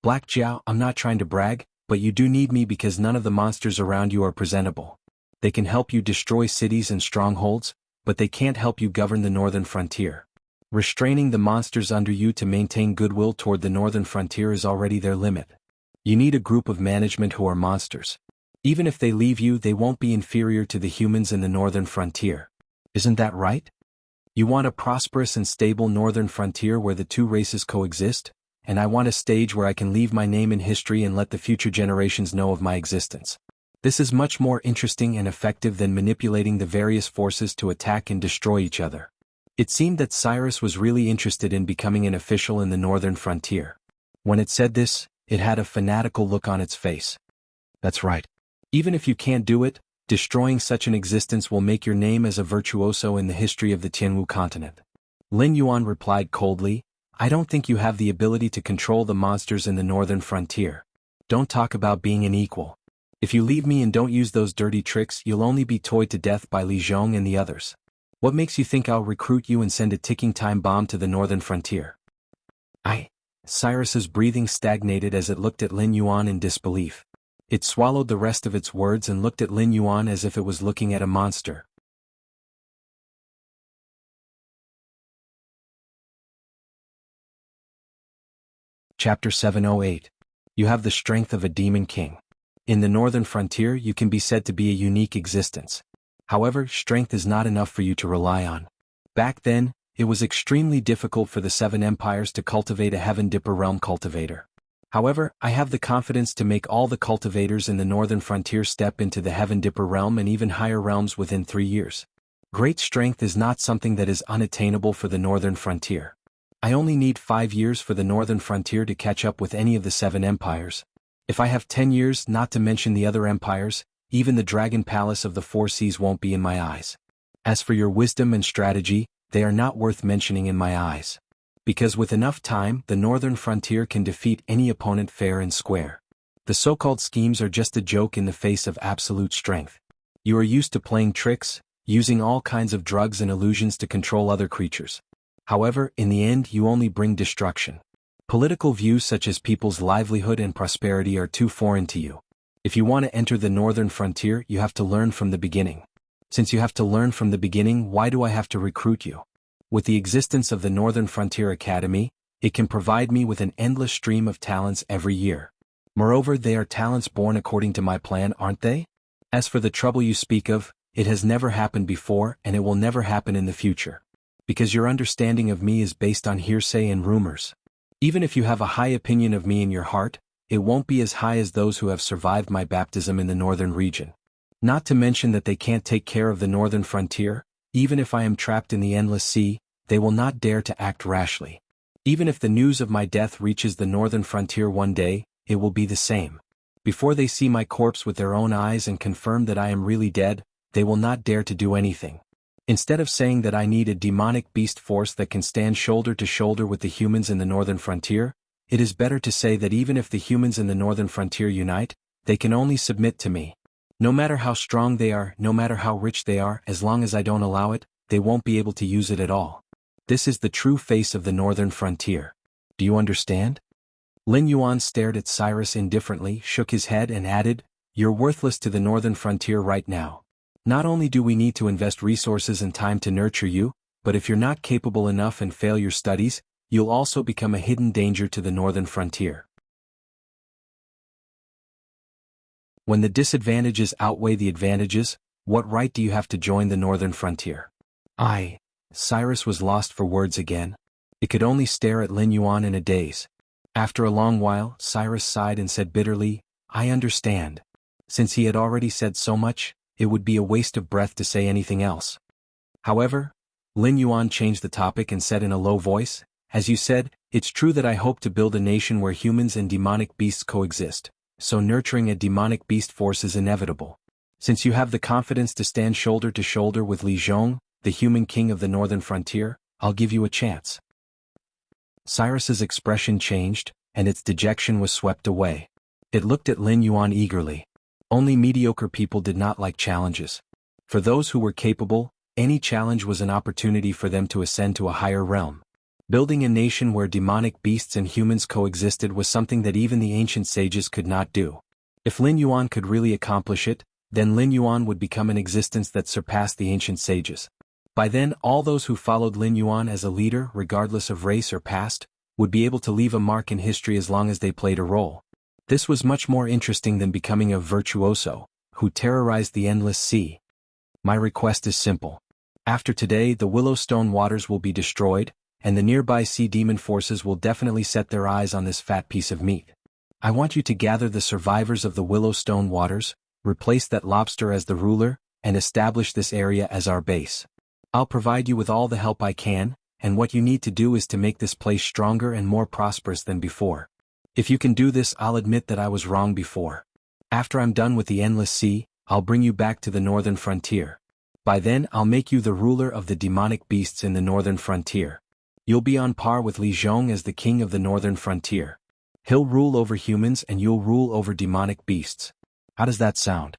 Black Jiao, I'm not trying to brag, but you do need me because none of the monsters around you are presentable. They can help you destroy cities and strongholds, but they can't help you govern the northern frontier. Restraining the monsters under you to maintain goodwill toward the northern frontier is already their limit. You need a group of management who are monsters. Even if they leave you, they won't be inferior to the humans in the northern frontier. Isn't that right? You want a prosperous and stable northern frontier where the two races coexist, and I want a stage where I can leave my name in history and let the future generations know of my existence. This is much more interesting and effective than manipulating the various forces to attack and destroy each other. It seemed that Cyrus was really interested in becoming an official in the northern frontier. When it said this, it had a fanatical look on its face. That's right. Even if you can't do it, destroying such an existence will make your name as a virtuoso in the history of the Jianghu continent. Lin Yuan replied coldly, I don't think you have the ability to control the monsters in the northern frontier. Don't talk about being an equal. If you leave me and don't use those dirty tricks, you'll only be toyed to death by Li Zhong and the others. What makes you think I'll recruit you and send a ticking time bomb to the northern frontier? Cyrus's breathing stagnated as it looked at Lin Yuan in disbelief. It swallowed the rest of its words and looked at Lin Yuan as if it was looking at a monster. Chapter 708. You have the strength of a demon king. In the northern frontier, you can be said to be a unique existence. However, strength is not enough for you to rely on. Back then, it was extremely difficult for the Seven Empires to cultivate a Heaven Dipper realm cultivator. However, I have the confidence to make all the cultivators in the northern frontier step into the Heaven Dipper realm and even higher realms within 3 years. Great strength is not something that is unattainable for the northern frontier. I only need 5 years for the northern frontier to catch up with any of the 7 empires. If I have 10 years, not to mention the other empires, even the Dragon Palace of the 4 Seas won't be in my eyes. As for your wisdom and strategy, they are not worth mentioning in my eyes. Because with enough time, the northern frontier can defeat any opponent fair and square. The so-called schemes are just a joke in the face of absolute strength. You are used to playing tricks, using all kinds of drugs and illusions to control other creatures. However, in the end, you only bring destruction. Political views such as people's livelihood and prosperity are too foreign to you. If you want to enter the northern frontier, you have to learn from the beginning. Since you have to learn from the beginning, why do I have to recruit you? With the existence of the Northern Frontier Academy, it can provide me with an endless stream of talents every year. Moreover, they are talents born according to my plan, aren't they? As for the trouble you speak of, it has never happened before and it will never happen in the future. Because your understanding of me is based on hearsay and rumors. Even if you have a high opinion of me in your heart, it won't be as high as those who have survived my baptism in the northern region. Not to mention that they can't take care of the northern frontier. Even if I am trapped in the endless sea, they will not dare to act rashly. Even if the news of my death reaches the northern frontier one day, it will be the same. Before they see my corpse with their own eyes and confirm that I am really dead, they will not dare to do anything. Instead of saying that I need a demonic beast force that can stand shoulder to shoulder with the humans in the northern frontier, it is better to say that even if the humans in the northern frontier unite, they can only submit to me. No matter how strong they are, no matter how rich they are, as long as I don't allow it, they won't be able to use it at all. This is the true face of the northern frontier. Do you understand? Lin Yuan stared at Cyrus indifferently, shook his head and added, "You're worthless to the northern frontier right now. Not only do we need to invest resources and time to nurture you, but if you're not capable enough and fail your studies, you'll also become a hidden danger to the northern frontier." When the disadvantages outweigh the advantages, what right do you have to join the northern frontier? Cyrus was lost for words again. It could only stare at Lin Yuan in a daze. After a long while, Cyrus sighed and said bitterly, "I understand." Since he had already said so much, it would be a waste of breath to say anything else. However, Lin Yuan changed the topic and said in a low voice, "As you said, it's true that I hope to build a nation where humans and demonic beasts coexist, so nurturing a demonic beast force is inevitable. Since you have the confidence to stand shoulder to shoulder with Li Zhong, the human king of the northern frontier, I'll give you a chance." Cyrus's expression changed, and its dejection was swept away. It looked at Lin Yuan eagerly. Only mediocre people did not like challenges. For those who were capable, any challenge was an opportunity for them to ascend to a higher realm. Building a nation where demonic beasts and humans coexisted was something that even the ancient sages could not do. If Lin Yuan could really accomplish it, then Lin Yuan would become an existence that surpassed the ancient sages. By then, all those who followed Lin Yuan as a leader, regardless of race or past, would be able to leave a mark in history as long as they played a role. This was much more interesting than becoming a virtuoso, who terrorized the endless sea. My request is simple. After today, the Willowstone waters will be destroyed, and the nearby sea demon forces will definitely set their eyes on this fat piece of meat. I want you to gather the survivors of the Willowstone waters, replace that lobster as the ruler, and establish this area as our base. I'll provide you with all the help I can, and what you need to do is to make this place stronger and more prosperous than before. If you can do this, I'll admit that I was wrong before. After I'm done with the endless sea, I'll bring you back to the northern frontier. By then, I'll make you the ruler of the demonic beasts in the northern frontier. You'll be on par with Li Zhong as the king of the northern frontier. He'll rule over humans and you'll rule over demonic beasts. How does that sound?"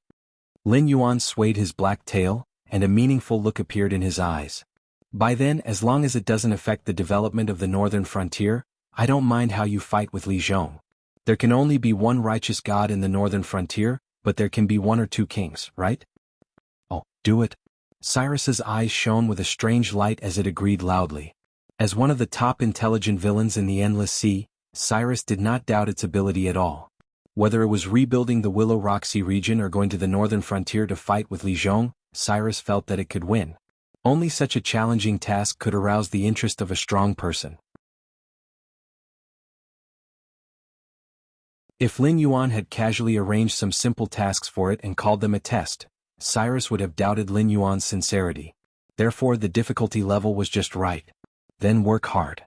Lin Yuan swayed his black tail, and a meaningful look appeared in his eyes. "By then, as long as it doesn't affect the development of the northern frontier, I don't mind how you fight with Li Zhong. There can only be one righteous god in the northern frontier, but there can be one or two kings, right? Oh, do it." Cyrus's eyes shone with a strange light as it agreed loudly. As one of the top intelligent villains in the endless sea, Cyrus did not doubt its ability at all. Whether it was rebuilding the Willow Roxy region or going to the northern frontier to fight with Li Zhong, Cyrus felt that it could win. Only such a challenging task could arouse the interest of a strong person. If Lin Yuan had casually arranged some simple tasks for it and called them a test, Cyrus would have doubted Lin Yuan's sincerity. Therefore, the difficulty level was just right. Then work hard.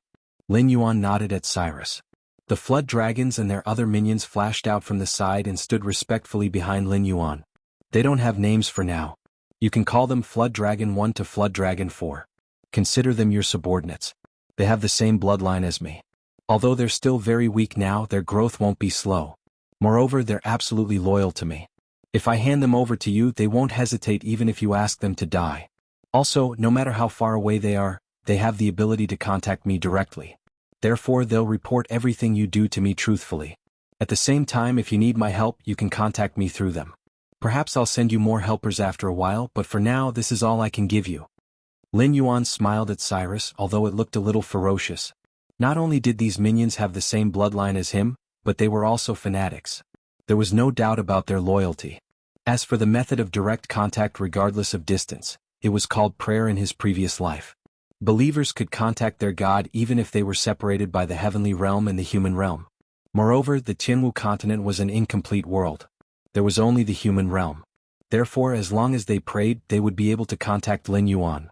Lin Yuan nodded at Cyrus. The flood dragons and their other minions flashed out from the side and stood respectfully behind Lin Yuan. They don't have names for now. You can call them Flood Dragon 1 to Flood Dragon 4. Consider them your subordinates. They have the same bloodline as me. Although they're still very weak now, their growth won't be slow. Moreover, they're absolutely loyal to me. If I hand them over to you, they won't hesitate even if you ask them to die. Also, no matter how far away they are, they have the ability to contact me directly. Therefore, they'll report everything you do to me truthfully. At the same time, if you need my help, you can contact me through them. Perhaps I'll send you more helpers after a while, but for now, this is all I can give you." Lin Yuan smiled at Cyrus, although it looked a little ferocious. Not only did these minions have the same bloodline as him, but they were also fanatics. There was no doubt about their loyalty. As for the method of direct contact regardless of distance, it was called prayer in his previous life. Believers could contact their God even if they were separated by the heavenly realm and the human realm. Moreover, the Jianghu continent was an incomplete world. There was only the human realm. Therefore, as long as they prayed, they would be able to contact Lin Yuan.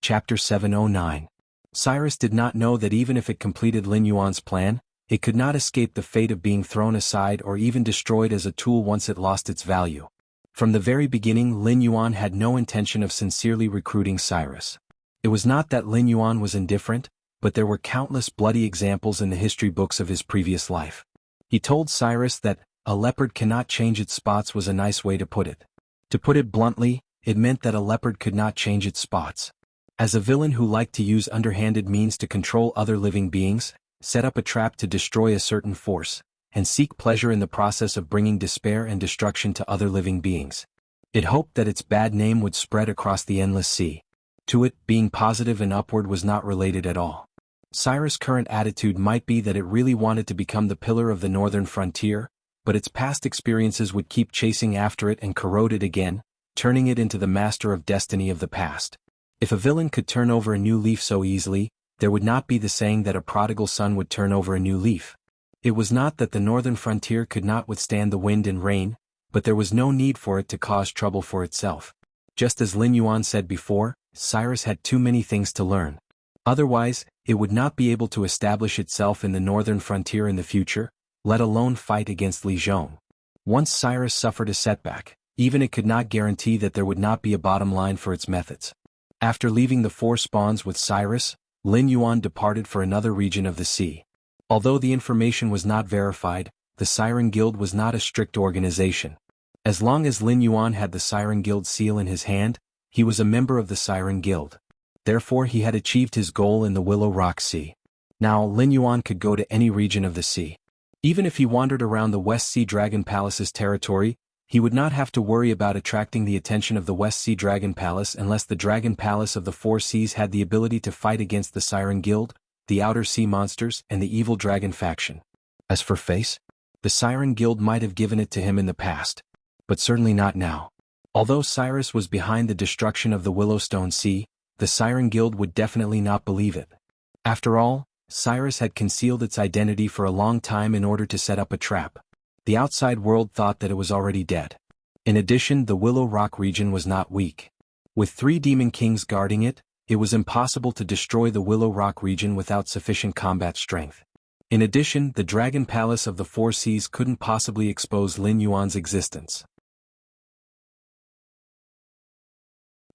Chapter 709. Cyrus did not know that even if it completed Lin Yuan's plan, it could not escape the fate of being thrown aside or even destroyed as a tool once it lost its value. From the very beginning, Lin Yuan had no intention of sincerely recruiting Cyrus. It was not that Lin Yuan was indifferent, but there were countless bloody examples in the history books of his previous life. He told Cyrus that, "A leopard cannot change its spots" was a nice way to put it. To put it bluntly, it meant that a leopard could not change its spots. As a villain who liked to use underhanded means to control other living beings, set up a trap to destroy a certain force, and seek pleasure in the process of bringing despair and destruction to other living beings. It hoped that its bad name would spread across the endless sea. To it, being positive and upward was not related at all. Cyrus' current attitude might be that it really wanted to become the pillar of the northern frontier, but its past experiences would keep chasing after it and corrode it again, turning it into the master of destiny of the past. If a villain could turn over a new leaf so easily, there would not be the saying that a prodigal son would turn over a new leaf. It was not that the northern frontier could not withstand the wind and rain, but there was no need for it to cause trouble for itself. Just as Lin Yuan said before, Cyrus had too many things to learn. Otherwise, it would not be able to establish itself in the northern frontier in the future, let alone fight against Li Zhong. Once Cyrus suffered a setback, even it could not guarantee that there would not be a bottom line for its methods. After leaving the four spawns with Cyrus, Lin Yuan departed for another region of the sea. Although the information was not verified, the Siren Guild was not a strict organization. As long as Lin Yuan had the Siren Guild seal in his hand, he was a member of the Siren Guild. Therefore he had achieved his goal in the Willow Rock Sea. Now Lin Yuan could go to any region of the sea. Even if he wandered around the West Sea Dragon Palace's territory, he would not have to worry about attracting the attention of the West Sea Dragon Palace unless the Dragon Palace of the Four Seas had the ability to fight against the Siren Guild, the Outer Sea Monsters, and the Evil Dragon faction. As for face, the Siren Guild might have given it to him in the past, but certainly not now. Although Cyrus was behind the destruction of the Willowstone Sea, the Siren Guild would definitely not believe it. After all, Cyrus had concealed its identity for a long time in order to set up a trap. The outside world thought that it was already dead. In addition, the Willow Rock region was not weak. With 3 demon kings guarding it, it was impossible to destroy the Willow Rock region without sufficient combat strength. In addition, the Dragon Palace of the Four Seas couldn't possibly expose Lin Yuan's existence.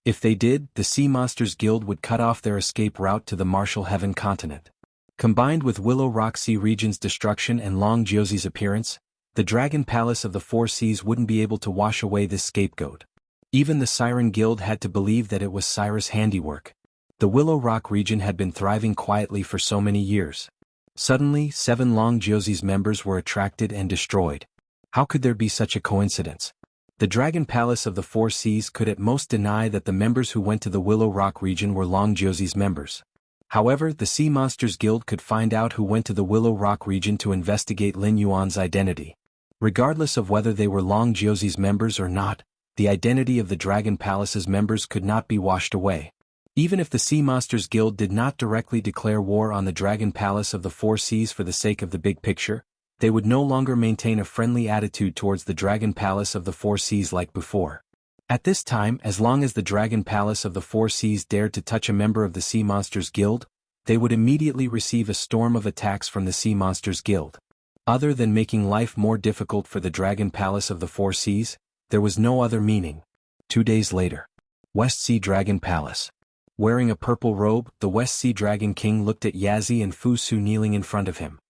If they did, the Sea Monsters Guild would cut off their escape route to the Martial Heaven continent. Combined with Willow Rock Sea region's destruction and Long Jiuzi's appearance, the Dragon Palace of the Four Seas wouldn't be able to wash away this scapegoat. Even the Siren Guild had to believe that it was Cyrus' handiwork. The Willow Rock region had been thriving quietly for so many years. Suddenly, 7 Long Jiuzi's members were attracted and destroyed. How could there be such a coincidence? The Dragon Palace of the Four Seas could at most deny that the members who went to the Willow Rock region were Long Jiuzi's members. However, the Sea Monsters Guild could find out who went to the Willow Rock region to investigate Lin Yuan's identity. Regardless of whether they were Long Jiuzi's members or not, the identity of the Dragon Palace's members could not be washed away. Even if the Sea Monsters Guild did not directly declare war on the Dragon Palace of the Four Seas for the sake of the big picture, they would no longer maintain a friendly attitude towards the Dragon Palace of the Four Seas like before. At this time, as long as the Dragon Palace of the Four Seas dared to touch a member of the Sea Monsters Guild, they would immediately receive a storm of attacks from the Sea Monsters Guild. Other than making life more difficult for the Dragon Palace of the Four Seas, there was no other meaning. 2 days later. West Sea Dragon Palace. Wearing a purple robe, the West Sea Dragon King looked at Yazi and Fu Su kneeling in front of him.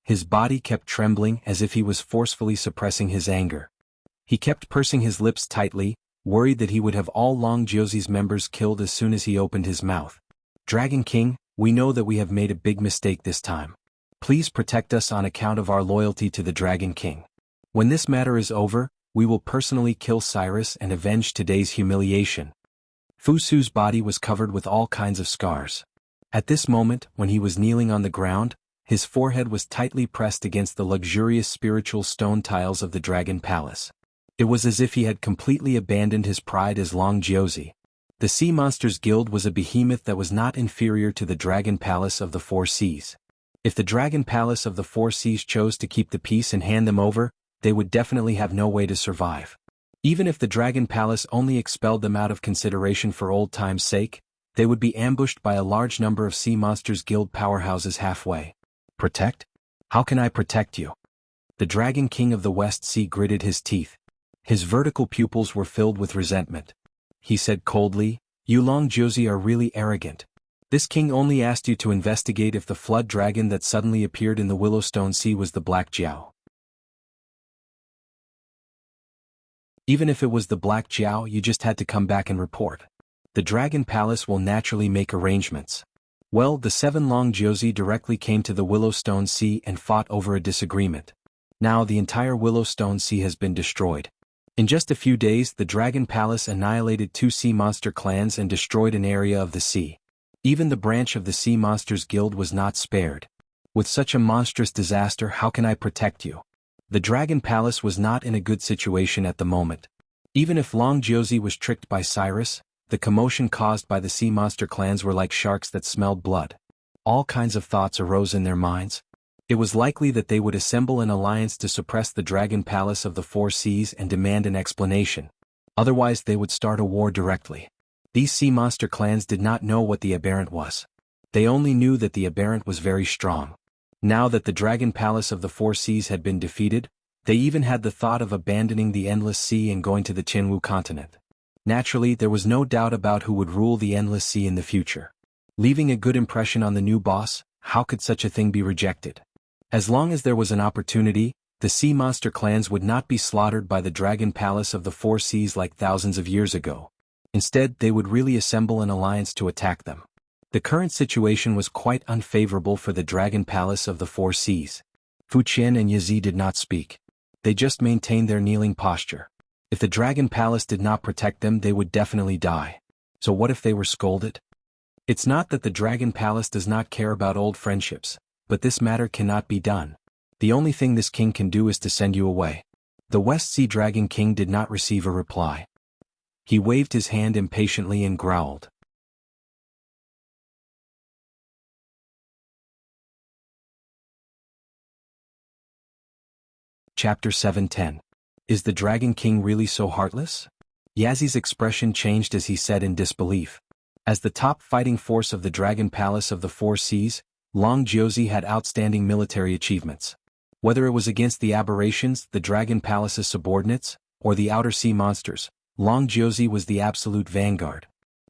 His body kept trembling as if he was forcefully suppressing his anger. He kept pursing his lips tightly, worried that he would have all Long Jiuzi's members killed as soon as he opened his mouth. Dragon King, we know that we have made a big mistake this time. Please protect us on account of our loyalty to the Dragon King. When this matter is over, we will personally kill Cyrus and avenge today's humiliation. Fu Su's body was covered with all kinds of scars. At this moment, when he was kneeling on the ground, his forehead was tightly pressed against the luxurious spiritual stone tiles of the Dragon Palace. It was as if he had completely abandoned his pride as Long Jiuzi. The Sea Monsters Guild was a behemoth that was not inferior to the Dragon Palace of the Four Seas. If the Dragon Palace of the Four Seas chose to keep the peace and hand them over, they would definitely have no way to survive. Even if the Dragon Palace only expelled them out of consideration for old time's sake, they would be ambushed by a large number of Sea Monsters Guild powerhouses halfway. Protect? How can I protect you? The Dragon King of the West Sea gritted his teeth. His vertical pupils were filled with resentment. He said coldly, "You Long Jiuzi are really arrogant. This king only asked you to investigate if the flood dragon that suddenly appeared in the Willowstone Sea was the Black Jiao. Even if it was the Black Jiao, you just had to come back and report. The Dragon Palace will naturally make arrangements. Well, the 7 Long Josie directly came to the Willowstone Sea and fought over a disagreement. Now the entire Willowstone Sea has been destroyed. In just a few days, the Dragon Palace annihilated 2 sea monster clans and destroyed an area of the sea. Even the branch of the Sea Monsters Guild was not spared. With such a monstrous disaster, how can I protect you? The Dragon Palace was not in a good situation at the moment. Even if Long Josie was tricked by Cyrus, the commotion caused by the sea monster clans were like sharks that smelled blood. All kinds of thoughts arose in their minds. It was likely that they would assemble an alliance to suppress the Dragon Palace of the 4 Seas and demand an explanation. Otherwise they would start a war directly. These sea monster clans did not know what the Aberrant was. They only knew that the Aberrant was very strong. Now that the Dragon Palace of the 4 Seas had been defeated, they even had the thought of abandoning the Endless Sea and going to the Jianghu continent. Naturally, there was no doubt about who would rule the Endless Sea in the future. Leaving a good impression on the new boss, how could such a thing be rejected? As long as there was an opportunity, the sea monster clans would not be slaughtered by the Dragon Palace of the 4 Seas like thousands of years ago. Instead, they would really assemble an alliance to attack them. The current situation was quite unfavorable for the Dragon Palace of the 4 Seas. Fu Qian and Yazi did not speak. They just maintained their kneeling posture. If the Dragon Palace did not protect them, they would definitely die. So what if they were scolded? It's not that the Dragon Palace does not care about old friendships, but this matter cannot be done. The only thing this king can do is to send you away. The West Sea Dragon King did not receive a reply. He waved his hand impatiently and growled. Chapter 710. Is the Dragon King really so heartless? Yazi's expression changed as he said in disbelief. As the top fighting force of the Dragon Palace of the 4 Seas, Long Josie had outstanding military achievements. Whether it was against the aberrations, the Dragon Palace's subordinates, or the outer sea monsters, Long Josie was the absolute vanguard.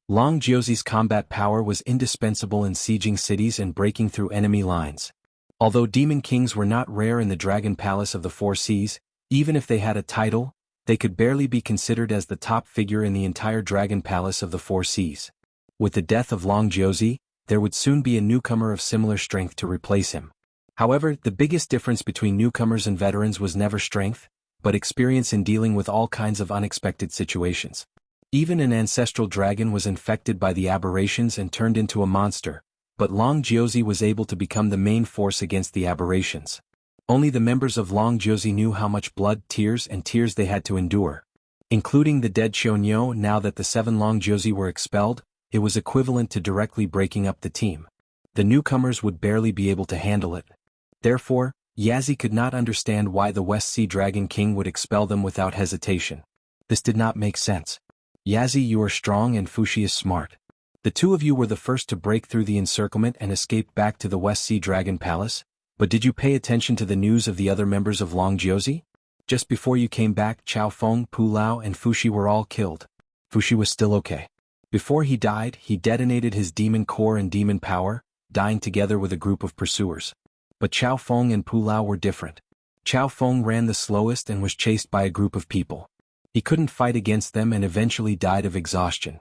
Long Josie's combat power was indispensable in sieging cities and breaking through enemy lines. Although demon kings were not rare in the Dragon Palace of the 4 Seas, even if they had a title, they could barely be considered as the top figure in the entire Dragon Palace of the 4 Seas. With the death of Long Josie, there would soon be a newcomer of similar strength to replace him. However, the biggest difference between newcomers and veterans was never strength, but experience in dealing with all kinds of unexpected situations. Even an ancestral dragon was infected by the aberrations and turned into a monster, but Long Josie was able to become the main force against the aberrations. Only the members of Long Josie knew how much blood, tears they had to endure. Including the dead Shonyo. Now that the 7 Long Josie were expelled, it was equivalent to directly breaking up the team. The newcomers would barely be able to handle it. Therefore, Yazi could not understand why the West Sea Dragon King would expel them without hesitation. This did not make sense. Yazi, you are strong and Fushi is smart. The two of you were the first to break through the encirclement and escape back to the West Sea Dragon Palace, but did you pay attention to the news of the other members of Long Josie? Just before you came back, Chao Feng, Pu Lao and Fushi were all killed. Fushi was still okay. Before he died, he detonated his demon core and demon power, dying together with a group of pursuers. But Chao Feng and Pu Lao were different. Chao Feng ran the slowest and was chased by a group of people. He couldn't fight against them and eventually died of exhaustion.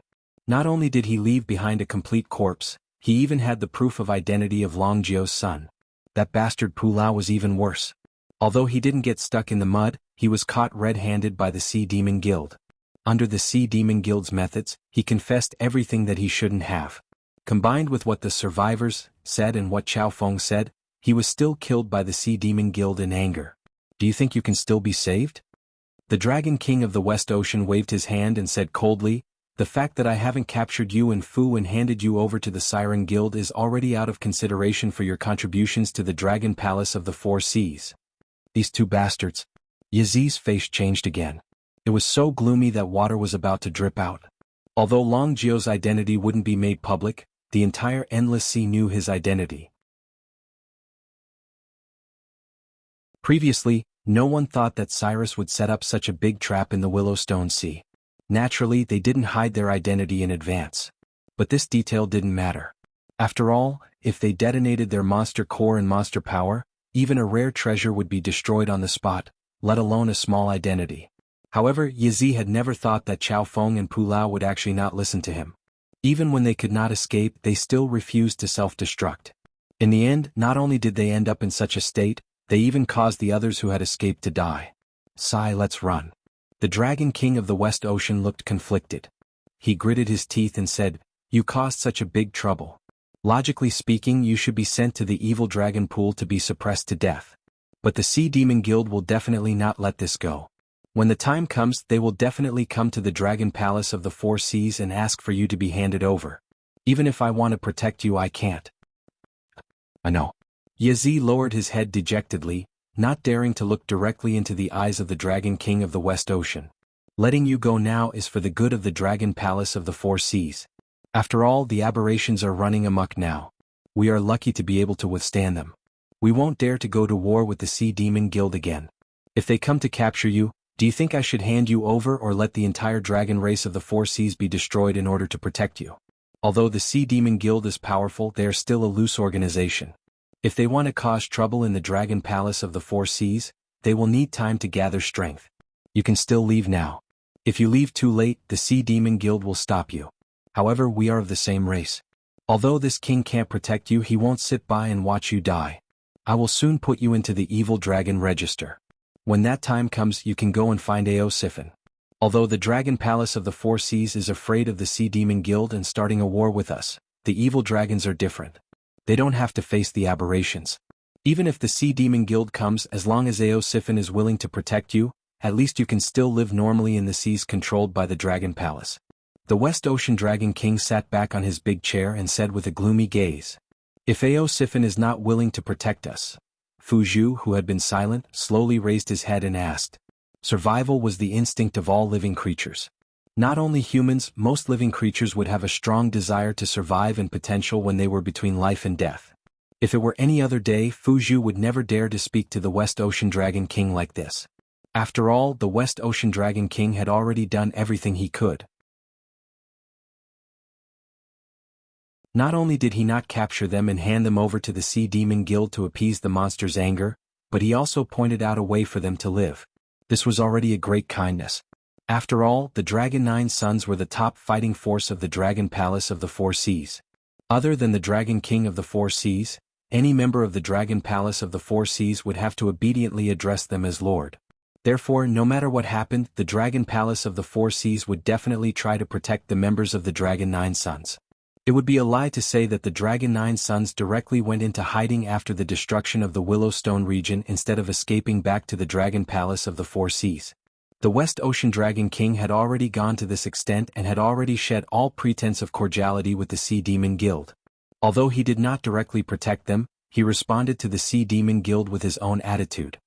Not only did he leave behind a complete corpse, he even had the proof of identity of Long Jio's son. That bastard Pu Lao was even worse. Although he didn't get stuck in the mud, he was caught red-handed by the Sea Demon Guild. Under the Sea Demon Guild's methods, he confessed everything that he shouldn't have. Combined with what the survivors said and what Chao Feng said, he was still killed by the Sea Demon Guild in anger. Do you think you can still be saved? The Dragon King of the West Ocean waved his hand and said coldly, "The fact that I haven't captured you and Fu and handed you over to the Siren Guild is already out of consideration for your contributions to the Dragon Palace of the 4 Seas. These two bastards." Yazi's face changed again. It was so gloomy that water was about to drip out. Although Long Jio's identity wouldn't be made public, the entire Endless Sea knew his identity. Previously, no one thought that Cyrus would set up such a big trap in the Willowstone Sea. Naturally, they didn't hide their identity in advance. But this detail didn't matter. After all, if they detonated their monster core and monster power, even a rare treasure would be destroyed on the spot, let alone a small identity. However, Yizi had never thought that Chao Feng and Pu Lao would actually not listen to him. Even when they could not escape, they still refused to self-destruct. In the end, not only did they end up in such a state, they even caused the others who had escaped to die. Sigh, let's run. The Dragon King of the West Ocean looked conflicted. He gritted his teeth and said, "You caused such a big trouble. Logically speaking, you should be sent to the evil dragon pool to be suppressed to death. But the Sea Demon Guild will definitely not let this go. When the time comes, they will definitely come to the Dragon Palace of the Four Seas and ask for you to be handed over. Even if I want to protect you, I can't." "I know." Yizi lowered his head dejectedly, not daring to look directly into the eyes of the Dragon King of the West Ocean. "Letting you go now is for the good of the Dragon Palace of the Four Seas. After all, the aberrations are running amok now. We are lucky to be able to withstand them. We won't dare to go to war with the Sea Demon Guild again. If they come to capture you, do you think I should hand you over or let the entire dragon race of the Four Seas be destroyed in order to protect you? Although the Sea Demon Guild is powerful, they are still a loose organization. If they want to cause trouble in the Dragon Palace of the Four Seas, they will need time to gather strength. You can still leave now. If you leave too late, the Sea Demon Guild will stop you. However, we are of the same race. Although this king can't protect you, he won't sit by and watch you die. I will soon put you into the evil dragon register. When that time comes, you can go and find Ao Siphon. Although the Dragon Palace of the Four Seas is afraid of the Sea Demon Guild and starting a war with us, the evil dragons are different. They don't have to face the aberrations. Even if the Sea Demon Guild comes, as long as Ao Siphon is willing to protect you, at least you can still live normally in the seas controlled by the Dragon Palace." The West Ocean Dragon King sat back on his big chair and said with a gloomy gaze, "If Ao Siphon is not willing to protect us." Fu Zhu, who had been silent, slowly raised his head and asked. Survival was the instinct of all living creatures. Not only humans, most living creatures would have a strong desire to survive and potential when they were between life and death. If it were any other day, Fu Zhu would never dare to speak to the West Ocean Dragon King like this. After all, the West Ocean Dragon King had already done everything he could. Not only did he not capture them and hand them over to the Sea Demon Guild to appease the monster's anger, but he also pointed out a way for them to live. This was already a great kindness. After all, the Dragon Nine Sons were the top fighting force of the Dragon Palace of the Four Seas. Other than the Dragon King of the Four Seas, any member of the Dragon Palace of the Four Seas would have to obediently address them as Lord. Therefore, no matter what happened, the Dragon Palace of the Four Seas would definitely try to protect the members of the Dragon Nine Sons. It would be a lie to say that the Dragon Nine Sons directly went into hiding after the destruction of the Willowstone region instead of escaping back to the Dragon Palace of the Four Seas. The West Ocean Dragon King had already gone to this extent and had already shed all pretense of cordiality with the Sea Demon Guild. Although he did not directly protect them, he responded to the Sea Demon Guild with his own attitude.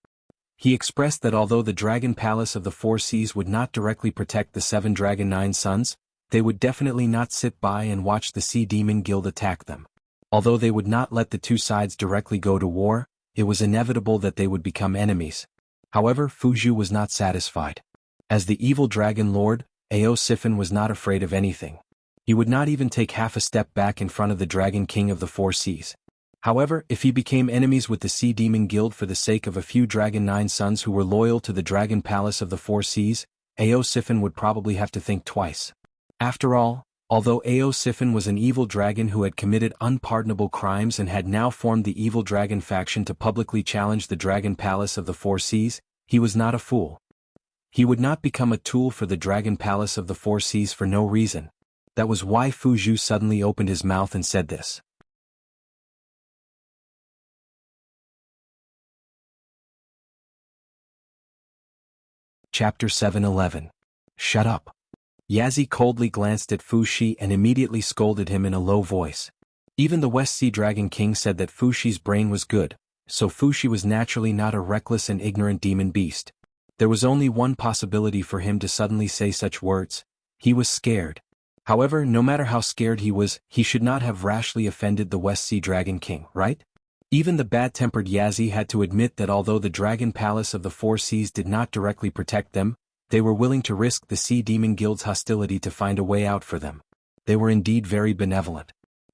He expressed that although the Dragon Palace of the Four Seas would not directly protect the 7 Dragon Nine Sons, they would definitely not sit by and watch the Sea Demon Guild attack them. Although they would not let the two sides directly go to war, it was inevitable that they would become enemies. However, Fu Zhu was not satisfied. As the evil dragon lord, Ao Siphon was not afraid of anything. He would not even take half a step back in front of the Dragon King of the Four Seas. However, if he became enemies with the Sea Demon Guild for the sake of a few Dragon Nine Sons who were loyal to the Dragon Palace of the Four Seas, Ao Siphon would probably have to think twice. After all, although Ao Siphon was an evil dragon who had committed unpardonable crimes and had now formed the evil dragon faction to publicly challenge the Dragon Palace of the Four Seas, he was not a fool. He would not become a tool for the Dragon Palace of the Four Seas for no reason. That was why Fu Zhu suddenly opened his mouth and said this. Chapter 7:11. Shut up. Yazi coldly glanced at Fu Shi and immediately scolded him in a low voice. Even the West Sea Dragon King said that Fu Shi's brain was good, so Fu Shi was naturally not a reckless and ignorant demon beast. There was only one possibility for him to suddenly say such words. He was scared. However, no matter how scared he was, he should not have rashly offended the West Sea Dragon King, right? Even the bad-tempered Yazi had to admit that although the Dragon Palace of the Four Seas did not directly protect them, they were willing to risk the Sea Demon Guild's hostility to find a way out for them. They were indeed very benevolent.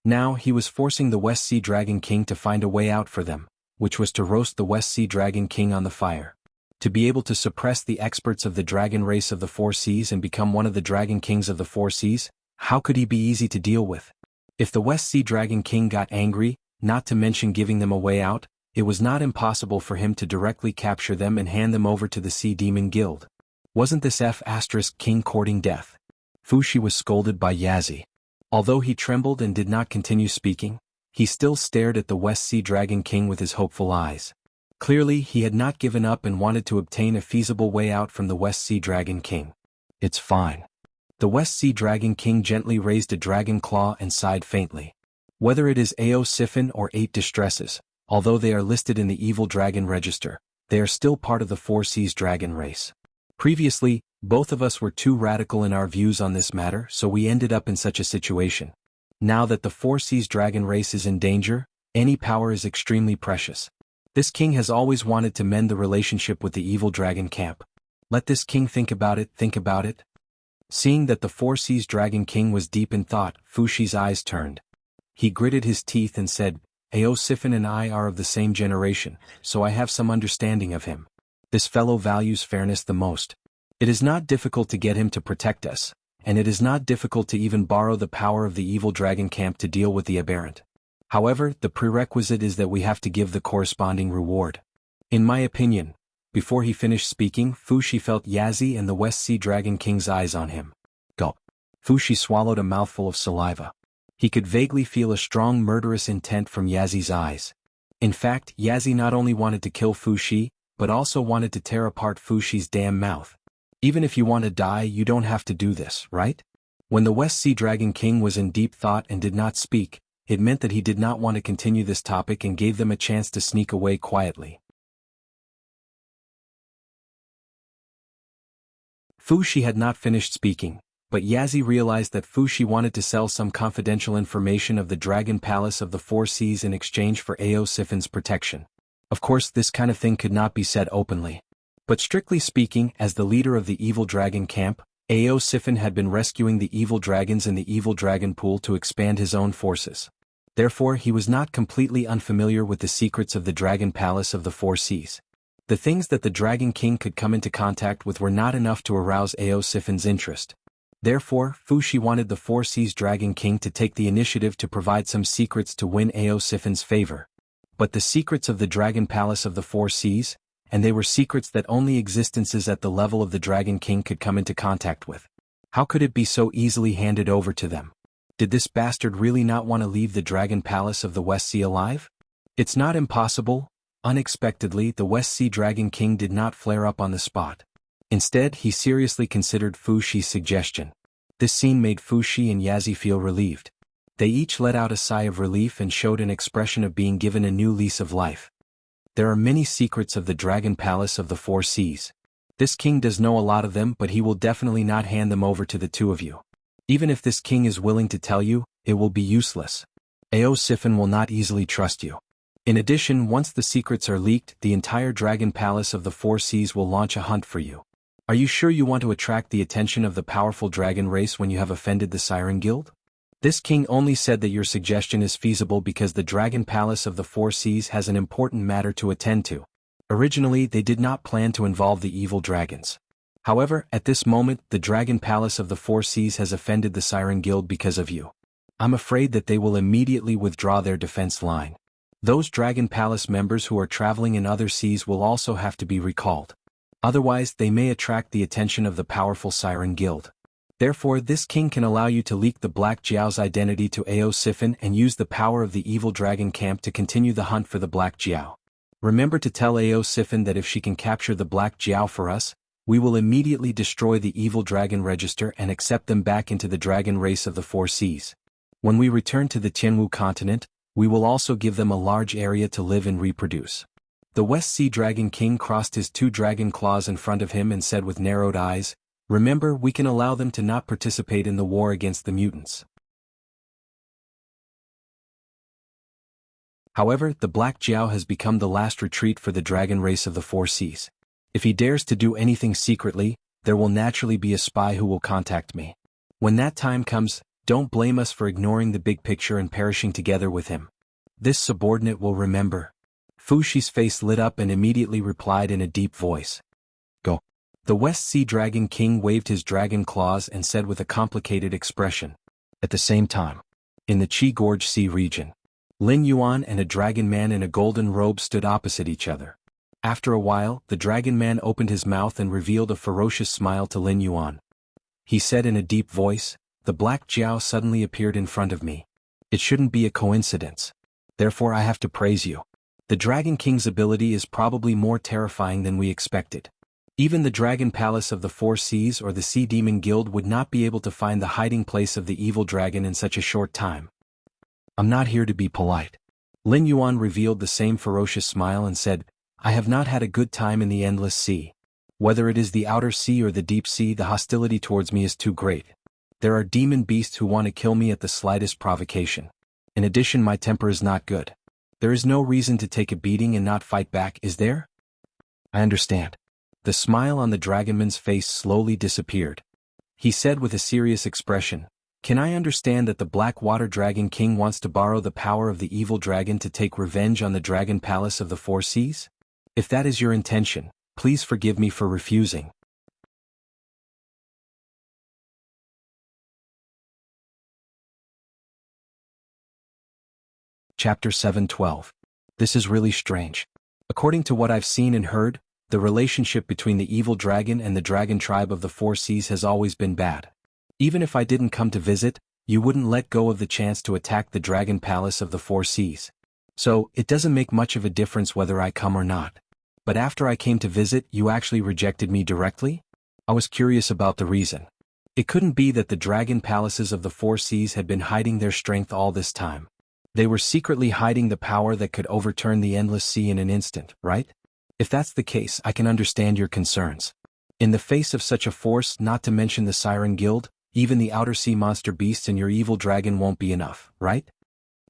Now he was forcing the West Sea Dragon King to find a way out for them, which was to roast the West Sea Dragon King on the fire. To be able to suppress the experts of the dragon race of the Four Seas and become one of the Dragon Kings of the Four Seas, how could he be easy to deal with? If the West Sea Dragon King got angry, not to mention giving them a way out, it was not impossible for him to directly capture them and hand them over to the Sea Demon Guild. Wasn't this King courting death? Fu Shi was scolded by Yazi. Although he trembled and did not continue speaking, he still stared at the West Sea Dragon King with his hopeful eyes. Clearly he had not given up and wanted to obtain a feasible way out from the West Sea Dragon King. It's fine. The West Sea Dragon King gently raised a dragon claw and sighed faintly. Whether it is Ao Siphon or 8 Distresses, although they are listed in the Evil Dragon Register, they are still part of the Four Seas dragon race. Previously, both of us were too radical in our views on this matter, so we ended up in such a situation. Now that the Four Seas dragon race is in danger, any power is extremely precious. This king has always wanted to mend the relationship with the evil dragon camp. Let this king think about it. Seeing that the Four Seas Dragon King was deep in thought, Fu Shi's eyes turned. He gritted his teeth and said, Ao Siphon and I are of the same generation, so I have some understanding of him. This fellow values fairness the most. It is not difficult to get him to protect us, and it is not difficult to even borrow the power of the evil dragon camp to deal with the aberrant. However, the prerequisite is that we have to give the corresponding reward. In my opinion, before he finished speaking, Fu Shi felt Yazi and the West Sea Dragon King's eyes on him. Gulp. Fu Shi swallowed a mouthful of saliva. He could vaguely feel a strong murderous intent from Yazi's eyes. In fact, Yazi not only wanted to kill Fu Shi, but also wanted to tear apart Fu Shi's damn mouth. Even if you want to die, you don't have to do this, right? When the West Sea Dragon King was in deep thought and did not speak, it meant that he did not want to continue this topic and gave them a chance to sneak away quietly. Fu Shi had not finished speaking, but Yazi realized that Fu Shi wanted to sell some confidential information of the Dragon Palace of the Four Seas in exchange for Ao Siphon's protection. Of course, this kind of thing could not be said openly. But strictly speaking, as the leader of the Evil Dragon Camp, Ao Siphon had been rescuing the evil dragons in the Evil Dragon Pool to expand his own forces. Therefore, he was not completely unfamiliar with the secrets of the Dragon Palace of the Four Seas. The things that the Dragon King could come into contact with were not enough to arouse Ao Siphon's interest. Therefore, Fu Shi wanted the Four Seas Dragon King to take the initiative to provide some secrets to win Ao Siphon's favor. But the secrets of the Dragon Palace of the Four Seas, and they were secrets that only existences at the level of the Dragon King could come into contact with. How could it be so easily handed over to them? Did this bastard really not want to leave the Dragon Palace of the West Sea alive? It's not impossible. Unexpectedly, the West Sea Dragon King did not flare up on the spot. Instead, he seriously considered Fu Shi's suggestion. This scene made Fu Shi and Yazi feel relieved. They each let out a sigh of relief and showed an expression of being given a new lease of life. There are many secrets of the Dragon Palace of the Four Seas. This king does know a lot of them, but he will definitely not hand them over to the two of you. Even if this king is willing to tell you, it will be useless. Ao Siphon will not easily trust you. In addition, once the secrets are leaked, the entire Dragon Palace of the Four Seas will launch a hunt for you. Are you sure you want to attract the attention of the powerful dragon race when you have offended the Siren Guild? This king only said that your suggestion is feasible because the Dragon Palace of the Four Seas has an important matter to attend to. Originally, they did not plan to involve the evil dragons. However, at this moment, the Dragon Palace of the Four Seas has offended the Siren Guild because of you. I'm afraid that they will immediately withdraw their defense line. Those Dragon Palace members who are traveling in other seas will also have to be recalled. Otherwise, they may attract the attention of the powerful Siren Guild. Therefore, this king can allow you to leak the Black Jiao's identity to Ao Siphon and use the power of the Evil Dragon Camp to continue the hunt for the Black Jiao. Remember to tell Ao Siphon that if she can capture the Black Jiao for us, we will immediately destroy the Evil Dragon Register and accept them back into the dragon race of the Four Seas. When we return to the Jianghu continent, we will also give them a large area to live and reproduce. The West Sea Dragon King crossed his 2 dragon claws in front of him and said with narrowed eyes, "Remember, we can allow them to not participate in the war against the mutants." However, the Black Jiao has become the last retreat for the dragon race of the Four Seas. If he dares to do anything secretly, there will naturally be a spy who will contact me. When that time comes, Don't blame us for ignoring the big picture and perishing together with him. This subordinate will remember. Fu Shi's face lit up and immediately replied in a deep voice. Go. The West Sea Dragon King waved his dragon claws and said with a complicated expression. At the same time, in the Qi Gorge Sea region, Lin Yuan and a dragon man in a golden robe stood opposite each other. After a while, the dragon man opened his mouth and revealed a ferocious smile to Lin Yuan. He said in a deep voice, "The Black Jiao suddenly appeared in front of me. It shouldn't be a coincidence. Therefore I have to praise you. The Dragon King's ability is probably more terrifying than we expected. Even the Dragon Palace of the Four Seas or the Sea Demon Guild would not be able to find the hiding place of the evil dragon in such a short time. I'm not here to be polite." Lin Yuan revealed the same ferocious smile and said, "I have not had a good time in the Endless Sea. Whether it is the outer sea or the deep sea, the hostility towards me is too great. There are demon beasts who want to kill me at the slightest provocation. In addition, my temper is not good. There is no reason to take a beating and not fight back, is there?" "I understand." The smile on the dragonman's face slowly disappeared. He said with a serious expression, "Can I understand that the Black Water Dragon King wants to borrow the power of the evil dragon to take revenge on the Dragon Palace of the Four Seas? If that is your intention, please forgive me for refusing." Chapter 7:12. This is really strange. According to what I've seen and heard, the relationship between the evil dragon and the dragon tribe of the Four Seas has always been bad. Even if I didn't come to visit, you wouldn't let go of the chance to attack the Dragon Palace of the Four Seas. So, it doesn't make much of a difference whether I come or not. But after I came to visit, you actually rejected me directly? I was curious about the reason. It couldn't be that the Dragon Palaces of the Four Seas had been hiding their strength all this time. They were secretly hiding the power that could overturn the Endless Sea in an instant, right? If that's the case, I can understand your concerns. In the face of such a force, not to mention the Siren Guild, even the outer sea monster beasts and your evil dragon won't be enough, right?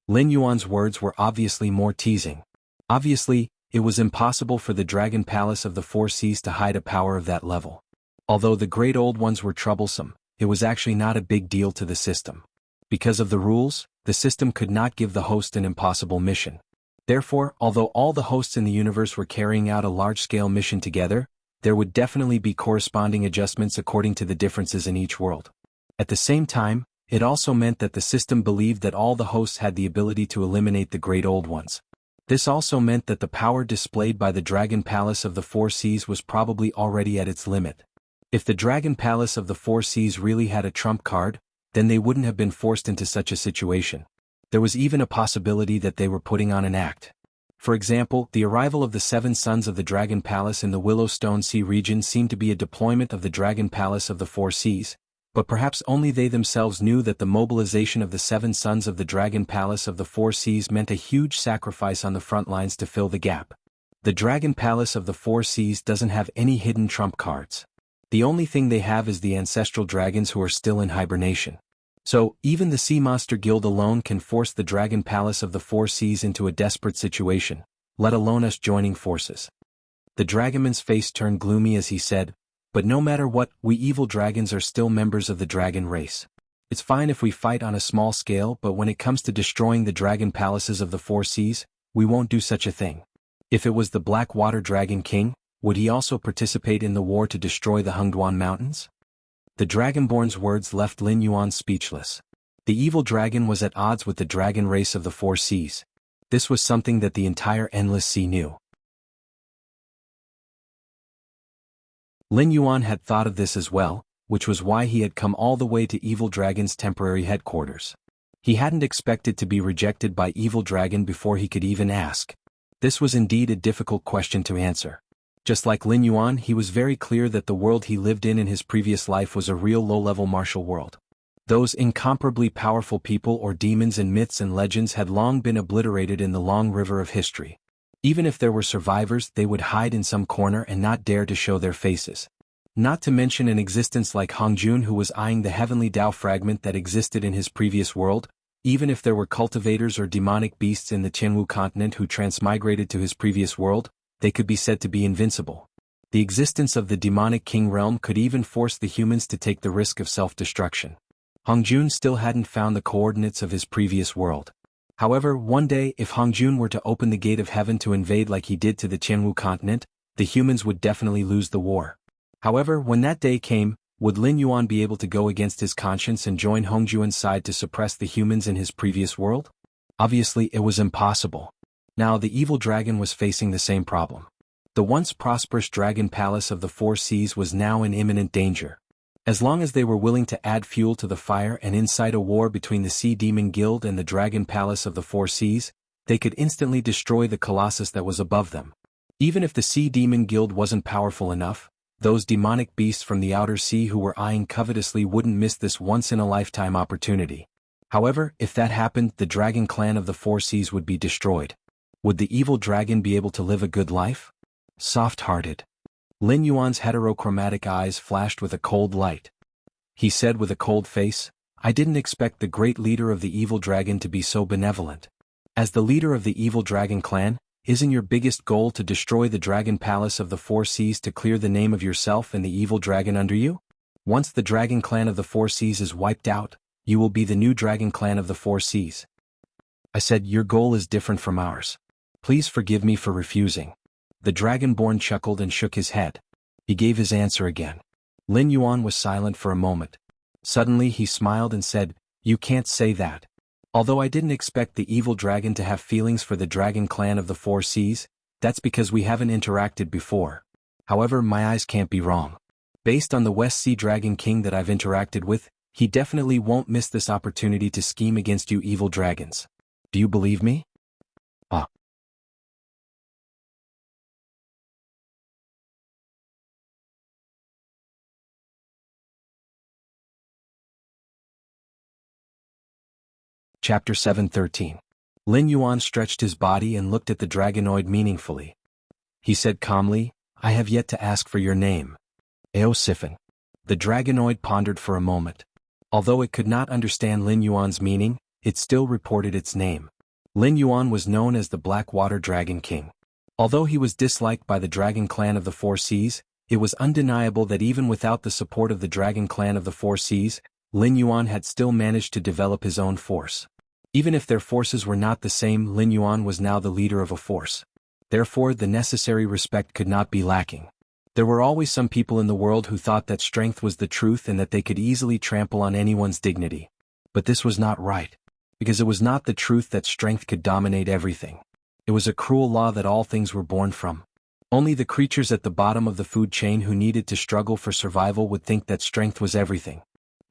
Lin Yuan's words were obviously more teasing. Obviously, it was impossible for the Dragon Palace of the Four Seas to hide a power of that level. Although the Great Old Ones were troublesome, it was actually not a big deal to the system. Because of the rules, the system could not give the host an impossible mission. Therefore, although all the hosts in the universe were carrying out a large-scale mission together, there would definitely be corresponding adjustments according to the differences in each world. At the same time, it also meant that the system believed that all the hosts had the ability to eliminate the Great Old Ones. This also meant that the power displayed by the Dragon Palace of the Four Seas was probably already at its limit. If the Dragon Palace of the Four Seas really had a trump card, then they wouldn't have been forced into such a situation. There was even a possibility that they were putting on an act. For example, the arrival of the 7 sons of the Dragon Palace in the Willowstone Sea region seemed to be a deployment of the Dragon Palace of the Four Seas, but perhaps only they themselves knew that the mobilization of the 7 sons of the Dragon Palace of the Four Seas meant a huge sacrifice on the front lines to fill the gap. The Dragon Palace of the Four Seas doesn't have any hidden trump cards. The only thing they have is the ancestral dragons who are still in hibernation. So, even the Sea Monster Guild alone can force the Dragon Palace of the Four Seas into a desperate situation, let alone us joining forces. The dragonman's face turned gloomy as he said, "But no matter what, we evil dragons are still members of the dragon race. It's fine if we fight on a small scale, but when it comes to destroying the Dragon Palaces of the Four Seas, we won't do such a thing." If it was the Black Water Dragon King, would he also participate in the war to destroy the Hengduan Mountains? The Dragonborn's words left Lin Yuan speechless. The evil dragon was at odds with the dragon race of the Four Seas. This was something that the entire Endless Sea knew. Lin Yuan had thought of this as well, which was why he had come all the way to Evil Dragon's temporary headquarters. He hadn't expected to be rejected by Evil Dragon before he could even ask. This was indeed a difficult question to answer. Just like Lin Yuan, he was very clear that the world he lived in his previous life was a real low-level martial world. Those incomparably powerful people or demons in myths and legends had long been obliterated in the long river of history. Even if there were survivors, they would hide in some corner and not dare to show their faces. Not to mention an existence like Hongjun, who was eyeing the heavenly Tao fragment that existed in his previous world. Even if there were cultivators or demonic beasts in the Jianghu continent who transmigrated to his previous world, they could be said to be invincible. The existence of the demonic king realm could even force the humans to take the risk of self-destruction. Hongjun still hadn't found the coordinates of his previous world. However, one day if Hongjun were to open the gate of heaven to invade like he did to the Jianghu continent, the humans would definitely lose the war. However, when that day came, would Lin Yuan be able to go against his conscience and join Hongjuan's side to suppress the humans in his previous world? Obviously, it was impossible. Now the evil dragon was facing the same problem. The once prosperous dragon palace of the Four Seas was now in imminent danger. As long as they were willing to add fuel to the fire and incite a war between the Sea Demon Guild and the Dragon Palace of the Four Seas, they could instantly destroy the colossus that was above them. Even if the Sea Demon Guild wasn't powerful enough, those demonic beasts from the outer sea who were eyeing covetously wouldn't miss this once-in-a-lifetime opportunity. However, if that happened, the Dragon Clan of the Four Seas would be destroyed. Would the evil dragon be able to live a good life? Soft-hearted. Lin Yuan's heterochromatic eyes flashed with a cold light. He said with a cold face, "I didn't expect the great leader of the evil dragon to be so benevolent. As the leader of the evil dragon clan, isn't your biggest goal to destroy the dragon palace of the Four Seas to clear the name of yourself and the evil dragon under you? Once the dragon clan of the Four Seas is wiped out, you will be the new dragon clan of the Four Seas." I said, "Your goal is different from ours. Please forgive me for refusing." The Dragonborn chuckled and shook his head. He gave his answer again. Lin Yuan was silent for a moment. Suddenly he smiled and said, "You can't say that. Although I didn't expect the evil dragon to have feelings for the dragon clan of the Four Seas, that's because we haven't interacted before. However, my eyes can't be wrong. Based on the West Sea Dragon King that I've interacted with, he definitely won't miss this opportunity to scheme against you evil dragons. Do you believe me?" Ah. Chapter 7:13. Lin Yuan stretched his body and looked at the dragonoid meaningfully. He said calmly, "I have yet to ask for your name." Aosifan. The dragonoid pondered for a moment. Although it could not understand Lin Yuan's meaning, it still reported its name. Lin Yuan was known as the Blackwater Dragon King. Although he was disliked by the Dragon Clan of the Four Seas, it was undeniable that even without the support of the Dragon Clan of the Four Seas, Lin Yuan had still managed to develop his own force. Even if their forces were not the same, Lin Yuan was now the leader of a force. Therefore, the necessary respect could not be lacking. There were always some people in the world who thought that strength was the truth and that they could easily trample on anyone's dignity. But this was not right. Because it was not the truth that strength could dominate everything. It was a cruel law that all things were born from. Only the creatures at the bottom of the food chain who needed to struggle for survival would think that strength was everything.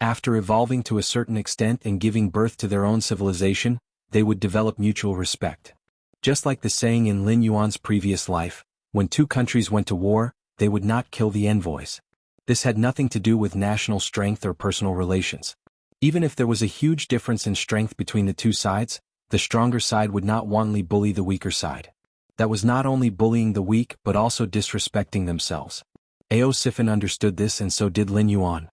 After evolving to a certain extent and giving birth to their own civilization, they would develop mutual respect. Just like the saying in Lin Yuan's previous life, when two countries went to war, they would not kill the envoys. This had nothing to do with national strength or personal relations. Even if there was a huge difference in strength between the two sides, the stronger side would not wantonly bully the weaker side. That was not only bullying the weak but also disrespecting themselves. Aosifan understood this and so did Lin Yuan.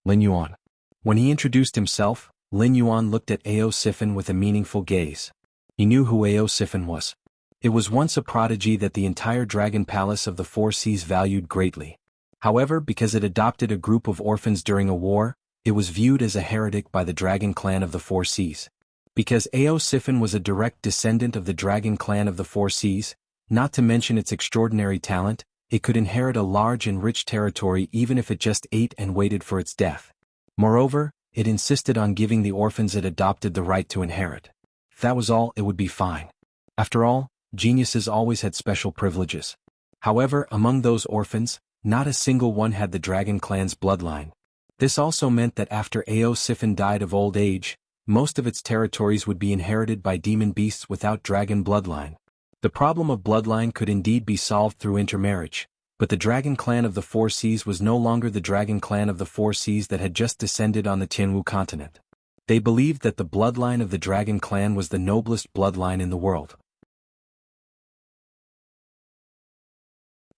Lin Yuan. When he introduced himself, Lin Yuan looked at Aosifan with a meaningful gaze. He knew who Aosifan was. It was once a prodigy that the entire Dragon Palace of the Four Seas valued greatly. However, because it adopted a group of orphans during a war, it was viewed as a heretic by the Dragon Clan of the Four Seas. Because Aosifan was a direct descendant of the Dragon Clan of the Four Seas, not to mention its extraordinary talent, it could inherit a large and rich territory even if it just ate and waited for its death. Moreover, it insisted on giving the orphans it adopted the right to inherit. If that was all, it would be fine. After all, geniuses always had special privileges. However, among those orphans, not a single one had the Dragon Clan's bloodline. This also meant that after Aosifan died of old age, most of its territories would be inherited by demon beasts without dragon bloodline. The problem of bloodline could indeed be solved through intermarriage, but the Dragon Clan of the Four Seas was no longer the Dragon Clan of the Four Seas that had just descended on the Jianghu continent. They believed that the bloodline of the Dragon Clan was the noblest bloodline in the world.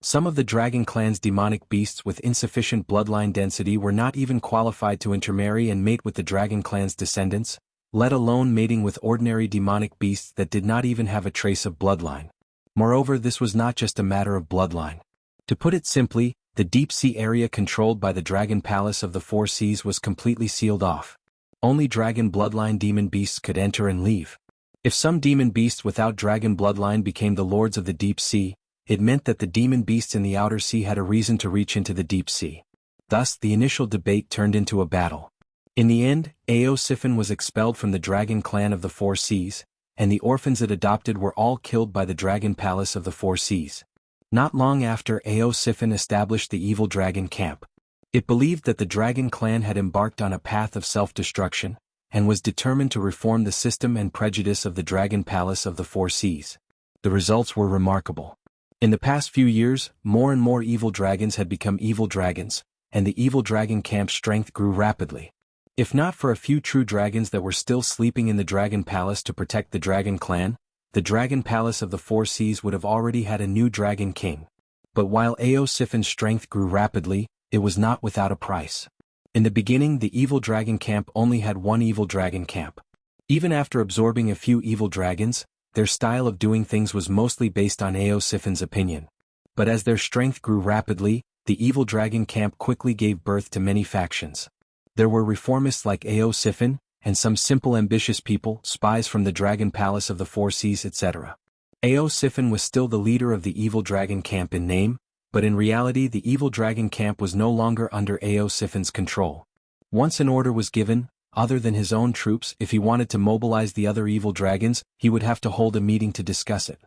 Some of the Dragon Clan's demonic beasts with insufficient bloodline density were not even qualified to intermarry and mate with the Dragon Clan's descendants, let alone mating with ordinary demonic beasts that did not even have a trace of bloodline. Moreover, this was not just a matter of bloodline. To put it simply, the deep sea area controlled by the Dragon Palace of the Four Seas was completely sealed off. Only dragon bloodline demon beasts could enter and leave. If some demon beast without dragon bloodline became the lords of the deep sea, it meant that the demon beasts in the outer sea had a reason to reach into the deep sea. Thus, the initial debate turned into a battle. In the end, Aosifin was expelled from the dragon clan of the Four Seas, and the orphans it adopted were all killed by the dragon palace of the Four Seas. Not long after, Aosifin established the evil dragon camp. It believed that the dragon clan had embarked on a path of self-destruction, and was determined to reform the system and prejudice of the dragon palace of the Four Seas. The results were remarkable. In the past few years, more and more evil dragons had become evil dragons, and the evil dragon camp's strength grew rapidly. If not for a few true dragons that were still sleeping in the dragon palace to protect the dragon clan, the dragon palace of the Four Seas would have already had a new dragon king. But while Aosifin's strength grew rapidly, it was not without a price. In the beginning, the evil dragon camp only had one evil dragon camp. Even after absorbing a few evil dragons, their style of doing things was mostly based on Aosifin's opinion. But as their strength grew rapidly, the evil dragon camp quickly gave birth to many factions. There were reformists like Aosifin, and some simple ambitious people, spies from the dragon palace of the Four Seas, etc. Aosifin was still the leader of the evil dragon camp in name, but in reality the evil dragon camp was no longer under Aosifin's control. Once an order was given, other than his own troops, if he wanted to mobilize the other evil dragons, he would have to hold a meeting to discuss it.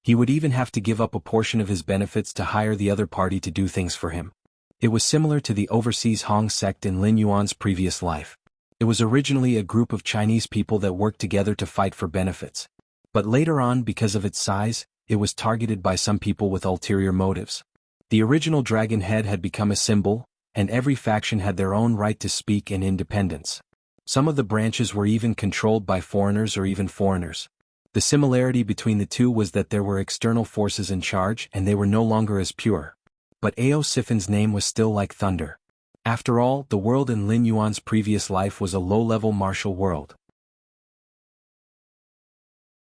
He would even have to give up a portion of his benefits to hire the other party to do things for him. It was similar to the overseas Hong sect in Lin Yuan's previous life. It was originally a group of Chinese people that worked together to fight for benefits. But later on, because of its size, it was targeted by some people with ulterior motives. The original dragon head had become a symbol, and every faction had their own right to speak and independence. Some of the branches were even controlled by foreigners or even foreigners. The similarity between the two was that there were external forces in charge and they were no longer as pure. But Aosifin's name was still like thunder. After all, the world in Lin Yuan's previous life was a low-level martial world.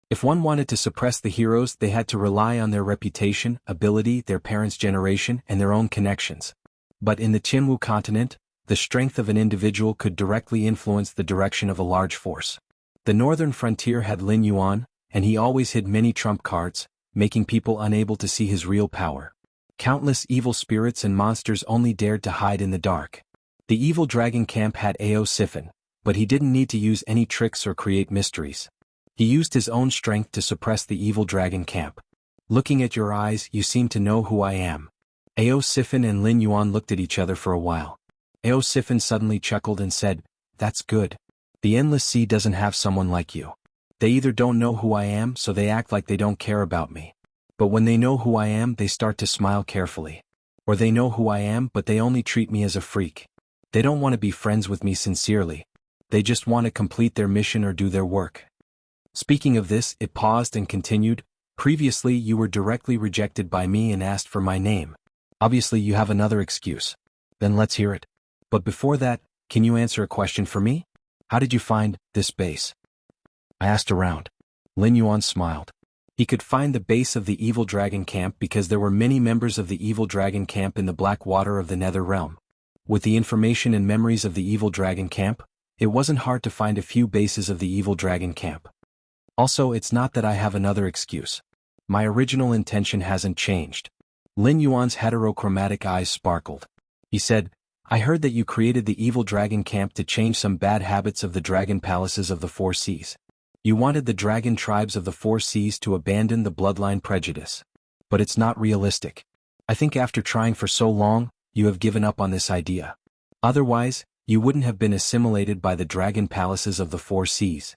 If one wanted to suppress the heroes, they had to rely on their reputation, ability, their parents' generation, and their own connections. But in the Jianghu continent, the strength of an individual could directly influence the direction of a large force. The northern frontier had Lin Yuan, and he always hid many trump cards, making people unable to see his real power. Countless evil spirits and monsters only dared to hide in the dark. The evil dragon camp had Aosifin, but he didn't need to use any tricks or create mysteries. He used his own strength to suppress the evil dragon camp. Looking at your eyes, you seem to know who I am. Aosifin and Lin Yuan looked at each other for a while. Aosifin suddenly chuckled and said, "That's good. The Endless Sea doesn't have someone like you. They either don't know who I am, so they act like they don't care about me. But when they know who I am, they start to smile carefully. Or they know who I am, but they only treat me as a freak. They don't want to be friends with me sincerely. They just want to complete their mission or do their work." Speaking of this, it paused and continued, "Previously you were directly rejected by me and asked for my name. Obviously you have another excuse. Then let's hear it. But before that, can you answer a question for me? How did you find this base?" I asked around. Lin Yuan smiled. He could find the base of the evil dragon camp because there were many members of the evil dragon camp in the black water of the Nether Realm. With the information and memories of the evil dragon camp, it wasn't hard to find a few bases of the evil dragon camp. Also, it's not that I have another excuse. My original intention hasn't changed. Lin Yuan's heterochromatic eyes sparkled. He said, "I heard that you created the evil dragon camp to change some bad habits of the dragon palaces of the Four Seas. You wanted the dragon tribes of the Four Seas to abandon the bloodline prejudice. But it's not realistic. I think after trying for so long, you have given up on this idea. Otherwise, you wouldn't have been assimilated by the dragon palaces of the Four Seas."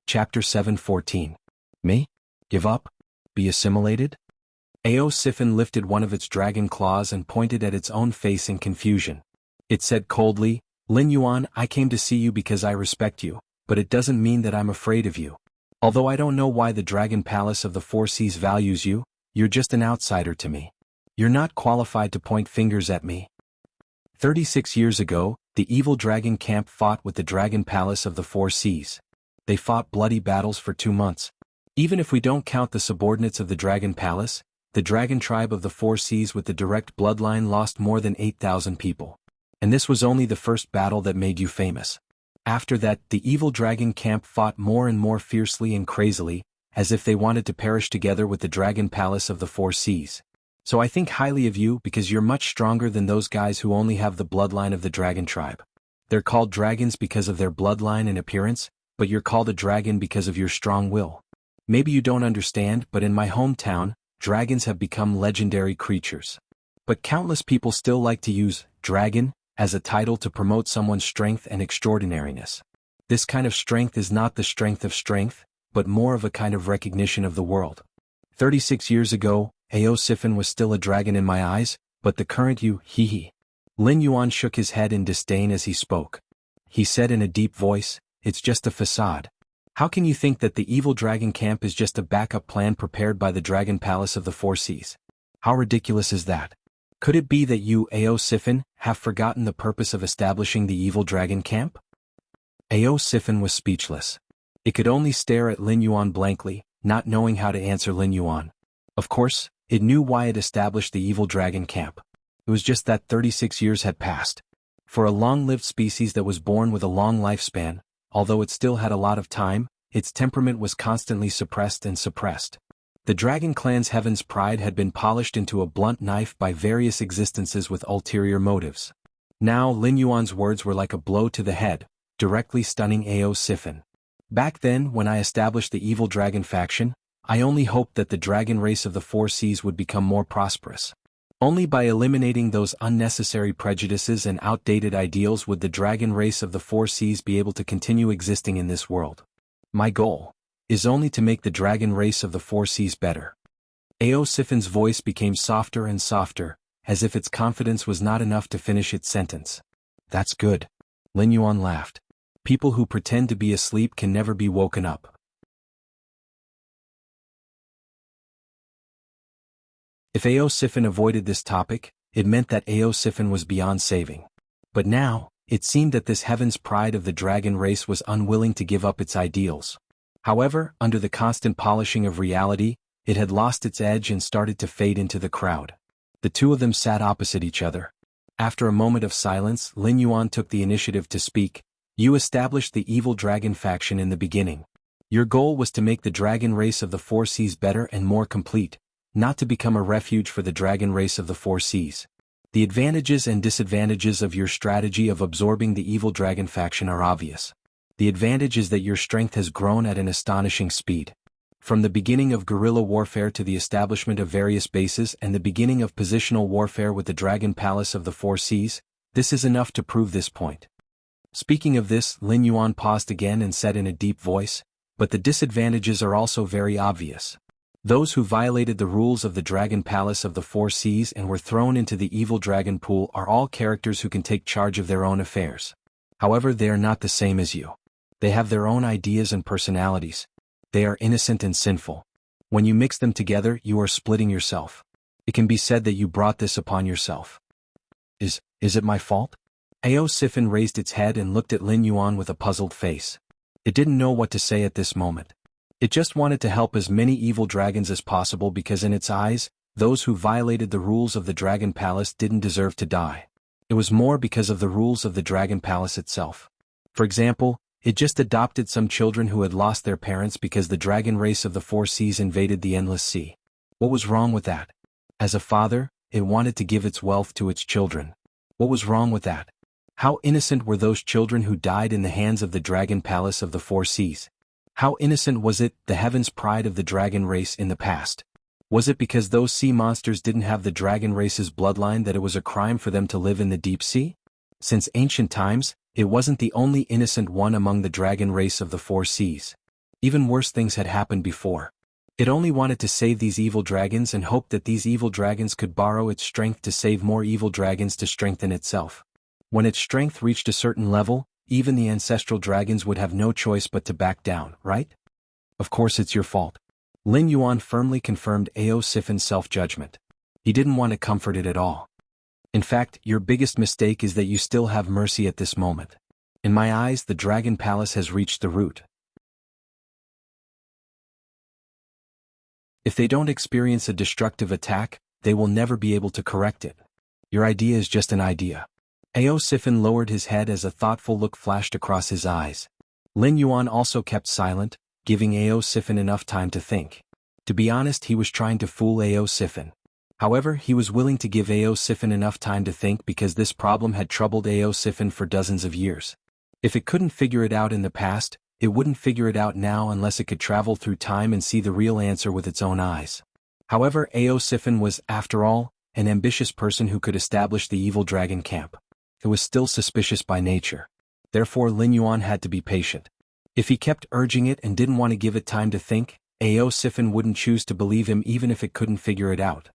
Chapter 7:14. Me? Give up? Be assimilated? Aosifin lifted one of its dragon claws and pointed at its own face in confusion. It said coldly, "Lin Yuan, I came to see you because I respect you, but it doesn't mean that I'm afraid of you. Although I don't know why the Dragon Palace of the Four Seas values you, you're just an outsider to me. You're not qualified to point fingers at me." 36 years ago, the evil dragon camp fought with the Dragon Palace of the Four Seas. They fought bloody battles for 2 months. Even if we don't count the subordinates of the Dragon Palace, the dragon tribe of the Four Seas with the direct bloodline lost more than 8,000 people. And this was only the first battle that made you famous. After that, the evil dragon camp fought more and more fiercely and crazily, as if they wanted to perish together with the dragon palace of the Four Seas. So I think highly of you because you're much stronger than those guys who only have the bloodline of the dragon tribe. They're called dragons because of their bloodline and appearance, but you're called a dragon because of your strong will. Maybe you don't understand, but in my hometown, dragons have become legendary creatures. But countless people still like to use dragon as a title to promote someone's strength and extraordinariness. This kind of strength is not the strength of strength, but more of a kind of recognition of the world. 36 years ago, Ao Sifin was still a dragon in my eyes, but the current you, hee. Lin Yuan shook his head in disdain as he spoke. He said in a deep voice, "It's just a facade. How can you think that the evil dragon camp is just a backup plan prepared by the dragon palace of the Four Seas? How ridiculous is that? Could it be that you, Ao Sifin, have forgotten the purpose of establishing the evil dragon camp?" Ao Sifin was speechless. It could only stare at Lin Yuan blankly, not knowing how to answer Lin Yuan. Of course, it knew why it established the evil dragon camp. It was just that 36 years had passed. For a long-lived species that was born with a long lifespan, although it still had a lot of time, its temperament was constantly suppressed and suppressed. The dragon clan's heaven's pride had been polished into a blunt knife by various existences with ulterior motives. Now Lin Yuan's words were like a blow to the head, directly stunning Ao Sifin. Back then, when I established the evil dragon faction, I only hoped that the dragon race of the Four Seas would become more prosperous. Only by eliminating those unnecessary prejudices and outdated ideals would the dragon race of the Four Seas be able to continue existing in this world. My goal is only to make the dragon race of the Four Seas better. Ao Sifin's voice became softer and softer, as if its confidence was not enough to finish its sentence. "That's good." Lin Yuan laughed. "People who pretend to be asleep can never be woken up." If Ao Sifin avoided this topic, it meant that Ao Sifin was beyond saving. But now, it seemed that this heaven's pride of the dragon race was unwilling to give up its ideals. However, under the constant polishing of reality, it had lost its edge and started to fade into the crowd. The two of them sat opposite each other. After a moment of silence, Lin Yuan took the initiative to speak. "You established the evil dragon faction in the beginning. Your goal was to make the dragon race of the Four Seas better and more complete, not to become a refuge for the dragon race of the Four Seas. The advantages and disadvantages of your strategy of absorbing the evil dragon faction are obvious. The advantage is that your strength has grown at an astonishing speed. From the beginning of guerrilla warfare to the establishment of various bases and the beginning of positional warfare with the dragon palace of the Four Seas, this is enough to prove this point." Speaking of this, Lin Yuan paused again and said in a deep voice, "But the disadvantages are also very obvious. Those who violated the rules of the dragon palace of the Four Seas and were thrown into the evil dragon pool are all characters who can take charge of their own affairs. However, they are not the same as you. They have their own ideas and personalities. They are innocent and sinful. When you mix them together, you are splitting yourself. It can be said that you brought this upon yourself." Is it my fault?" Ao Sifin raised its head and looked at Lin Yuan with a puzzled face. It didn't know what to say at this moment. It just wanted to help as many evil dragons as possible because in its eyes, those who violated the rules of the Dragon Palace didn't deserve to die. It was more because of the rules of the Dragon Palace itself. For example, it just adopted some children who had lost their parents because the dragon race of the Four Seas invaded the Endless Sea. What was wrong with that? As a father, it wanted to give its wealth to its children. What was wrong with that? How innocent were those children who died in the hands of the Dragon Palace of the Four Seas? How innocent was it, the heaven's pride of the dragon race in the past? Was it because those sea monsters didn't have the dragon race's bloodline that it was a crime for them to live in the deep sea? Since ancient times, it wasn't the only innocent one among the dragon race of the Four Seas. Even worse things had happened before. It only wanted to save these evil dragons and hoped that these evil dragons could borrow its strength to save more evil dragons to strengthen itself. When its strength reached a certain level, even the ancestral dragons would have no choice but to back down, right? Of course it's your fault. Lin Yuan firmly confirmed Ao Sifin's self-judgment. He didn't want to comfort it at all. In fact, your biggest mistake is that you still have mercy at this moment. In my eyes, the Dragon Palace has reached the root. If they don't experience a destructive attack, they will never be able to correct it. Your idea is just an idea. Ao Sifin lowered his head as a thoughtful look flashed across his eyes. Lin Yuan also kept silent, giving Ao Sifin enough time to think. To be honest, he was trying to fool Ao Sifin. However, he was willing to give Ao Sifin enough time to think because this problem had troubled Ao Sifin for dozens of years. If it couldn't figure it out in the past, it wouldn't figure it out now unless it could travel through time and see the real answer with its own eyes. However, Ao Sifin was, after all, an ambitious person who could establish the evil dragon camp. It was still suspicious by nature. Therefore Lin Yuan had to be patient. If he kept urging it and didn't want to give it time to think, Ao Sifin wouldn't choose to believe him even if it couldn't figure it out.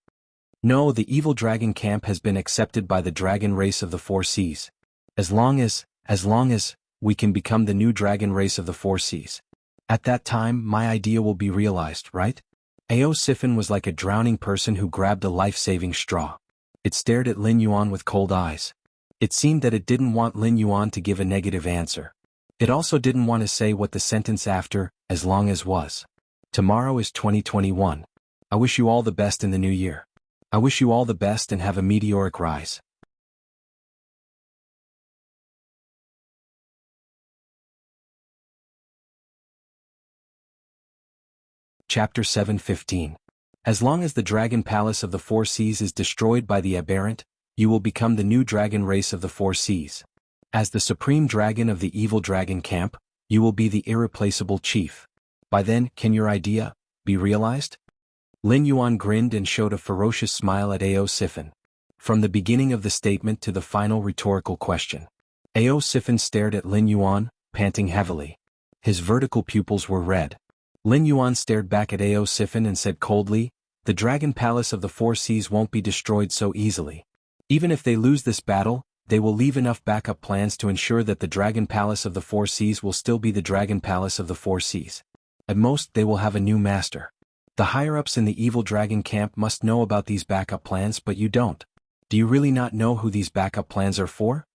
No, the evil dragon camp has been accepted by the dragon race of the Four Seas. As long as we can become the new dragon race of the Four Seas. At that time, my idea will be realized, right? Ao Sifin was like a drowning person who grabbed a life-saving straw. It stared at Lin Yuan with cold eyes. It seemed that it didn't want Lin Yuan to give a negative answer. It also didn't want to say what the sentence after, as long as was. Tomorrow is 2021. I wish you all the best in the new year. I wish you all the best and have a meteoric rise. Chapter 7:15. As long as the dragon palace of the Four Seas is destroyed by the aberrant, you will become the new dragon race of the Four Seas. As the supreme dragon of the evil dragon camp, you will be the irreplaceable chief. By then, can your idea be realized? Lin Yuan grinned and showed a ferocious smile at Ao Sifin. From the beginning of the statement to the final rhetorical question. Ao Sifin stared at Lin Yuan, panting heavily. His vertical pupils were red. Lin Yuan stared back at Ao Sifin and said coldly, "The dragon palace of the Four Seas won't be destroyed so easily. Even if they lose this battle, they will leave enough backup plans to ensure that the dragon palace of the Four Seas will still be the dragon palace of the Four Seas. At most, they will have a new master. The higher-ups in the evil dragon camp must know about these backup plans, but you don't. Do you really not know who these backup plans are for?"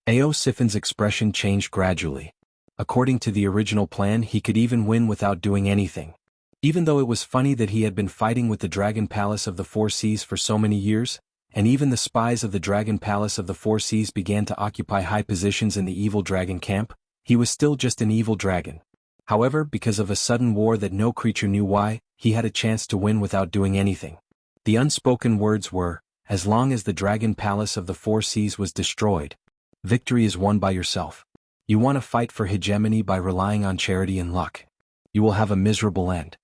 Ao Sifin's expression changed gradually. According to the original plan, he could even win without doing anything. Even though it was funny that he had been fighting with the Dragon Palace of the Four Seas for so many years, and even the spies of the Dragon Palace of the Four Seas began to occupy high positions in the evil dragon camp, he was still just an evil dragon. However, because of a sudden war that no creature knew why, he had a chance to win without doing anything. The unspoken words were, as long as the Dragon Palace of the Four Seas was destroyed, victory is won by yourself. You want to fight for hegemony by relying on charity and luck. You will have a miserable end.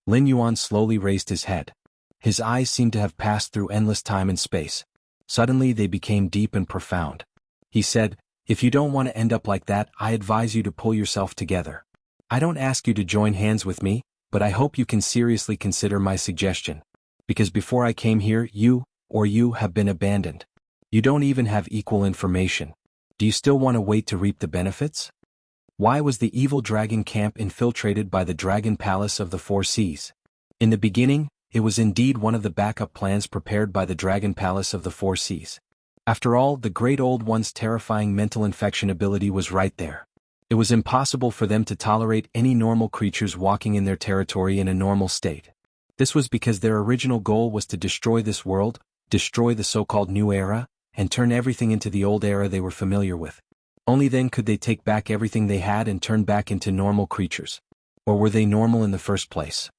Lin Yuan slowly raised his head. His eyes seemed to have passed through endless time and space. Suddenly they became deep and profound. He said, "If you don't want to end up like that, I advise you to pull yourself together. I don't ask you to join hands with me, but I hope you can seriously consider my suggestion. Because before I came here, you have been abandoned. You don't even have equal information. Do you still want to wait to reap the benefits?" Why was the evil dragon camp infiltrated by the Dragon Palace of the Four Seas? In the beginning, it was indeed one of the backup plans prepared by the Dragon Palace of the Four Seas. After all, the Great Old One's terrifying mental infection ability was right there. It was impossible for them to tolerate any normal creatures walking in their territory in a normal state. This was because their original goal was to destroy this world, destroy the so-called New Era, and turn everything into the old era they were familiar with. Only then could they take back everything they had and turn back into normal creatures. Or were they normal in the first place?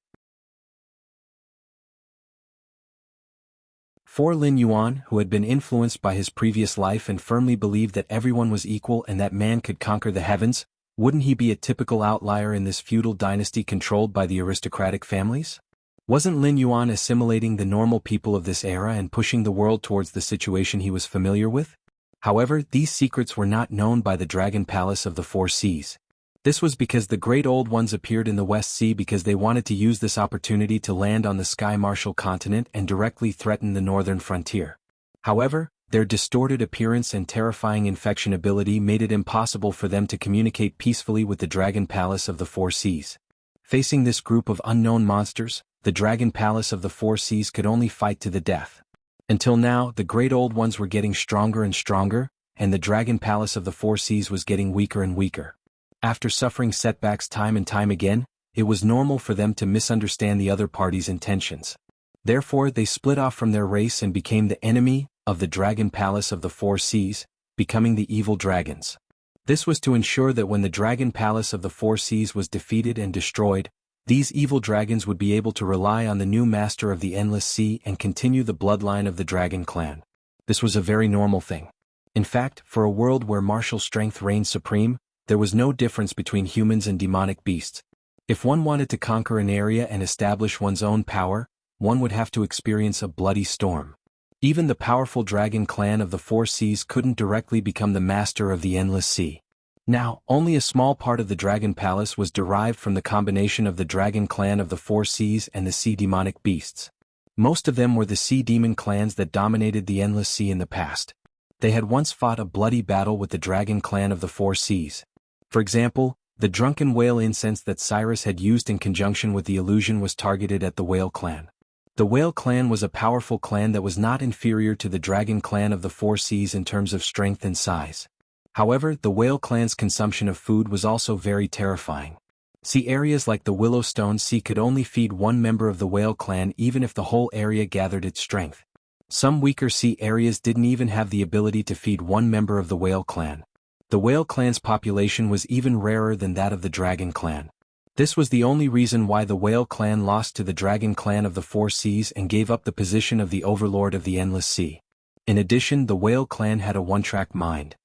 For Lin Yuan, who had been influenced by his previous life and firmly believed that everyone was equal and that man could conquer the heavens, wouldn't he be a typical outlier in this feudal dynasty controlled by the aristocratic families? Wasn't Lin Yuan assimilating the normal people of this era and pushing the world towards the situation he was familiar with? However, these secrets were not known by the Dragon Palace of the Four Seas. This was because the Great Old Ones appeared in the West Sea because they wanted to use this opportunity to land on the Sky Marshal continent and directly threaten the northern frontier. However, their distorted appearance and terrifying infection ability made it impossible for them to communicate peacefully with the Dragon Palace of the Four Seas. Facing this group of unknown monsters, the Dragon Palace of the Four Seas could only fight to the death. Until now, the Great Old Ones were getting stronger and stronger, and the Dragon Palace of the Four Seas was getting weaker and weaker. After suffering setbacks time and time again, it was normal for them to misunderstand the other party's intentions. Therefore, they split off from their race and became the enemy of the Dragon Palace of the Four Seas, becoming the evil dragons. This was to ensure that when the Dragon Palace of the Four Seas was defeated and destroyed, these evil dragons would be able to rely on the new master of the Endless Sea and continue the bloodline of the dragon clan. This was a very normal thing. In fact, for a world where martial strength reigned supreme, there was no difference between humans and demonic beasts. If one wanted to conquer an area and establish one's own power, one would have to experience a bloody storm. Even the powerful dragon clan of the Four Seas couldn't directly become the master of the Endless Sea. Now, only a small part of the Dragon Palace was derived from the combination of the Dragon Clan of the Four Seas and the Sea Demonic Beasts. Most of them were the Sea Demon clans that dominated the Endless Sea in the past. They had once fought a bloody battle with the Dragon Clan of the Four Seas. For example, the drunken whale incense that Cyrus had used in conjunction with the illusion was targeted at the Whale Clan. The Whale Clan was a powerful clan that was not inferior to the Dragon Clan of the Four Seas in terms of strength and size. However, the Whale Clan's consumption of food was also very terrifying. Sea areas like the Willowstone Sea could only feed one member of the Whale Clan even if the whole area gathered its strength. Some weaker sea areas didn't even have the ability to feed one member of the Whale Clan. The Whale Clan's population was even rarer than that of the Dragon Clan. This was the only reason why the Whale Clan lost to the Dragon Clan of the Four Seas and gave up the position of the Overlord of the Endless Sea. In addition, the Whale Clan had a one-track mind.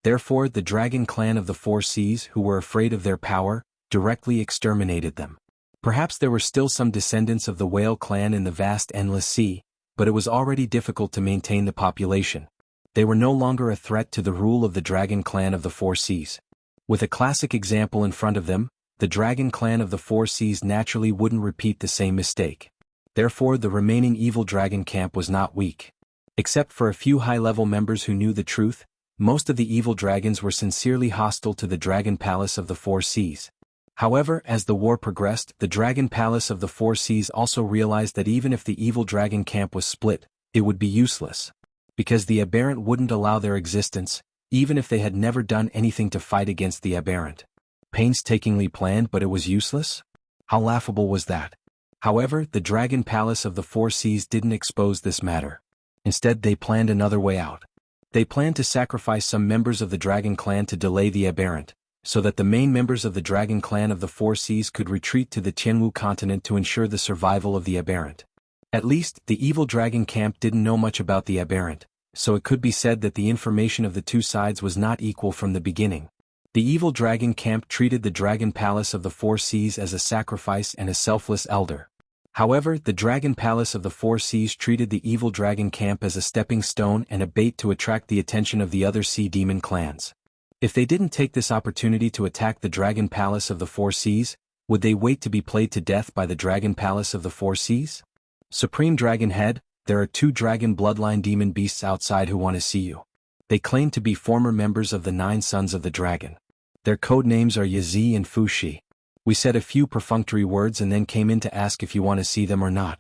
Therefore, the Dragon Clan of the Four Seas, who were afraid of their power, directly exterminated them. Perhaps there were still some descendants of the Whale Clan in the vast Endless Sea, but it was already difficult to maintain the population. They were no longer a threat to the rule of the Dragon Clan of the Four Seas. With a classic example in front of them, the Dragon Clan of the Four Seas naturally wouldn't repeat the same mistake. Therefore, the remaining evil dragon camp was not weak. Except for a few high-level members who knew the truth, most of the evil dragons were sincerely hostile to the Dragon Palace of the Four Seas. However, as the war progressed, the Dragon Palace of the Four Seas also realized that even if the evil dragon camp was split, it would be useless. Because the Aberrant wouldn't allow their existence, even if they had never done anything to fight against the Aberrant. Painstakingly planned, but it was useless? How laughable was that? However, the Dragon Palace of the Four Seas didn't expose this matter. Instead, they planned another way out. They planned to sacrifice some members of the Dragon Clan to delay the Aberrant, so that the main members of the Dragon Clan of the Four Seas could retreat to the Jianghu continent to ensure the survival of the Aberrant. At least, the evil dragon camp didn't know much about the Aberrant, so it could be said that the information of the two sides was not equal from the beginning. The evil dragon camp treated the Dragon Palace of the Four Seas as a sacrifice and a selfless elder. However, the Dragon Palace of the Four Seas treated the evil dragon camp as a stepping stone and a bait to attract the attention of the other sea demon clans. If they didn't take this opportunity to attack the Dragon Palace of the Four Seas, would they wait to be played to death by the Dragon Palace of the Four Seas? Supreme Dragon Head, there are two dragon bloodline demon beasts outside who want to see you. They claim to be former members of the 9 Sons of the Dragon. Their code names are Yazi and Fushi. We said a few perfunctory words and then came in to ask if you want to see them or not.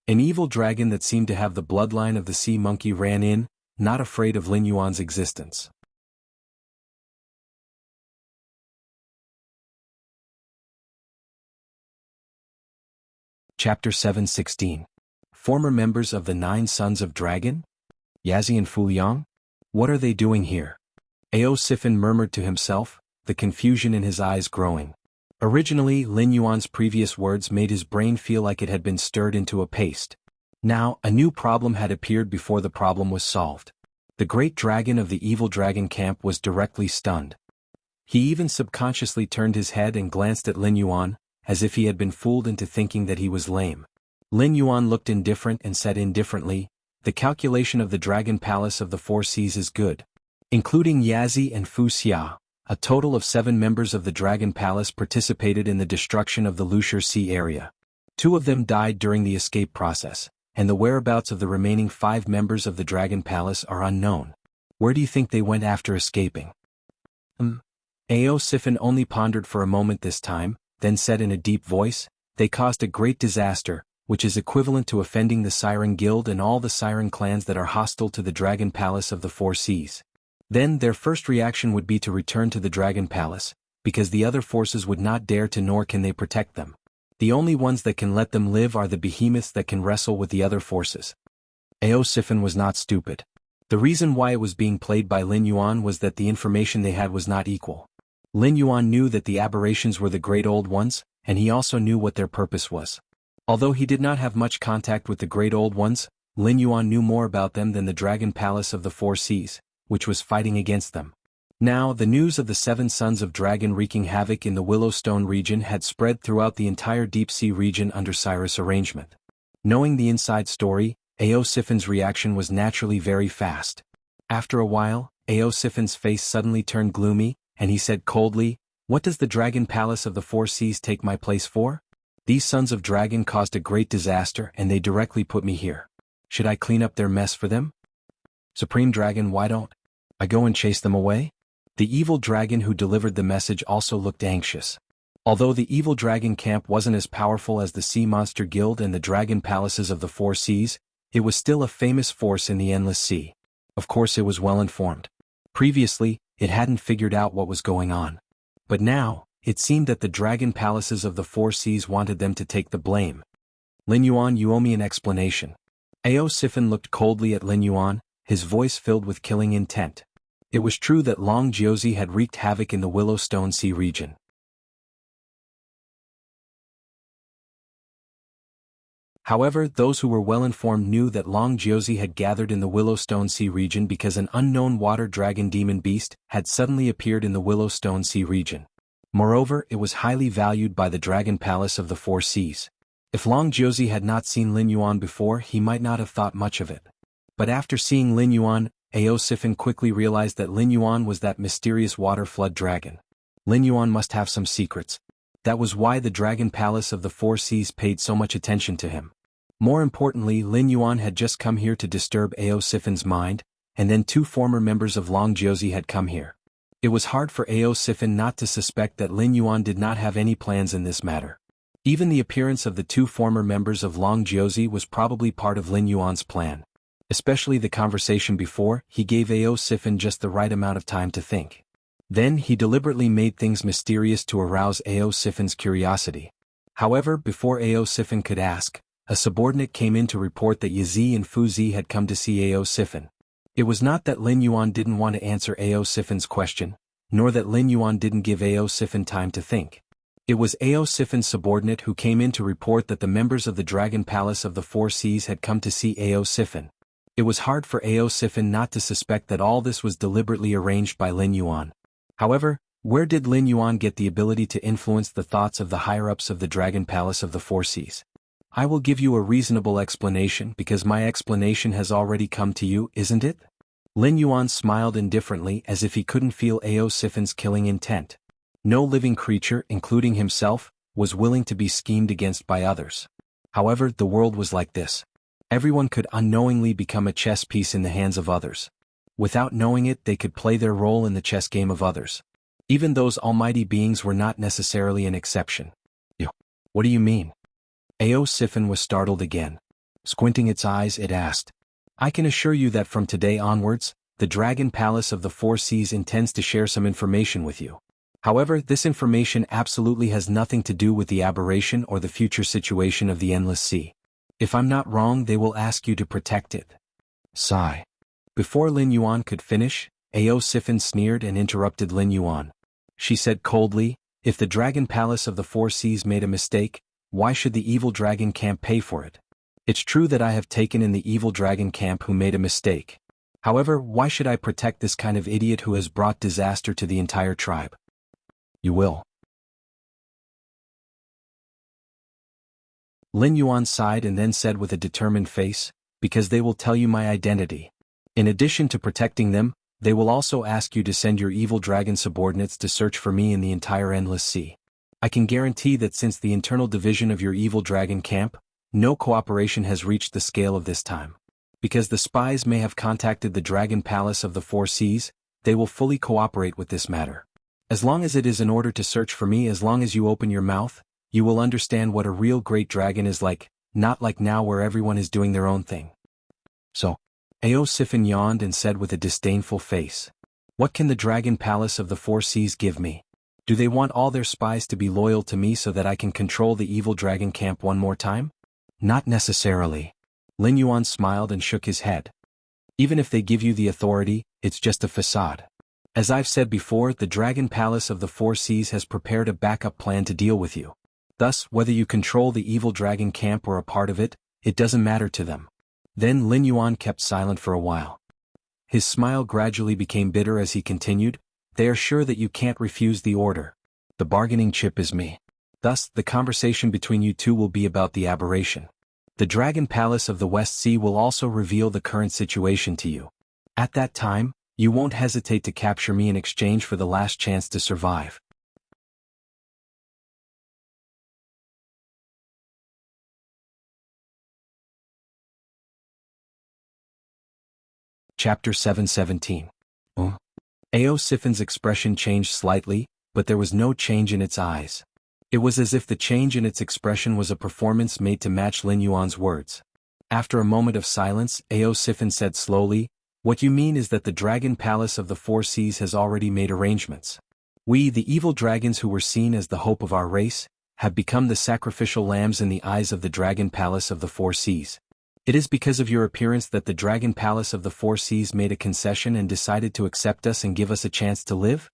An evil dragon that seemed to have the bloodline of the sea monkey ran in, not afraid of Lin Yuan's existence. Chapter 7:16. Former members of the 9 Sons of Dragon? Yazi and Fuliang? What are they doing here? Ao Sifin murmured to himself, the confusion in his eyes growing. Originally, Lin Yuan's previous words made his brain feel like it had been stirred into a paste. Now, a new problem had appeared before the problem was solved. The great dragon of the evil dragon camp was directly stunned. He even subconsciously turned his head and glanced at Lin Yuan, as if he had been fooled into thinking that he was lame. Lin Yuan looked indifferent and said indifferently, "The calculation of the Dragon Palace of the Four Seas is good. Including Yazi and Fuxia, a total of 7 members of the Dragon Palace participated in the destruction of the Lushur Sea area. 2 of them died during the escape process, and the whereabouts of the remaining 5 members of the Dragon Palace are unknown. Where do you think they went after escaping?" Ao Sifin only pondered for a moment this time, then said in a deep voice, "They caused a great disaster, which is equivalent to offending the Siren Guild and all the Siren clans that are hostile to the Dragon Palace of the Four Seas. Then their first reaction would be to return to the Dragon Palace, because the other forces would not dare to, nor can they protect them. The only ones that can let them live are the behemoths that can wrestle with the other forces. Aosifin was not stupid. The reason why it was being played by Lin Yuan was that the information they had was not equal. Lin Yuan knew that the aberrations were the Great Old Ones, and he also knew what their purpose was. Although he did not have much contact with the Great Old Ones, Lin Yuan knew more about them than the Dragon Palace of the Four Seas, which was fighting against them. Now, the news of the 7 sons of dragon wreaking havoc in the Willowstone region had spread throughout the entire Deep Sea region under Cyrus' arrangement. Knowing the inside story, Aosifin's reaction was naturally very fast. After a while, Aosifin's face suddenly turned gloomy, and he said coldly, "What does the Dragon Palace of the Four Seas take my place for? These sons of dragon caused a great disaster and they directly put me here. Should I clean up their mess for them? Supreme Dragon, why don't I go and chase them away?" The evil dragon who delivered the message also looked anxious. Although the evil dragon camp wasn't as powerful as the Sea Monster Guild and the Dragon Palaces of the Four Seas, it was still a famous force in the Endless Sea. Of course it was well informed. Previously, it hadn't figured out what was going on. But now, it seemed that the Dragon Palaces of the Four Seas wanted them to take the blame. "Lin Yuan, you owe me an explanation." Aosifin looked coldly at Lin Yuan, his voice filled with killing intent. It was true that Long Jiuzi had wreaked havoc in the Willowstone Sea region. However, those who were well-informed knew that Long Jiuzi had gathered in the Willowstone Sea region because an unknown water dragon demon beast had suddenly appeared in the Willowstone Sea region. Moreover, it was highly valued by the Dragon Palace of the Four Seas. If Long Jiuzi had not seen Lin Yuan before, he might not have thought much of it. But after seeing Lin Yuan, Aosifin quickly realized that Lin Yuan was that mysterious water flood dragon. Lin Yuan must have some secrets. That was why the Dragon Palace of the Four Seas paid so much attention to him. More importantly, Lin Yuan had just come here to disturb Aosifin's mind, and then 2 former members of Long Jiuzi had come here. It was hard for Aosifin not to suspect that Lin Yuan did not have any plans in this matter. Even the appearance of the 2 former members of Long Jiuzi was probably part of Lin Yuan's plan. Especially the conversation before, he gave Aosifin just the right amount of time to think. Then he deliberately made things mysterious to arouse Aosifin's curiosity. However, before Aosifin could ask, a subordinate came in to report that Yizi and Fuzi had come to see Aosifin. It was not that Lin Yuan didn't want to answer Aosifin's question, nor that Lin Yuan didn't give Aosifin time to think. It was Aosifin's subordinate who came in to report that the members of the Dragon Palace of the Four Seas had come to see Aosifin. It was hard for Aosifin not to suspect that all this was deliberately arranged by Lin Yuan. However, where did Lin Yuan get the ability to influence the thoughts of the higher-ups of the Dragon Palace of the Four Seas? I will give you a reasonable explanation because my explanation has already come to you, isn't it? Lin Yuan smiled indifferently as if he couldn't feel Aosifin's killing intent. No living creature, including himself, was willing to be schemed against by others. However, the world was like this. Everyone could unknowingly become a chess piece in the hands of others. Without knowing it, they could play their role in the chess game of others. Even those almighty beings were not necessarily an exception. What do you mean? Aosifin was startled again. Squinting its eyes, it asked, "I can assure you that from today onwards, the Dragon Palace of the Four Seas intends to share some information with you. However, this information absolutely has nothing to do with the aberration or the future situation of the Endless Sea. If I'm not wrong, they will ask you to protect it." Sigh. Before Lin Yuan could finish, Aosifin sneered and interrupted Lin Yuan. She said coldly, "If the Dragon Palace of the Four Seas made a mistake, why should the evil dragon camp pay for it? It's true that I have taken in the evil dragon camp who made a mistake. However, why should I protect this kind of idiot who has brought disaster to the entire tribe?" "You will." Lin Yuan sighed and then said with a determined face, "Because they will tell you my identity. In addition to protecting them, they will also ask you to send your evil dragon subordinates to search for me in the entire Endless Sea. I can guarantee that since the internal division of your evil dragon camp, no cooperation has reached the scale of this time. Because the spies may have contacted the Dragon Palace of the Four Seas, they will fully cooperate with this matter. As long as it is in order to search for me, as long as you open your mouth, you will understand what a real great dragon is like, not like now where everyone is doing their own thing." "So," Aosifin yawned and said with a disdainful face, What can the Dragon Palace of the Four Seas give me? Do they want all their spies to be loyal to me so that I can control the evil dragon camp one more time? Not necessarily. Lin Yuan smiled and shook his head. Even if they give you the authority, it's just a facade. As I've said before, the Dragon Palace of the Four Seas has prepared a backup plan to deal with you. Thus, whether you control the evil dragon camp or a part of it, it doesn't matter to them. Then Lin Yuan kept silent for a while. His smile gradually became bitter as he continued, "They are sure that you can't refuse the order. The bargaining chip is me. Thus, the conversation between you two will be about the aberration. The Dragon Palace of the West Sea will also reveal the current situation to you. At that time, you won't hesitate to capture me in exchange for the last chance to survive." Chapter 717. Ao Siffin's expression changed slightly, but there was no change in its eyes. It was as if the change in its expression was a performance made to match Lin Yuan's words. After a moment of silence, Ao Siffin said slowly, "What you mean is that the Dragon Palace of the Four Seas has already made arrangements. We, the evil dragons who were seen as the hope of our race, have become the sacrificial lambs in the eyes of the Dragon Palace of the Four Seas. It is because of your appearance that the Dragon Palace of the Four Seas made a concession and decided to accept us and give us a chance to live?"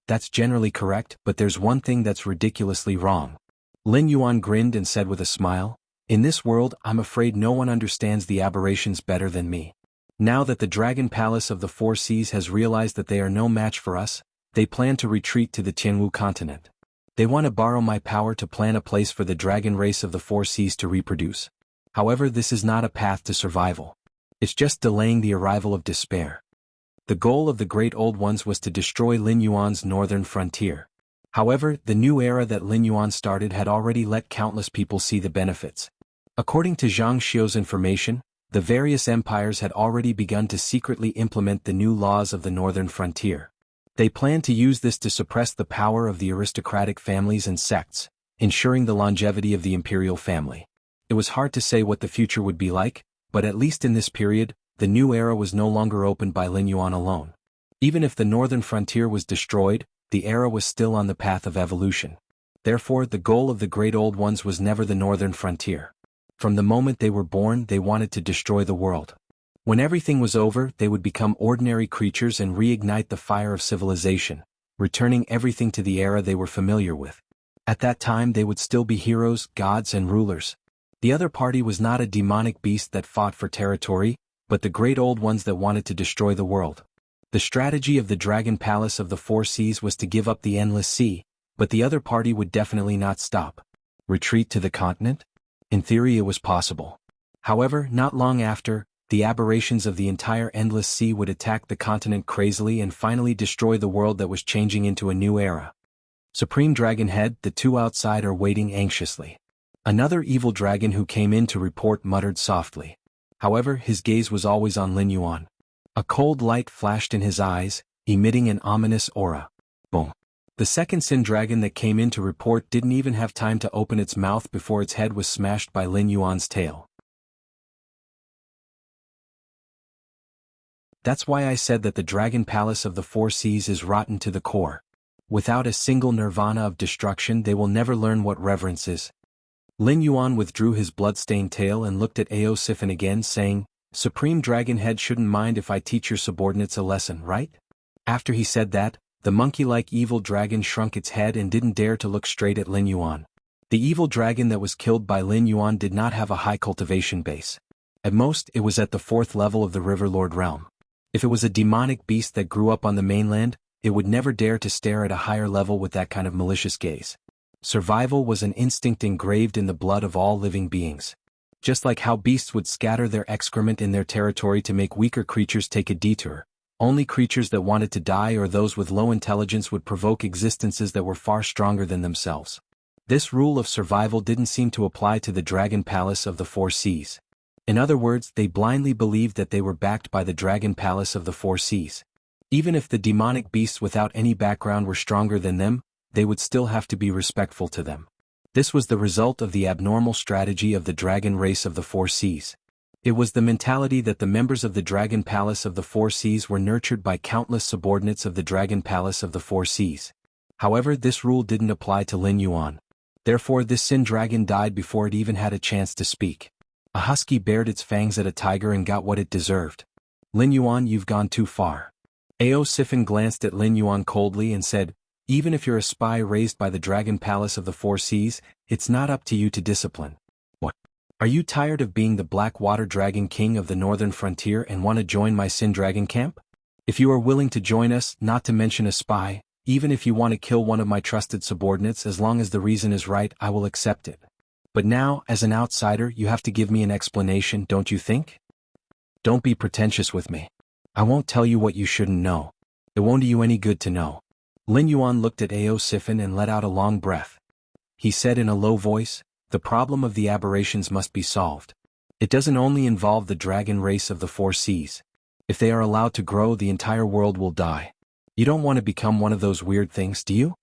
"That's generally correct, but there's one thing that's ridiculously wrong." Lin Yuan grinned and said with a smile, "In this world, I'm afraid no one understands the aberrations better than me. Now that the Dragon Palace of the Four Seas has realized that they are no match for us, they plan to retreat to the Jianghu continent. They want to borrow my power to plan a place for the dragon race of the Four Seas to reproduce. However, this is not a path to survival. It's just delaying the arrival of despair." The goal of the Great Old Ones was to destroy Lin Yuan's northern frontier. However, the new era that Lin Yuan started had already let countless people see the benefits. According to Zhang Xiu's information, the various empires had already begun to secretly implement the new laws of the northern frontier. They planned to use this to suppress the power of the aristocratic families and sects, ensuring the longevity of the imperial family. It was hard to say what the future would be like, but at least in this period, the new era was no longer opened by Lin Yuan alone. Even if the northern frontier was destroyed, the era was still on the path of evolution. Therefore, the goal of the Great Old Ones was never the northern frontier. From the moment they were born, they wanted to destroy the world. When everything was over, they would become ordinary creatures and reignite the fire of civilization, returning everything to the era they were familiar with. At that time, they would still be heroes, gods, and rulers. The other party was not a demonic beast that fought for territory, but the Great Old Ones that wanted to destroy the world. The strategy of the Dragon Palace of the Four Seas was to give up the Endless Sea, but the other party would definitely not stop. Retreat to the continent? In theory it was possible. However, not long after, the aberrations of the entire Endless Sea would attack the continent crazily and finally destroy the world that was changing into a new era. Supreme Dragon Head, the two outside are waiting anxiously. Another evil dragon who came in to report muttered softly. However, his gaze was always on Lin Yuan. A cold light flashed in his eyes, emitting an ominous aura. Boom. The second Sin Dragon that came in to report didn't even have time to open its mouth before its head was smashed by Lin Yuan's tail. That's why I said that the Dragon Palace of the Four Seas is rotten to the core. Without a single nirvana of destruction, they will never learn what reverence is. Lin Yuan withdrew his blood-stained tail and looked at Ao Siffin again, saying, "Supreme Dragon Head shouldn't mind if I teach your subordinates a lesson, right?" After he said that, the monkey-like evil dragon shrunk its head and didn't dare to look straight at Lin Yuan. The evil dragon that was killed by Lin Yuan did not have a high cultivation base. At most, it was at the 4th level of the River Lord realm. If it was a demonic beast that grew up on the mainland, it would never dare to stare at a higher level with that kind of malicious gaze. Survival was an instinct engraved in the blood of all living beings. Just like how beasts would scatter their excrement in their territory to make weaker creatures take a detour, only creatures that wanted to die or those with low intelligence would provoke existences that were far stronger than themselves. This rule of survival didn't seem to apply to the Dragon Palace of the Four Seas. In other words, they blindly believed that they were backed by the Dragon Palace of the Four Seas. Even if the demonic beasts without any background were stronger than them, they would still have to be respectful to them. This was the result of the abnormal strategy of the dragon race of the Four Seas. It was the mentality that the members of the Dragon Palace of the Four Seas were nurtured by countless subordinates of the Dragon Palace of the Four Seas. However, this rule didn't apply to Lin Yuan. Therefore, this Sin Dragon died before it even had a chance to speak. A husky bared its fangs at a tiger and got what it deserved. Lin Yuan, you've gone too far. Ao Sifin glanced at Lin Yuan coldly and said, even if you're a spy raised by the Dragon Palace of the Four Seas, it's not up to you to discipline. What? Are you tired of being the Black Water Dragon King of the Northern Frontier and want to join my Sin Dragon camp? If you are willing to join us, not to mention a spy, even if you want to kill one of my trusted subordinates as long as the reason is right, I will accept it. But now, as an outsider, you have to give me an explanation, don't you think? Don't be pretentious with me. I won't tell you what you shouldn't know. It won't do you any good to know. Lin Yuan looked at Ao Sifin and let out a long breath. He said in a low voice, the problem of the aberrations must be solved. It doesn't only involve the dragon race of the Four Seas. If they are allowed to grow, the entire world will die. You don't want to become one of those weird things, do you?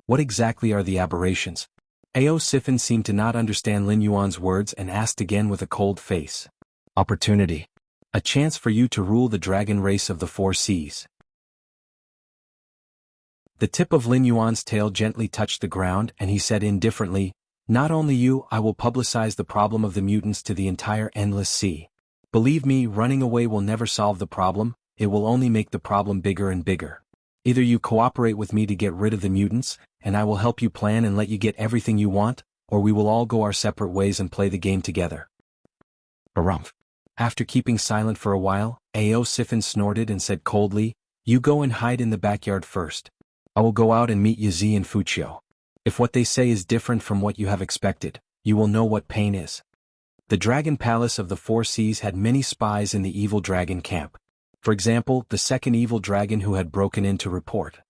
What exactly are the aberrations? Ao Sifin seemed to not understand Lin Yuan's words and asked again with a cold face. Opportunity. A chance for you to rule the dragon race of the Four Seas. The tip of Lin Yuan's tail gently touched the ground and he said indifferently, not only you, I will publicize the problem of the mutants to the entire Endless Sea. Believe me, running away will never solve the problem, it will only make the problem bigger and bigger. Either you cooperate with me to get rid of the mutants, and I will help you plan and let you get everything you want, or we will all go our separate ways and play the game together. Harumph. After keeping silent for a while, Ao Sifin snorted and said coldly, you go and hide in the backyard first. I will go out and meet Yazi and Fuchio. If what they say is different from what you have expected, you will know what pain is. The Dragon Palace of the Four Seas had many spies in the evil dragon camp. For example, the second evil dragon who had broken in to report.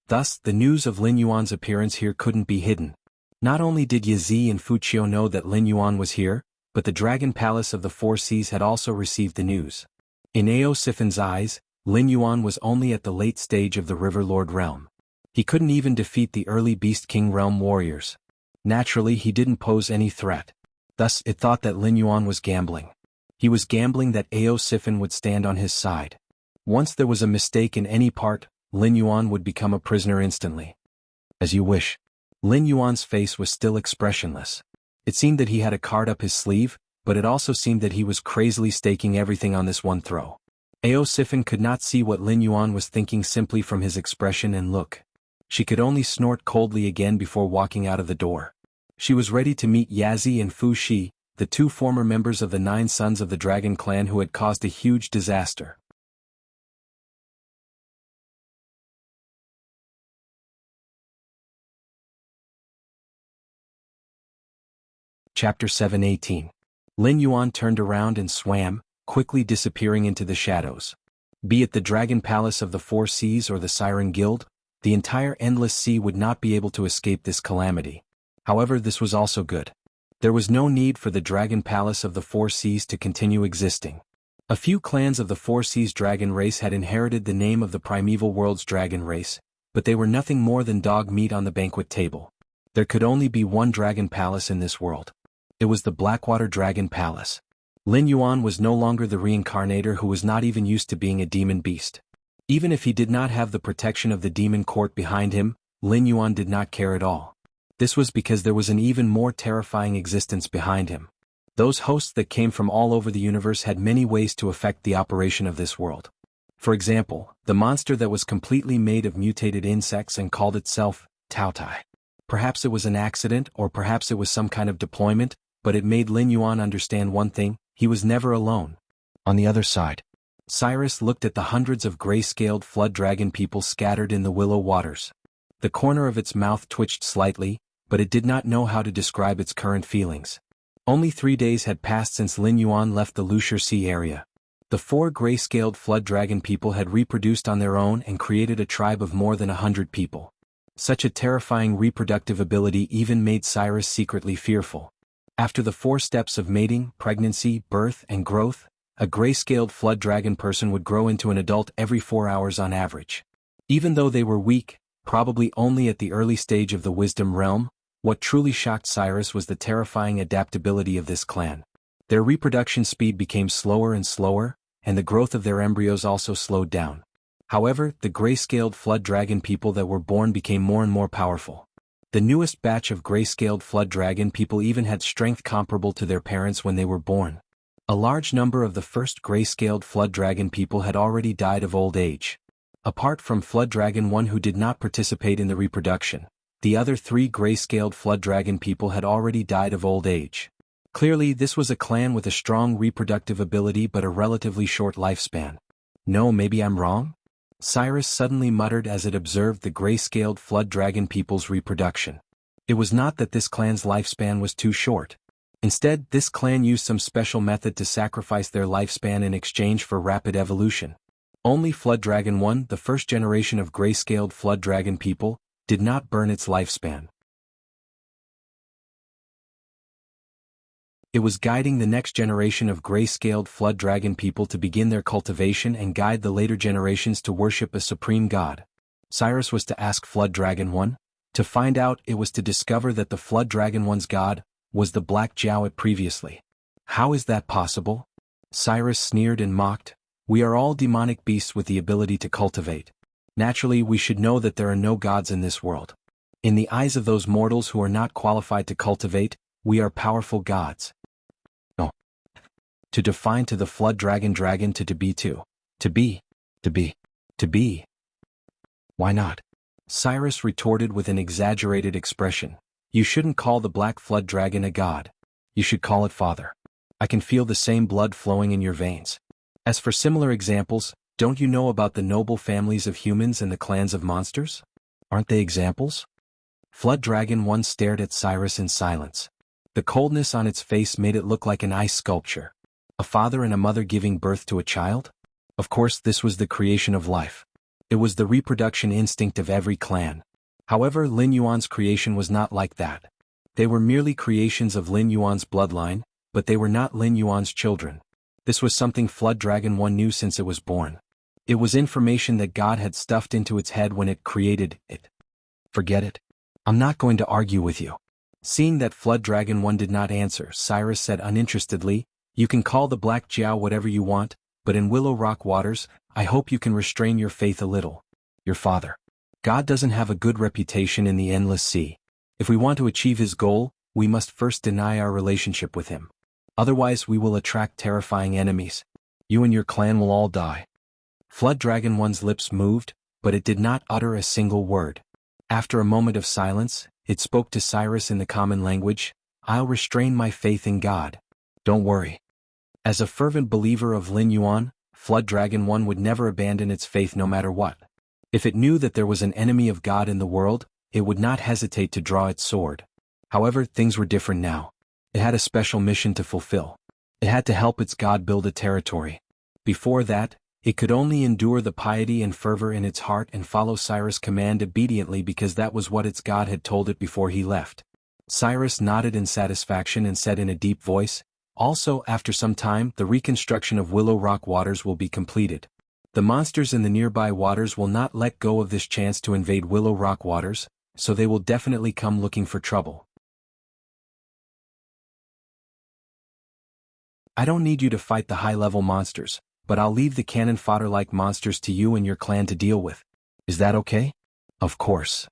Thus, the news of Lin Yuan's appearance here couldn't be hidden. Not only did Yazi and Fuchio know that Lin Yuan was here, but the Dragon Palace of the Four Seas had also received the news. In Ao Sifin's eyes, Lin Yuan was only at the late stage of the River Lord realm. He couldn't even defeat the early Beast King realm warriors. Naturally, he didn't pose any threat. Thus, it thought that Lin Yuan was gambling. He was gambling that Ao Sifin would stand on his side. Once there was a mistake in any part, Lin Yuan would become a prisoner instantly. As you wish. Lin Yuan's face was still expressionless. It seemed that he had a card up his sleeve, but it also seemed that he was crazily staking everything on this one throw. Ao Sifin could not see what Lin Yuan was thinking simply from his expression and look. She could only snort coldly again before walking out of the door. She was ready to meet Yazi and Fu Shi, the two former members of the 9 Sons of the Dragon Clan who had caused a huge disaster. Chapter 7:18. Lin Yuan turned around and swam, quickly disappearing into the shadows. Be it the Dragon Palace of the Four Seas or the Siren Guild, the entire Endless Sea would not be able to escape this calamity. However, this was also good. There was no need for the Dragon Palace of the Four Seas to continue existing. A few clans of the Four Seas dragon race had inherited the name of the primeval world's dragon race, but they were nothing more than dog meat on the banquet table. There could only be one dragon palace in this world. It was the Blackwater Dragon Palace. Lin Yuan was no longer the reincarnator who was not even used to being a demon beast. Even if he did not have the protection of the demon court behind him, Lin Yuan did not care at all. This was because there was an even more terrifying existence behind him. Those hosts that came from all over the universe had many ways to affect the operation of this world. For example, the monster that was completely made of mutated insects and called itself Taotai. Perhaps it was an accident or perhaps it was some kind of deployment, but it made Lin Yuan understand one thing: he was never alone. On the other side, Cyrus looked at the hundreds of gray-scaled flood dragon people scattered in the willow waters. The corner of its mouth twitched slightly, but it did not know how to describe its current feelings. Only 3 days had passed since Lin Yuan left the Lucier Sea area. The 4 gray-scaled flood dragon people had reproduced on their own and created a tribe of more than 100 people. Such a terrifying reproductive ability even made Cyrus secretly fearful. After the 4 steps of mating, pregnancy, birth, and growth, a gray-scaled flood dragon person would grow into an adult every 4 hours on average. Even though they were weak, probably only at the early stage of the wisdom realm, what truly shocked Cyrus was the terrifying adaptability of this clan. Their reproduction speed became slower and slower, and the growth of their embryos also slowed down. However, the gray-scaled flood dragon people that were born became more and more powerful. The newest batch of gray-scaled flood dragon people even had strength comparable to their parents when they were born. A large number of the first gray-scaled flood dragon people had already died of old age. Apart from Flood Dragon 1 who did not participate in the reproduction, the other 3 gray-scaled flood dragon people had already died of old age. Clearly, this was a clan with a strong reproductive ability but a relatively short lifespan. No, maybe I'm wrong? Cyrus suddenly muttered as it observed the gray-scaled flood dragon people's reproduction. It was not that this clan's lifespan was too short. Instead, this clan used some special method to sacrifice their lifespan in exchange for rapid evolution. Only Flood Dragon 1, the first generation of gray-scaled flood dragon people, did not burn its lifespan. It was guiding the next generation of gray-scaled flood dragon people to begin their cultivation and guide the later generations to worship a supreme god. Cyrus was to ask Flood Dragon 1. To find out, it was to discover that the Flood Dragon 1's god was the Black Jiao previously. How is that possible? Cyrus sneered and mocked. We are all demonic beasts with the ability to cultivate. Naturally, we should know that there are no gods in this world. In the eyes of those mortals who are not qualified to cultivate, we are powerful gods. No. To define to the flood dragon to be to. To be. Why not? Cyrus retorted with an exaggerated expression. You shouldn't call the black flood dragon a god. You should call it father. I can feel the same blood flowing in your veins. As for similar examples, don't you know about the noble families of humans and the clans of monsters? Aren't they examples? Flood Dragon 1 stared at Cyrus in silence. The coldness on its face made it look like an ice sculpture. A father and a mother giving birth to a child? Of course, this was the creation of life. It was the reproduction instinct of every clan. However, Lin Yuan's creation was not like that. They were merely creations of Lin Yuan's bloodline, but they were not Lin Yuan's children. This was something Flood Dragon 1 knew since it was born. It was information that God had stuffed into its head when it created it. Forget it. I'm not going to argue with you. Seeing that Flood Dragon 1 did not answer, Cyrus said uninterestedly, You can call the Black Jiao whatever you want, but in Willow Rock Waters, I hope you can restrain your faith a little. Your father. God doesn't have a good reputation in the Endless Sea. If we want to achieve his goal, we must first deny our relationship with him. Otherwise we will attract terrifying enemies. You and your clan will all die. Flood Dragon 1's lips moved, but it did not utter a single word. After a moment of silence, it spoke to Cyrus in the common language, I'll restrain my faith in God. Don't worry. As a fervent believer of Lin Yuan, Flood Dragon 1 would never abandon its faith no matter what. If it knew that there was an enemy of God in the world, it would not hesitate to draw its sword. However, things were different now. It had a special mission to fulfill. It had to help its God build a territory. Before that, it could only endure the piety and fervor in its heart and follow Cyrus' command obediently because that was what its God had told it before he left. Cyrus nodded in satisfaction and said in a deep voice, Also, after some time, the reconstruction of Willow Rock Waters will be completed. The monsters in the nearby waters will not let go of this chance to invade Willow Rock Waters, so they will definitely come looking for trouble. I don't need you to fight the high-level monsters, but I'll leave the cannon fodder-like monsters to you and your clan to deal with. Is that okay? Of course.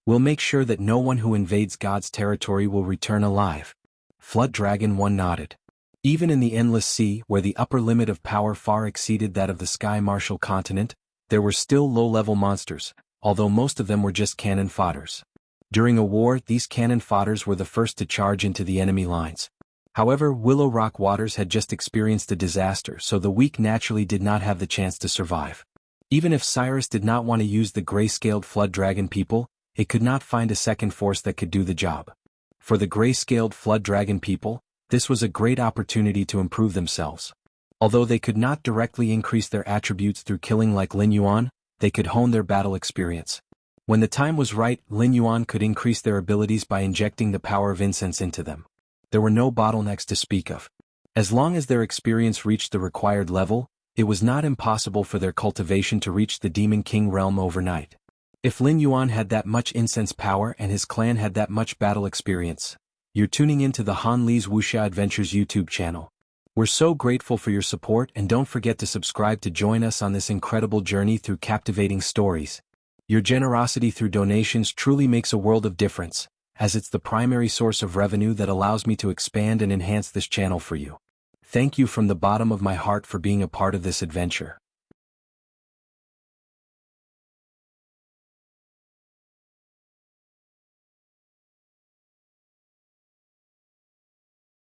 We'll make sure that no one who invades God's territory will return alive. Flood Dragon 1 nodded. Even in the Endless Sea, where the upper limit of power far exceeded that of the Sky Martial continent, there were still low-level monsters, although most of them were just cannon fodders. During a war, these cannon fodders were the first to charge into the enemy lines. However, Willow Rock Waters had just experienced a disaster, so the weak naturally did not have the chance to survive. Even if Cyrus did not want to use the gray-scaled flood dragon people, it could not find a second force that could do the job. For the gray-scaled flood dragon people, this was a great opportunity to improve themselves. Although they could not directly increase their attributes through killing like Lin Yuan, they could hone their battle experience. When the time was right, Lin Yuan could increase their abilities by injecting the power of incense into them. There were no bottlenecks to speak of. As long as their experience reached the required level, it was not impossible for their cultivation to reach the Demon King realm overnight. If Lin Yuan had that much incense power and his clan had that much battle experience, You're tuning into the Han Li's Wuxia Adventures YouTube channel. We're so grateful for your support, and don't forget to subscribe to join us on this incredible journey through captivating stories. Your generosity through donations truly makes a world of difference, as it's the primary source of revenue that allows me to expand and enhance this channel for you. Thank you from the bottom of my heart for being a part of this adventure.